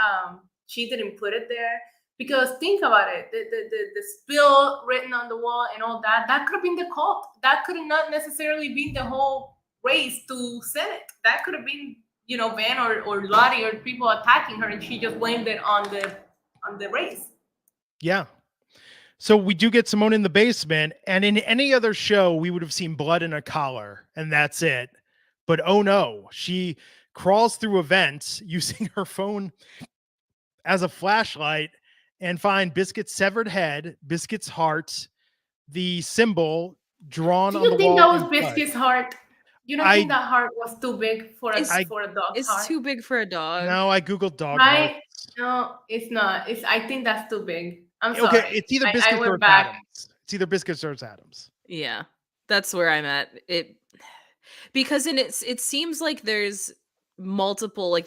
she didn't put it there. Because think about it, the spill written on the wall and all that, that could have been the cult. That could have not necessarily been the whole race to Senate. That could have been, Van or Lottie or people attacking her, and she just blamed it on the race. Yeah. So we do get Simone in the basement, and in any other show, we would have seen blood in a collar, and that's it. But oh no, she crawls through a vent using her phone as a flashlight and find Biscuit's severed head, Biscuit's heart, the symbol drawn on the wall. Do you think that was Biscuit's heart? You don't think that heart was too big for a dog's heart? It's too big for a dog. No, I googled dog right? hearts. No, it's not. I think that's too big. I'm sorry. Okay, it's either Biscuits or Adams. It's either Biscuits or Adams. Yeah, that's where I'm at. Because it seems like there's multiple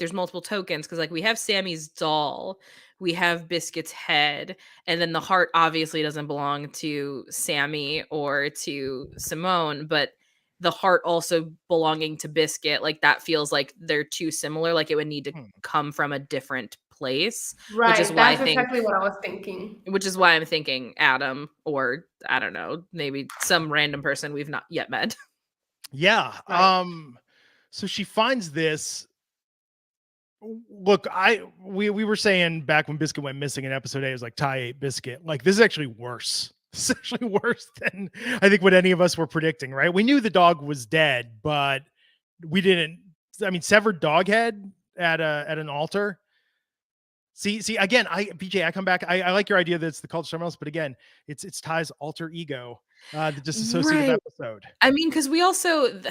tokens, because like we have Sammy's doll, we have Biscuit's head, and then the heart obviously doesn't belong to Sammy or to Simone, but the heart also belonging to Biscuit, like that feels like they're too similar, like it would need to come from a different place. Right, which is why that's exactly what I was thinking. Which is why I'm thinking Adam, or I don't know, maybe some random person we've not yet met. Yeah. Right. So she finds this. Look, we were saying back when Biscuit went missing in episode 8, it was like Ty ate Biscuit. Like this is actually worse. This is actually worse than I think what any of us were predicting, right? We knew the dog was dead, but we didn't. I mean, severed dog head at an altar. See, again, BJ, I come back. I like your idea that it's the cult of someone else, but again, it's Ty's alter ego, the disassociative episode. I mean, because we also,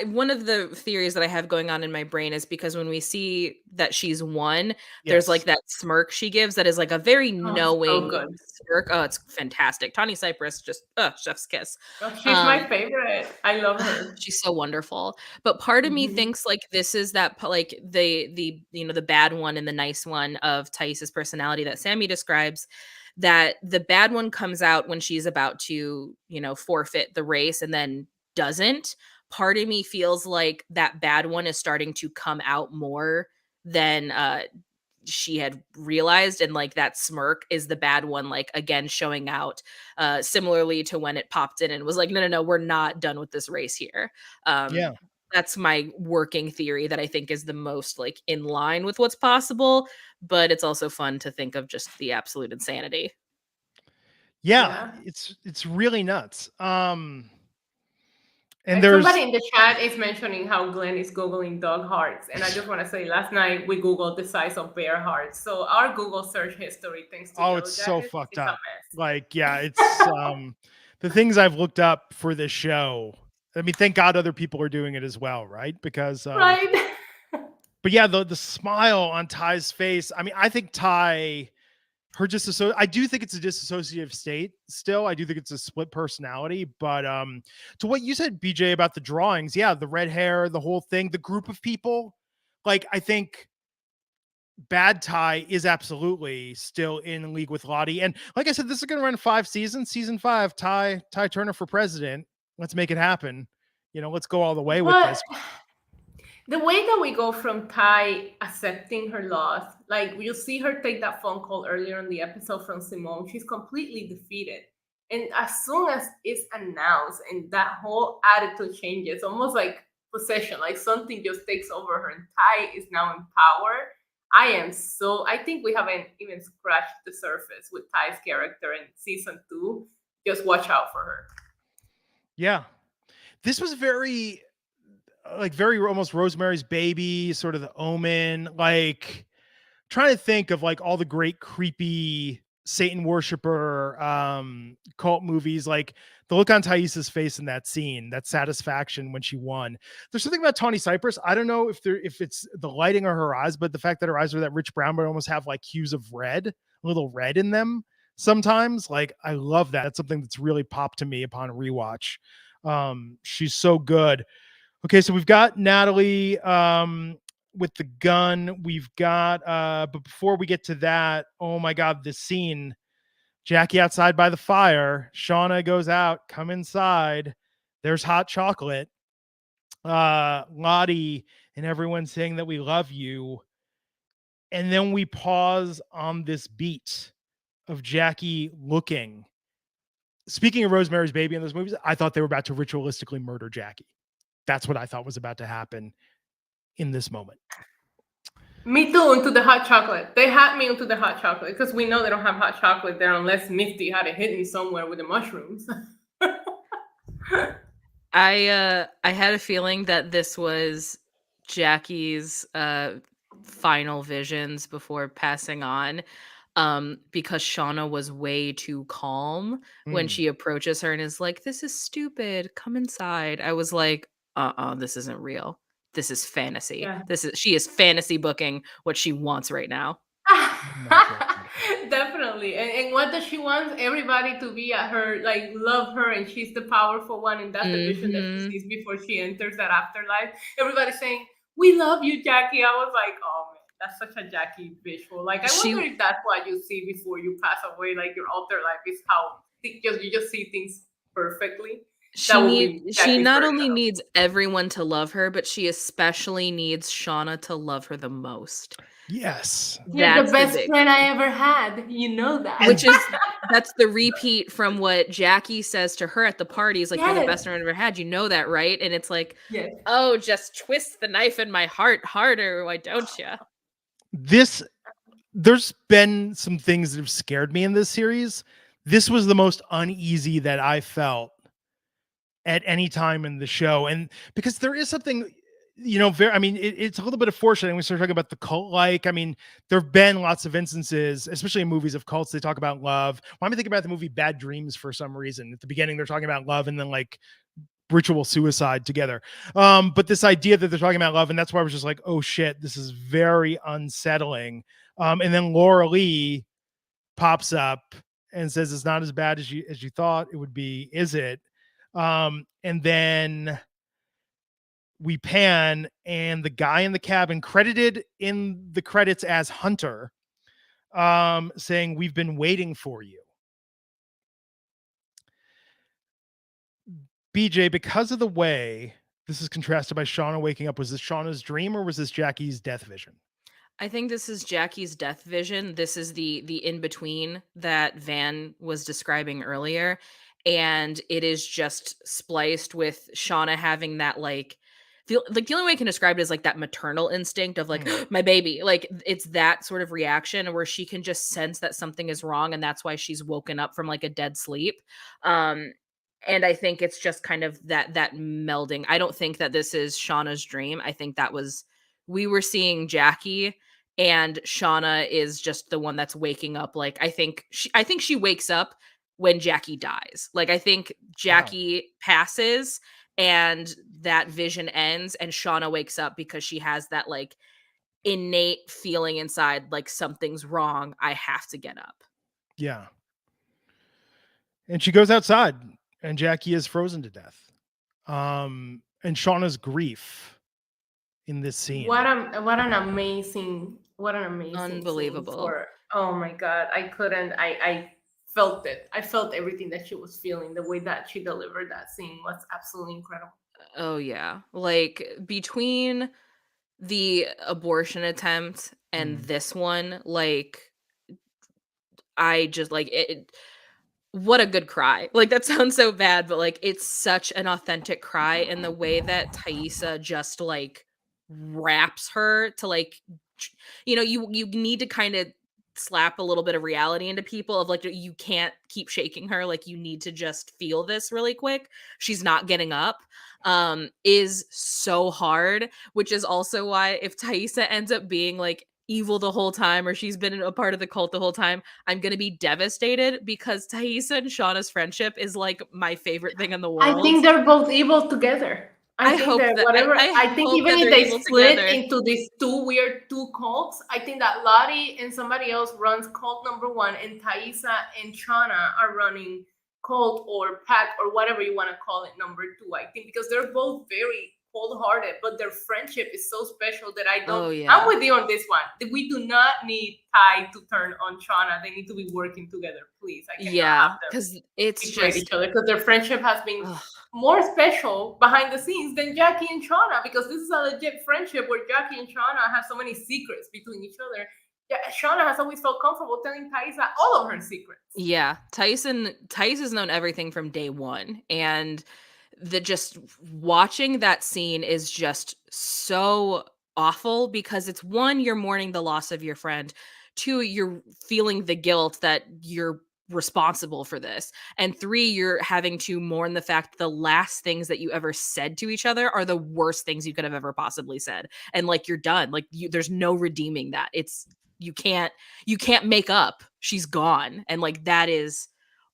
one of the theories that I have going on in my brain is because when we see that she's won, there's like that smirk she gives that is like a very knowing smirk. Oh, it's fantastic. Tawny Cypress, just chef's kiss. Oh, she's my favorite. I love her. She's so wonderful. But part of me thinks like this is that like the the bad one and the nice one of Taissa's personality that Sammy describes, that the bad one comes out when she's about to, forfeit the race and then doesn't. Part of me feels like that bad one is starting to come out more than she had realized, and like that smirk is the bad one, like again showing out, similarly to when it popped in and was like, no, we're not done with this race here. Yeah. That's my working theory that I think is the most like in line with what's possible, but it's also fun to think of just the absolute insanity. Yeah. It's really nuts. And somebody in the chat is mentioning how Glenn is Googling dog hearts. And I just want to say, last night we Googled the size of bear hearts. So our Google search history, thanks to it's so fucked up. Like, yeah, it's the things I've looked up for this show. I mean, thank God other people are doing it as well, right? Because right. But yeah, the smile on Ty's face. I mean, I think Ty, I do think it's a dissociative state still. I do think it's a split personality. But to what you said, BJ, about the drawings, yeah, the red hair, the whole thing, the group of people, like I think bad Ty is absolutely still in league with Lottie. And like I said, this is going to run 5 seasons. Season 5, Ty Turner for president. Let's make it happen. Let's go all the way with this. The way that we go from Tai accepting her loss, like you see her take that phone call earlier in the episode from Simone, she's completely defeated. And as soon as it's announced and that whole attitude changes, almost like possession, like something just takes over her and Tai is now in power. I think we haven't even scratched the surface with Tai's character in season 2. Just watch out for her. Yeah. This was very very almost Rosemary's Baby, sort of The Omen, like trying to think of like all the great creepy Satan worshiper cult movies, like the look on Taissa's face in that scene, that satisfaction when she won. There's something about Tawny Cypress. I don't know if it's the lighting of her eyes, but the fact that her eyes are that rich brown, but almost have like hues of red, a little red in them sometimes. Like I love that. It's something that's really popped to me upon rewatch. She's so good. Okay, so we've got Natalie with the gun. We've got but before we get to that, oh my god, this scene. Jackie outside by the fire. Shauna goes out, come inside. There's hot chocolate. Lottie and everyone saying that we love you. And then we pause on this beat of Jackie looking. Speaking of Rosemary's Baby in those movies, I thought they were about to ritualistically murder Jackie. That's what I thought was about to happen in this moment. Me too, into the hot chocolate. They had me into the hot chocolate because we know they don't have hot chocolate there unless Misty had it hidden somewhere with the mushrooms. I had a feeling that this was Jackie's final visions before passing on, because Shauna was way too calm when she approaches her and is like, "This is stupid. Come inside." I was like, this isn't real. This is fantasy. Yeah. She is fantasy booking what she wants right now. Definitely. And what does she want? Everybody to be at her, like love her, and she's the powerful one, and that's the vision that she sees before she enters that afterlife. Everybody's saying, "We love you, Jackie." I was like, oh man, that's such a Jackie visual. Like I wonder if that's what you see before you pass away, like your afterlife is how you just see things perfectly. She not only needs everyone to love her, but she especially needs Shauna to love her the most. Yes. You're the best friend I ever had. You know that. Which is, that's the repeat from what Jackie says to her at the parties. Like, you're the best friend I ever had. You know that, right? And it's like, oh, just twist the knife in my heart harder. Why don't you? There's been some things that have scared me in this series. This was the most uneasy that I felt at any time in the show. And because there is something, it's a little bit of foreshadowing. We start talking about the cult. Like, I mean, there have been lots of instances, especially in movies of cults, they talk about love. Well, I'm thinking about the movie Bad Dreams for some reason. At the beginning, they're talking about love and then like ritual suicide together. But this idea that they're talking about love, and that's why I was just like, oh shit, this is very unsettling. And then Laura Lee pops up and says it's not as bad as you thought it would be, is it? And then we pan, and the guy in the cabin, credited in the credits as Hunter, saying, "We've been waiting for you." BJ, because of the way this is contrasted by Shauna waking up, was this Shauna's dream or was this Jackie's death vision? I think this is Jackie's death vision. This is the in-between that Van was describing earlier. And it is just spliced with Shauna having that like the only way I can describe it is like that maternal instinct of like my baby. Like it's that sort of reaction where she can just sense that something is wrong, and that's why she's woken up from like a dead sleep. And I think it's just kind of that melding. I don't think that this is Shauna's dream. I think that was, we were seeing Jackie, and Shauna is just the one that's waking up. Like I think she wakes up when Jackie dies. Like I think Jackie passes and that vision ends, and Shauna wakes up because she has that like innate feeling inside like something's wrong. I have to get up. Yeah. And she goes outside, and Jackie is frozen to death. And Shauna's grief in this scene. What an amazing unbelievable scene oh my god, I felt it. I felt everything that she was feeling. The way that she delivered that scene was absolutely incredible. Oh yeah. Like between the abortion attempt and this one, like, I just like it. What a good cry. Like, that sounds so bad, but, like, it's such an authentic cry, and the way that Taissa just, like, wraps her to, like, ch you need to kinda slap a little bit of reality into people of, like, you can't keep shaking her, like, you need to just feel this really quick. She's not getting up, is so hard, which is also why if Taissa ends up being, like, evil the whole time or she's been a part of the cult the whole time, I'm gonna be devastated because Taissa and Shauna's friendship is, like, my favorite thing in the I world. think they're both evil together. I I think hope that that I I think hope even that if they're they evil split together. into these two cults, I think that Lottie and somebody else runs cult number one, and Taissa and Shauna are running cult or pack or whatever you want to call it number two. I think because they're both very cold-hearted, but their friendship is so special that I don't. Oh, I'm yeah. with you on this one. We do not need Ty to turn on Shauna. They need to be working together, please. I cannot Yeah, have them because it's betray each just other because their friendship has been ugh. more special behind the scenes than Jackie and Shauna because this is a legit friendship where Jackie and Shauna have so many secrets between each other. Yeah, Shauna has always felt comfortable telling Taissa all of her secrets. Yeah, Taissa's known everything from day one, and the just watching that scene is just so awful because it's one, you're mourning the loss of your friend, two, you're feeling the guilt that you're responsible for this, and three, you're having to mourn the fact that the last things that you ever said to each other are the worst things you could have ever possibly said, and like you're done, like there's no redeeming that. It's you can't make up. She's gone, and like that is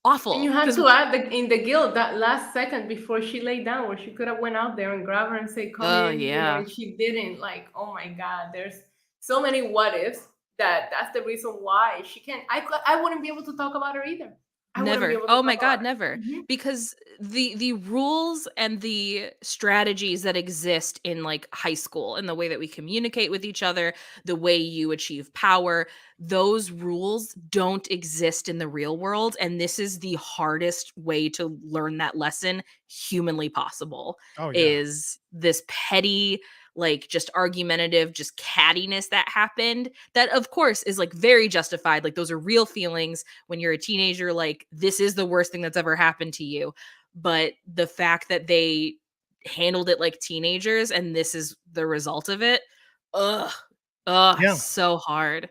And you awful had because to add in the guilt that last second before she lay down, where she could have went out there and grabbed her and say, "Come oh in," yeah. and she didn't. Like, oh my God, there's so many what ifs that's the reason why she can't. I wouldn't be able to talk about her either. I wouldn't be Never. able to Oh my talk about god, her. never. Mhm. Because the rules and the strategies that exist in like high school and the way that we communicate with each other, the way you achieve power, those rules don't exist in the real world, and this is the hardest way to learn that lesson humanly possible. Oh yeah. Is this petty, like just argumentative, just cattiness that happened that of course is like very justified, like those are real feelings when you're a teenager, like this is the worst thing that's ever happened to you. But the fact that they handled it like teenagers and this is the result of it, ugh, Yeah. so hard.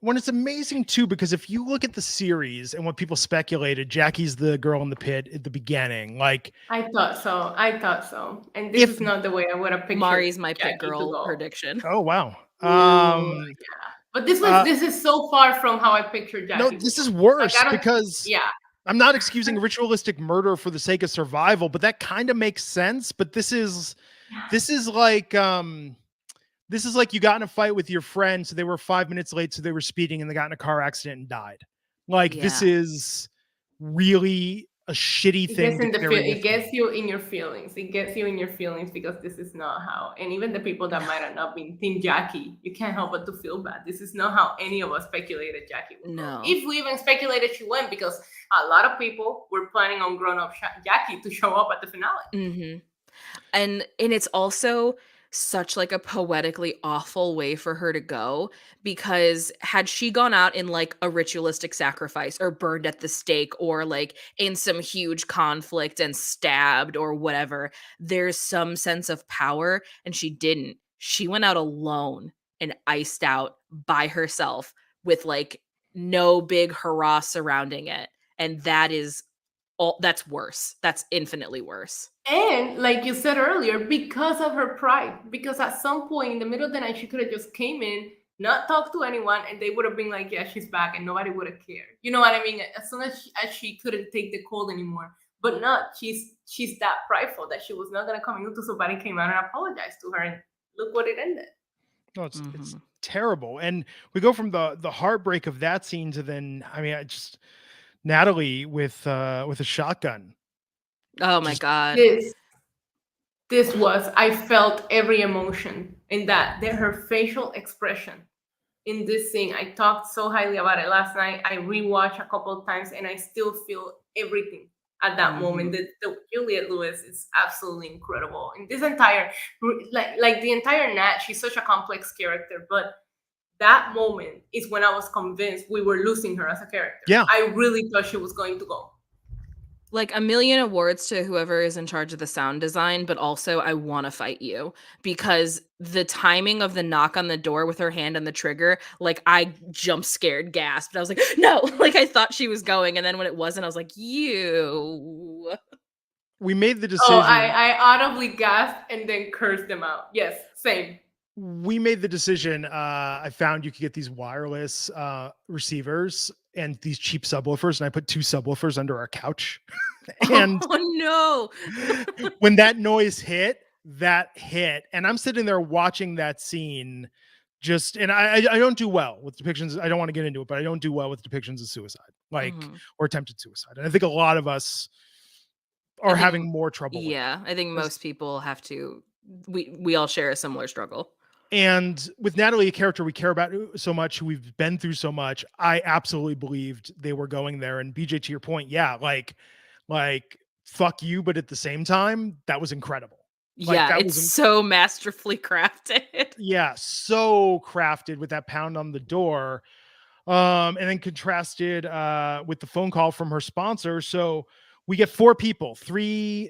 When it's amazing too, because if you look at the series and what people speculated, Jackie's the girl in the pit at the beginning. Like, I thought so. I thought so. And this if is not the way I would have pictured Mari's my pit Jackie to girl go. prediction. oh wow. Ooh, yeah. But Uh this is so far from how I pictured no, Jackie would this go. is Like I worse don't. because Yeah. I'm not excusing ritualistic murder for the sake of survival, but that kind of makes sense. But this is like this is like you got in a fight with your friend, so they were 5 minutes late, so they were speeding and they got in a car accident and died. Like this Yeah. is really a shitty It thing gets to in the carry it with you. gets you in your feelings. It gets you in your feelings because this is not how. And even the people that might have not been Team Jackie, you can't help but to feel bad. This is not how any of us speculated Jackie would go. No. If we even speculated she went, because a lot of people were planning on grown-up Jackie to show up at the finale. Mm-hmm. And it's also such like a poetically awful way for her to go because had she gone out in like a ritualistic sacrifice or burned at the stake or like in some huge conflict and stabbed or whatever, there's some sense of power, and she didn't. She went out alone and iced out by herself with like no big hurrah surrounding it. And that is all that's worse. That's infinitely worse. And like you said earlier, because of her pride, because at some point in the middle of the night, she could have just came in, not talked to anyone, and they would have been like, "Yeah, she's back," and nobody would have cared. You know what I mean? As soon as she couldn't take the cold anymore, but not, she's that prideful that she was not gonna come into somebody came out and apologized to her, and look what it ended. No, it's Mhm. terrible. And we go from the heartbreak of that scene to then I mean, I just Natalie with a shotgun. Oh my Just god. This this was I felt every emotion in that her facial expression in this scene. I talked so highly about it last night. I rewatched a couple of times and I still feel everything. at that moment. The Juliette Lewis is absolutely incredible. And this entire, like the entire Nat, she's such a complex character, but that moment is when I was convinced we were losing her as a character. Yeah. I really thought she was going to go. Like, a million awards to whoever is in charge of the sound design, but also I wanna fight you, because the timing of the knock on the door with her hand on the trigger, like, I jump scared, gasped. I was like, "No!" Like, I thought she was going, and then when it wasn't, I was like, "You." We made the decision. Oh, I audibly gasped and then cursed them out. Yes, same. We made the decision. I found you could get these wireless receivers and these cheap subwoofers, and I put 2 subwoofers under our couch. And Oh, no. when that noise hit, and I'm sitting there watching that scene. And I don't do well with depictions. I don't want to get into it, but I don't do well with depictions of suicide, or attempted suicide. And I think a lot of us are having more trouble with it. Yeah, I think most people have to. We all share a similar struggle. And with Natalie, a character we care about so much, who we've been through so much, I absolutely believed they were going there. And BJ, to your point, yeah, like fuck you, but at the same time, that was incredible. Yeah, it's so masterfully crafted. Yeah, so crafted with that pound on the door. And then contrasted with the phone call from her sponsor. So we get 4 people, 2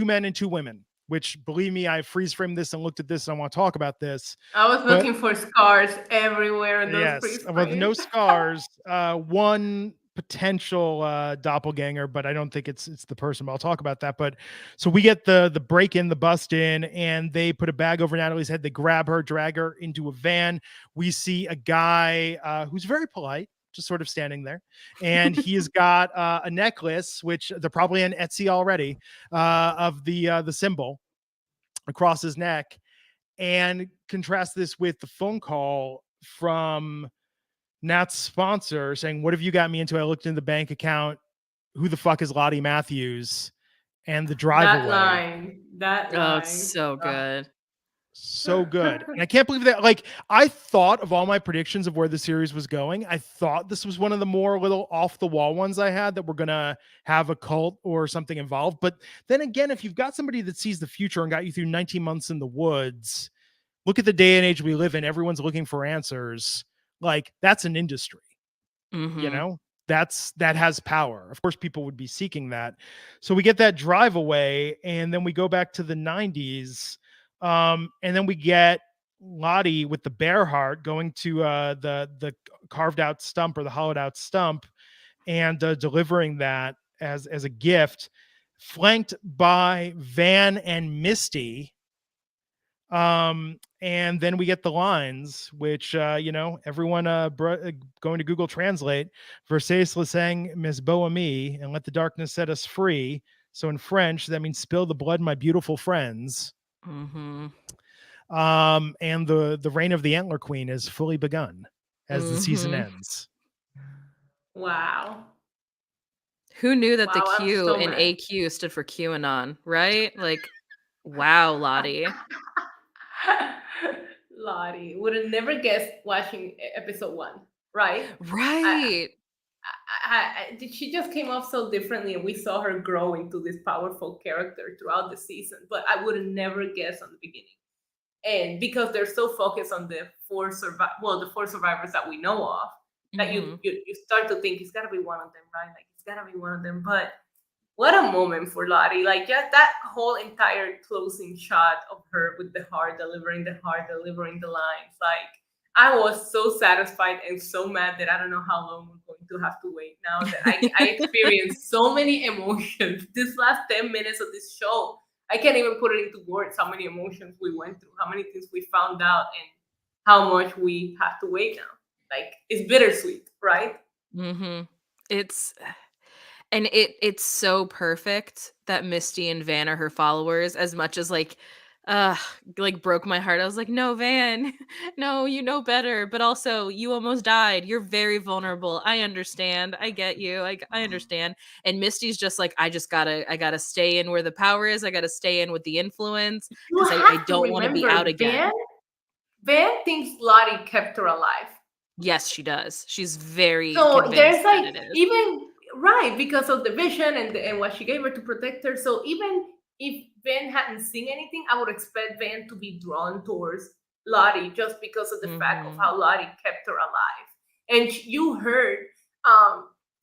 men and 2 women. Which, believe me, I freeze framed this and looked at this and I want to talk about this. I was looking for scars everywhere in those yes, with no scars. One potential doppelganger, but I don't think it's the person. But I'll talk about that. But so we get the break in, the bust in, and they put a bag over Natalie's head. They grab her, drag her into a van. We see a guy who's very polite, just sort of standing there, and he's got a necklace, which they're probably on Etsy already, of the symbol across his neck. And contrast this with the phone call from Nat's sponsor saying, "What have you got me into? I looked in the bank account. Who the fuck is Lottie Matthews?" And the drive away. That line. Oh, it's so good. So good. And I can't believe that. Like, I thought of all my predictions of where the series was going, I thought this was one of the more little off the wall ones I had, that were going to have a cult or something involved. But then again, if you've got somebody that sees the future and got you through 19 months in the woods, look at the day and age we live in. Everyone's looking for answers. Like, that's an industry, you know, that has power. Of course, people would be seeking that. So we get that drive away, and then we go back to the 90s. And then we get Lottie with the bear heart going to the carved out stump, or the hollowed out stump, and delivering that as a gift, flanked by Van and Misty. And then we get the lines, which everyone going to Google Translate, Versailles le sang mes beaux amis, and let the darkness set us free. So in French, that means spill the blood, my beautiful friends. And the reign of the Antler Queen is fully begun as the season ends. Wow. Who knew that the Q in AQ stood for QAnon, right? Like, wow, Lottie. Lottie would have never guessed watching episode 1, right? Right. She just came off so differently, and we saw her grow into this powerful character throughout the season. But I would have never guessed on the beginning. And because they're so focused on the 4 survivors that we know of, that you start to think it's got to be one of them, right? Like, it's got to be one of them. But what a moment for Lottie. Like, just that whole entire closing shot of her with the heart, delivering the lines. Like, I was so satisfied and so mad that I don't know how long we're going to have to wait now. That I experienced so many emotions this last 10 minutes of this show. I can't even put it into words how many emotions we went through, how many things we found out, and how much we have to wait now. Like, it's bittersweet, right? It's so perfect that Misty and Van are her followers, as much as like broke my heart. I was like, no, Van, no, you know better, but also you almost died. You're very vulnerable. I understand. I get you. I understand. And Misty's just like, I gotta stay in where the power is. I gotta stay in with the influence, because I don't want to be out again. Van thinks Lottie kept her alive. Yes, she does. She's very so convinced there's that like, it is. even Right, because of the vision and what she gave her to protect her. So even if Van hadn't seen anything, I would expect Van to be drawn towards Lottie just because of the fact of Mhm. how Lottie kept her alive. And you heard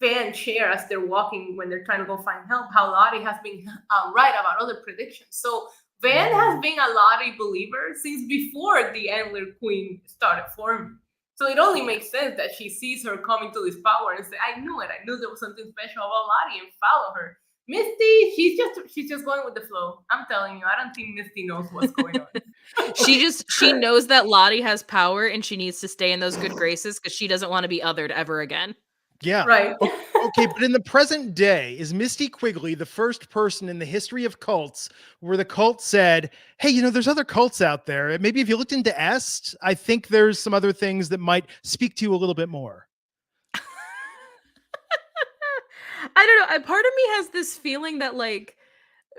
Van share as they're walking when they're trying to go find help how Lottie has been right about other predictions. So Van has been a Lottie believer since before the Antler Queen started forming. So it only makes sense that she sees her coming to this power and say, "I knew it. I knew there was something special about Lottie," and follow her. Misty, she's just going with the flow. I'm telling you, I don't think Misty knows what's going on. She knows that Lottie has power and she needs to stay in those good graces because she doesn't want to be othered ever again. Yeah. Right. Okay, but in the present day, is Misty Quigley the first person in the history of cults where the cult said, hey, you know, there's other cults out there. Maybe if you looked into Est, I think there's some other things that might speak to you a little bit more. I don't know. Part of me has this feeling that like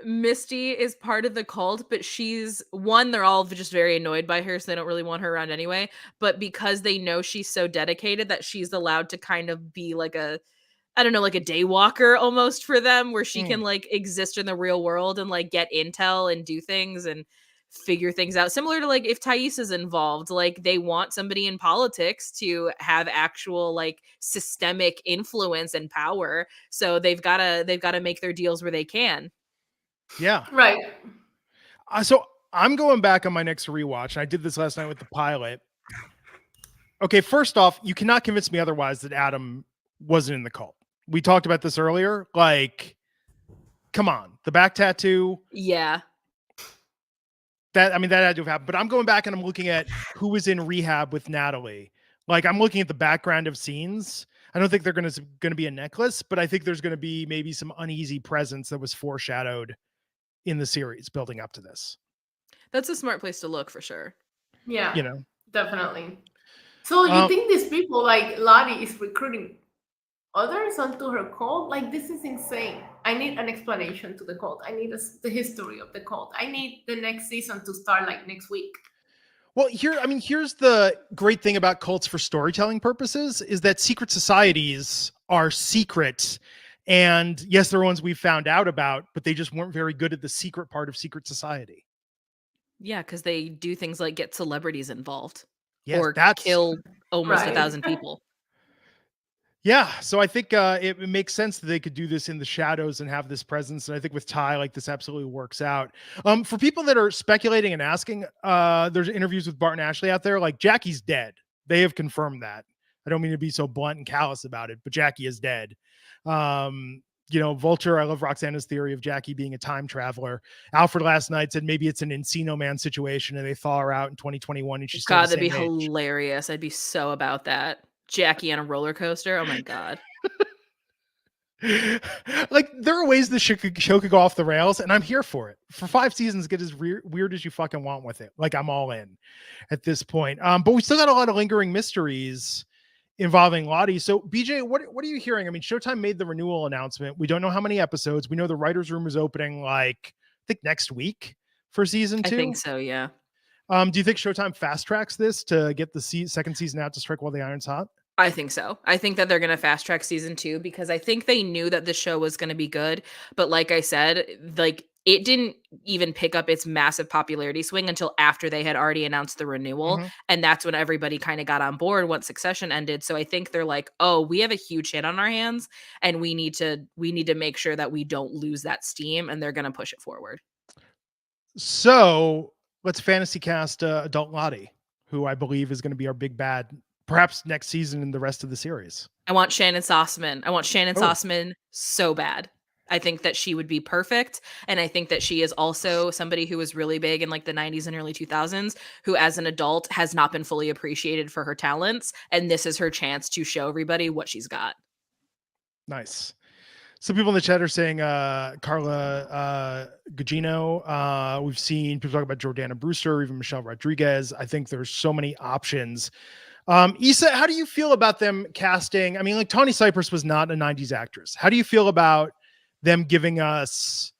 Misty is part of the cult, but they're all just very annoyed by her, so they don't really want her around anyway. But because they know she's so dedicated that she's allowed to kind of be like I don't know, like a daywalker almost for them, where she can like exist in the real world and like get intel and do things and figure things out. Similar to like if Taissa's involved, like they want somebody in politics to have actual like systemic influence and power. So they've gotta make their deals where they can. Yeah. Right. So I'm going back on my next rewatch. I did this last night with the pilot. Okay, first off, you cannot convince me otherwise that Adam wasn't in the cult. We talked about this earlier. Like, come on, the back tattoo. Yeah. That had to have happened. But I'm going back and I'm looking at who was in rehab with Natalie. Like, I'm looking at the background of scenes. I don't think they're going to be a necklace, but I think there's going to be maybe some uneasy presence that was foreshadowed in the series building up to this. That's a smart place to look for sure. Yeah. You know, Definitely. So you think these people like Lottie is recruiting others onto her cult? Like, this is insane. I need an explanation to the cult. I need the history of the cult. I need the next season to start like next week. well, here's the great thing about cults for storytelling purposes is that secret societies are secret. And yes, there are ones we've found out about, but they just weren't very good at the secret part of secret society. Yeah, because they do things like get celebrities involved Yes, or that's kill almost Right. 1,000 people. yeah. So I think it makes sense that they could do this in the shadows and have this presence. And I think with Ty, like this absolutely works out. For people that are speculating and asking, there's interviews with Bart and Ashley out there. Like Jackie's dead. They have confirmed that. I don't mean to be so blunt and callous about it, but Jackie is dead. You know, Vulture, I love Roxana's theory of Jackie being a time traveler. Alfred last night said maybe it's an Encino Man situation and they thaw her out in 2021 and she's still God, the that'd be same age. hilarious. I'd be so about that. Jackie on a roller coaster. Oh my God. Like there are ways the show could go off the rails and I'm here for it. For 5 seasons, get as weird as you fucking want with it. Like I'm all in at this point. But we still got a lot of lingering mysteries involving Lottie. So BJ, what are you hearing? I mean, Showtime made the renewal announcement. We don't know how many episodes. We know the writer's room is opening like I think next week for season 2. I think so, yeah. Do you think Showtime fast tracks this to get the second season out to strike while the iron's hot? I think so. I think that they're going to fast track season 2 because I think they knew that the show was going to be good. But like I said, like it didn't even pick up its massive popularity swing until after they had already announced the renewal. Mm-hmm. And that's when everybody kind of got on board once Succession ended. So I think they're like, oh, we have a huge hit on our hands and we need to make sure that we don't lose that steam. And they're going to push it forward. So let's fantasy cast adult Lottie, who I believe is going to be our big bad, perhaps next season and the rest of the series. I want Shannon Sossman. I want Shannon Oh. Sossman so bad. I think that she would be perfect. And I think that she is also somebody who was really big in like the 90s and early 2000s, who as an adult has not been fully appreciated for her talents. And this is her chance to show everybody what she's got. Nice. Some people in the chat are saying Carla Gugino. We've seen people talk about Jordana Brewster, even Michelle Rodriguez. I think there's so many options. Issa, how do you feel about them casting? I mean, like Tawny Cypress was not a 90s actress. How do you feel about them giving us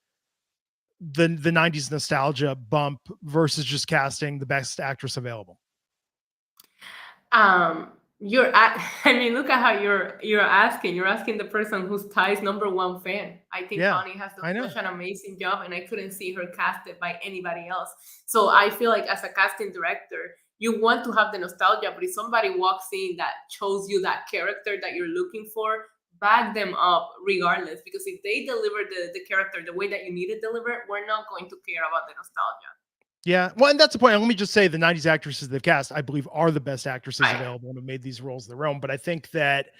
the 90s nostalgia bump versus just casting the best actress available? I mean, look at how you're asking. You're asking the person who's Ty's #1 fan. I think Yeah, Connie has I done know. such an amazing job, and I couldn't see her casted by anybody else. So I feel like as a casting director, you want to have the nostalgia, but if somebody walks in that shows you that character that you're looking for, back them up regardless. Because if they deliver the character the way that you need it delivered, we're not going to care about the nostalgia. Yeah, well, and that's the point. And let me just say, the '90s actresses they've cast, I believe, are the best actresses Right. available and have made these roles their own. But I think that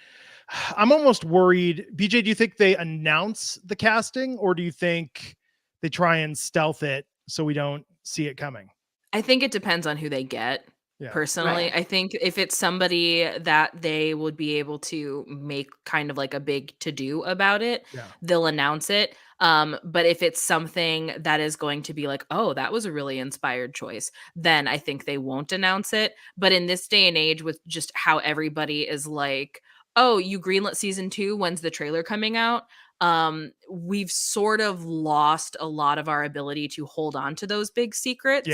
I'm almost worried. BJ, do you think they announce the casting, or do you think they try and stealth it so we don't see it coming? I think it depends on who they get. Yeah, Personally, Right. I think if it's somebody that they would be able to make kind of like a big to do about it, yeah, they'll announce it. But if it's something that is going to be like, oh, that was a really inspired choice, then I think they won't announce it. But in this day and age, with just how everybody is like, oh, you greenlit season 2, when's the trailer coming out? We've sort of lost a lot of our ability to hold on to those big yeah, secrets,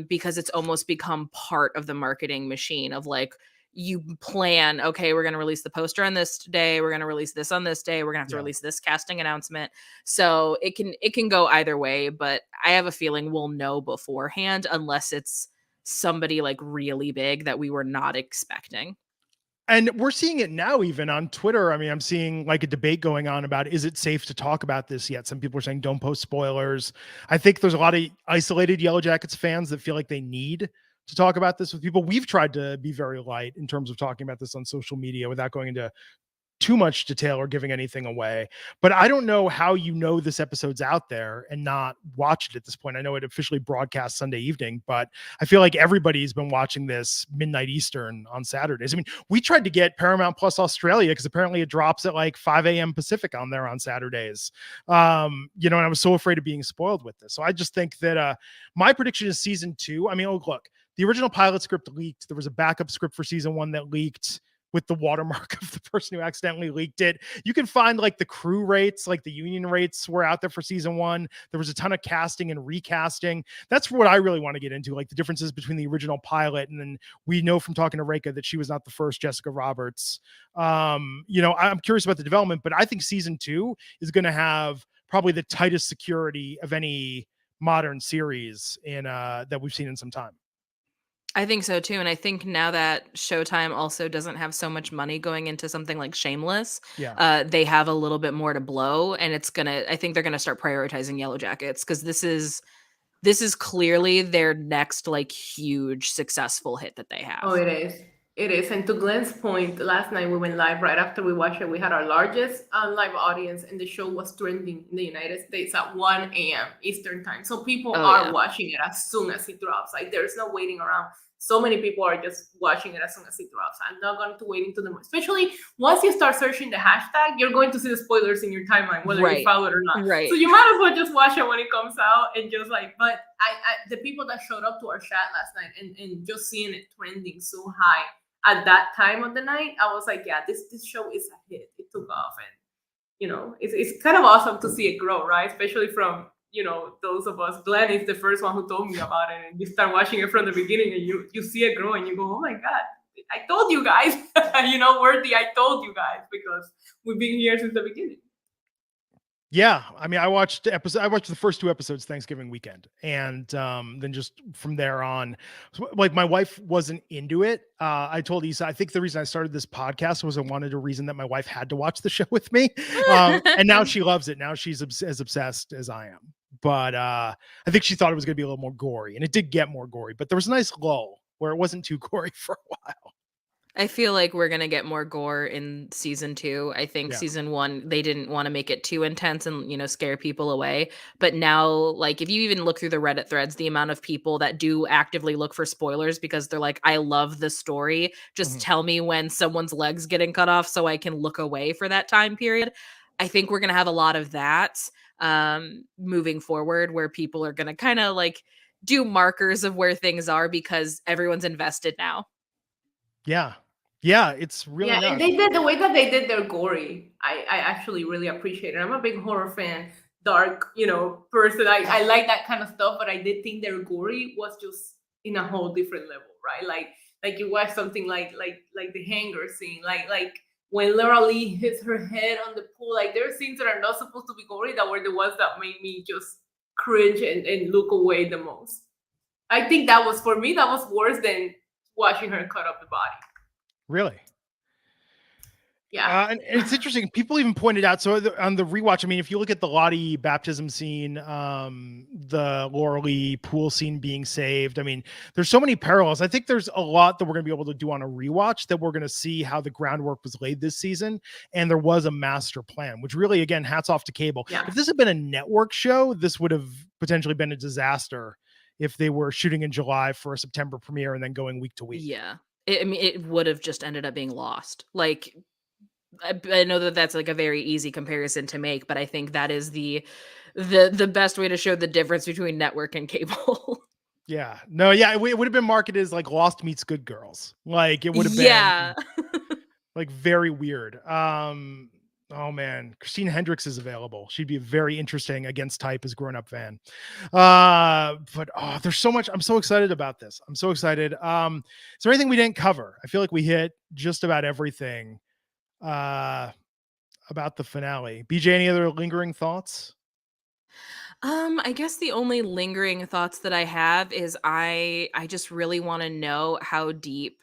because it's almost become part of the marketing machine of like, you plan, okay, we're going to release the poster on this day, we're going to release this on this day, we're going to have to yeah. release this casting announcement. So it can go either way, but I have a feeling we'll know beforehand unless it's somebody like really big that we were not expecting. And we're seeing it now, even on Twitter. I mean, I'm seeing like a debate going on about, is it safe to talk about this yet? Some people are saying don't post spoilers. I think there's a lot of isolated Yellowjackets fans that feel like they need to talk about this with people. We've tried to be very light in terms of talking about this on social media without going into too much detail or giving anything away. But I don't know how you know this episode's out there and not watch it at this point. I know it officially broadcasts Sunday evening, but I feel like everybody's been watching this midnight Eastern on Saturdays. I mean, we tried to get Paramount Plus Australia because apparently it drops at like 5 a.m. Pacific on there on Saturdays. And I was so afraid of being spoiled with this. So I just think that my prediction is season 2. I mean, look, the original pilot script leaked. There was a backup script for season 1 that leaked with the watermark of the person who accidentally leaked it. You can find like the crew rates, like the union rates were out there for season 1. There was a ton of casting and recasting. That's what I really want to get into, like the differences between the original pilot. And then we know from talking to Reka that she was not the first Jessica Roberts. I'm curious about the development, but I think season 2 is going to have probably the tightest security of any modern series that we've seen in some time. I think so too. And I think now that Showtime also doesn't have so much money going into something like Shameless, Yeah. they have a little bit more to blow. And I think they're gonna start prioritizing Yellowjackets because this is clearly their next like huge successful hit that they have. Oh, it is. It is. And to Glenn's point, last night we went live. Right after we watched it, we had our largest live audience, and the show was trending in the United States at 1 a.m. Eastern time. So people Oh, are yeah. watching it as soon as it drops. Like there's no waiting around. So many people are just watching it as soon as it drops. I'm not going to wait into the especially once you start searching the hashtag, you're going to see the spoilers in your timeline, whether Right. you follow it or not. Right. So you might as well just watch it when it comes out and just like. But I the people that showed up to our chat last night and just seeing it trending so high at that time of the night, I was like, yeah, this show is a hit. It took off, and it's kind of awesome to see it grow, right? Especially from those of us. Glenn is the first one who told me about it, and you start watching it from the beginning, and you see it grow, and you go, oh my god, I told you guys, Worthy, I told you guys, because we've been here since the beginning. Yeah, I mean, I watched the first 2 episodes Thanksgiving weekend, and then just from there on, like my wife wasn't into it. I told Issa, I think the reason I started this podcast was I wanted a reason that my wife had to watch the show with me, and now she loves it. Now she's as obsessed as I am. But I think she thought it was going to be a little more gory, and it did get more gory. But there was a nice lull where it wasn't too gory for a while. I feel like we're gonna get more gore in season 2. I think Yeah. season 1, they didn't want to make it too intense and scare people away. But now, like if you even look through the Reddit threads, the amount of people that do actively look for spoilers because they're like, I love the story. Just tell me when someone's legs getting cut off so I can look away for that time period. I think we're gonna have a lot of that moving forward, where people are gonna kind of like do markers of where things are because everyone's invested now. Yeah, it's really Yeah, nuts. and they did the way that they did their gory. I actually really appreciate it. I'm a big horror fan, dark, person. I like that kind of stuff, but I did think their gory was just in a whole different level, right? Like Like you watch something like the hanger scene, like when Laura Lee hits her head on the pool. Like there are scenes that are not supposed to be gory that were the ones that made me just cringe and look away the most. I think that was, for me, that was worse than watching her cut up the body. Really? Yeah. And it's interesting. People even pointed out, so on the rewatch, I mean, if you look at the Lottie baptism scene, the Laura Lee pool scene being saved, I mean, there's so many parallels. I think there's a lot that we're going to be able to do on a rewatch, that we're going to see how the groundwork was laid this season. And there was a master plan, which really, again, hats off to cable. Yeah. If this had been a network show, this would have potentially been a disaster if they were shooting in July for a September premiere and then going week to week. Yeah. I mean, it would have just ended up being lost. Like, I know that that's like a very easy comparison to make, but I think that is the best way to show the difference between network and cable. Yeah. No, yeah, it would have been marketed as like Lost meets Good Girls. Like it would have been Yeah. like very weird. Oh man, Christine Hendricks is available. She'd be very interesting against type as a grown-up fan. But there's so much. I'm so excited about this. I'm so excited. Is there anything we didn't cover? I feel like we hit just about everything about the finale. BJ, any other lingering thoughts? I guess the only lingering thoughts that I have is I just really want to know how deep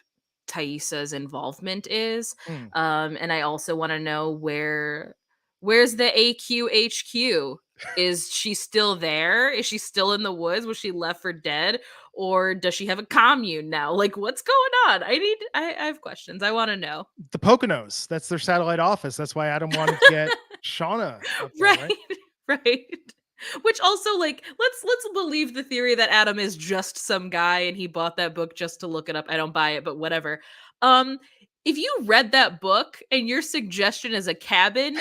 Taissa's involvement is. Hmm. And I also want to know where's the AQHQ? Is she still there? Is she still in the woods? Was she left for dead? Or does she have a commune now? Like, what's going on? I have questions. I want to know. The Poconos. That's their satellite office. That's why Adam wanted to get Shauna up there, right? Right. Which also, like, let's believe the theory that Adam is just some guy and he bought that book just to look it up. I don't buy it, but whatever. If you read that book and your suggestion is a cabin,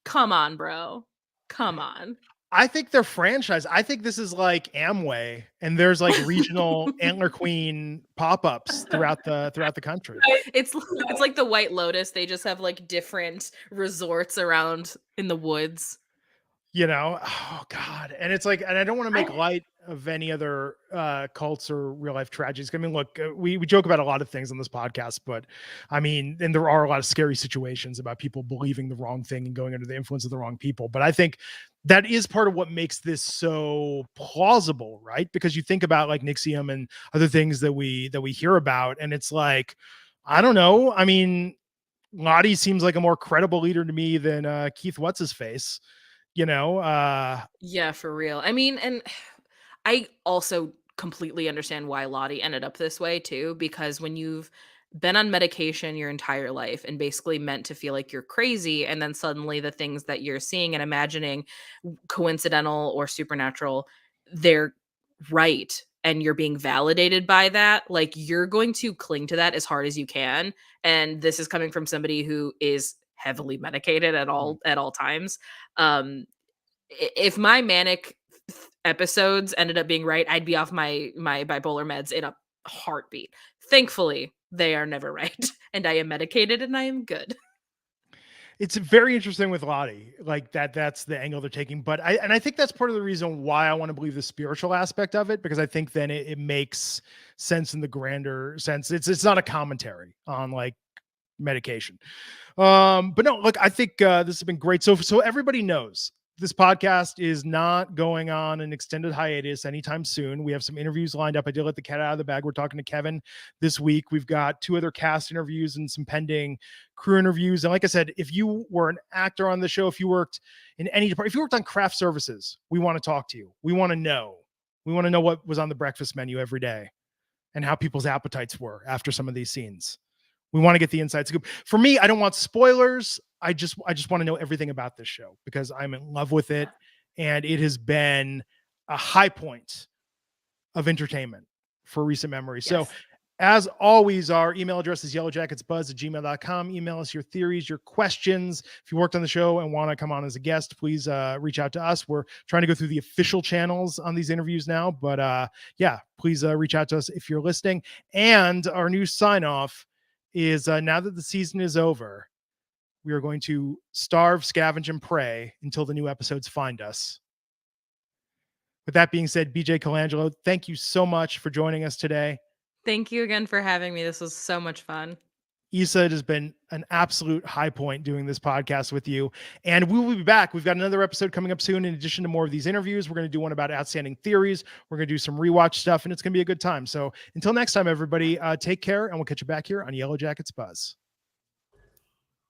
come on, bro. Come on. I think they're franchise. I think this is like Amway, and there's like regional Antler Queen pop-ups throughout the country. It's like the White Lotus. They just have like different resorts around in the woods. You know, oh God. And it's like, and I don't want to make light of any other cults or real life tragedies. I mean, look, we joke about a lot of things on this podcast, but I mean, and there are a lot of scary situations about people believing the wrong thing and going under the influence of the wrong people. But I think that is part of what makes this so plausible, right? Because you think about like Nixium and other things that we hear about, and it's like, I don't know. I mean, Lottie seems like a more credible leader to me than Keith What's-His-Face. You know, yeah, for real. I mean, and I also completely understand why Lottie ended up this way too, because when you've been on medication your entire life and basically meant to feel like you're crazy, and then suddenly the things that you're seeing and imagining, coincidental or supernatural, they're right, and you're being validated by that, like you're going to cling to that as hard as you can. And this is coming from somebody who is heavily medicated at all times. If my manic episodes ended up being right, I'd be off my bipolar meds in a heartbeat. Thankfully, they are never right, and I am medicated and I am good. it's very interesting with Lottie, like that's the angle they're taking. But I think that's part of the reason why I want to believe the spiritual aspect of it, because I think then it makes sense in the grander sense. It's not a commentary on like medication. But no, look, I think this has been great. So everybody knows this podcast is not going on an extended hiatus anytime soon. We have some interviews lined up. I did let the cat out of the bag. We're talking to Kevin this week. We've got 2 other cast interviews and some pending crew interviews. And like I said, if you were an actor on the show, if you worked in any department, if you worked on craft services, we want to talk to you. We want to know. We want to know what was on the breakfast menu every day and how people's appetites were after some of these scenes. We want to get the inside scoop. For me, I don't want spoilers. I just want to know everything about this show because I'm in love with it. And it has been a high point of entertainment for recent memory. Yes. So as always, our email address is yellowjacketsbuzz@gmail.com. Email us your theories, your questions. If you worked on the show and want to come on as a guest, please reach out to us. We're trying to go through the official channels on these interviews now, but yeah, please reach out to us if you're listening. And our new sign off is now that the season is over, we are going to starve, scavenge, and pray until the new episodes find us. With that being said, BJ Colangelo, thank you so much for joining us today. Thank you again for having me. This was so much fun. Issa, it has been an absolute high point doing this podcast with you. And we will be back. We've got another episode coming up soon. In addition to more of these interviews, we're going to do one about outstanding theories. We're going to do some rewatch stuff, and it's going to be a good time. So until next time, everybody, take care, and we'll catch you back here on Yellowjackets Buzz.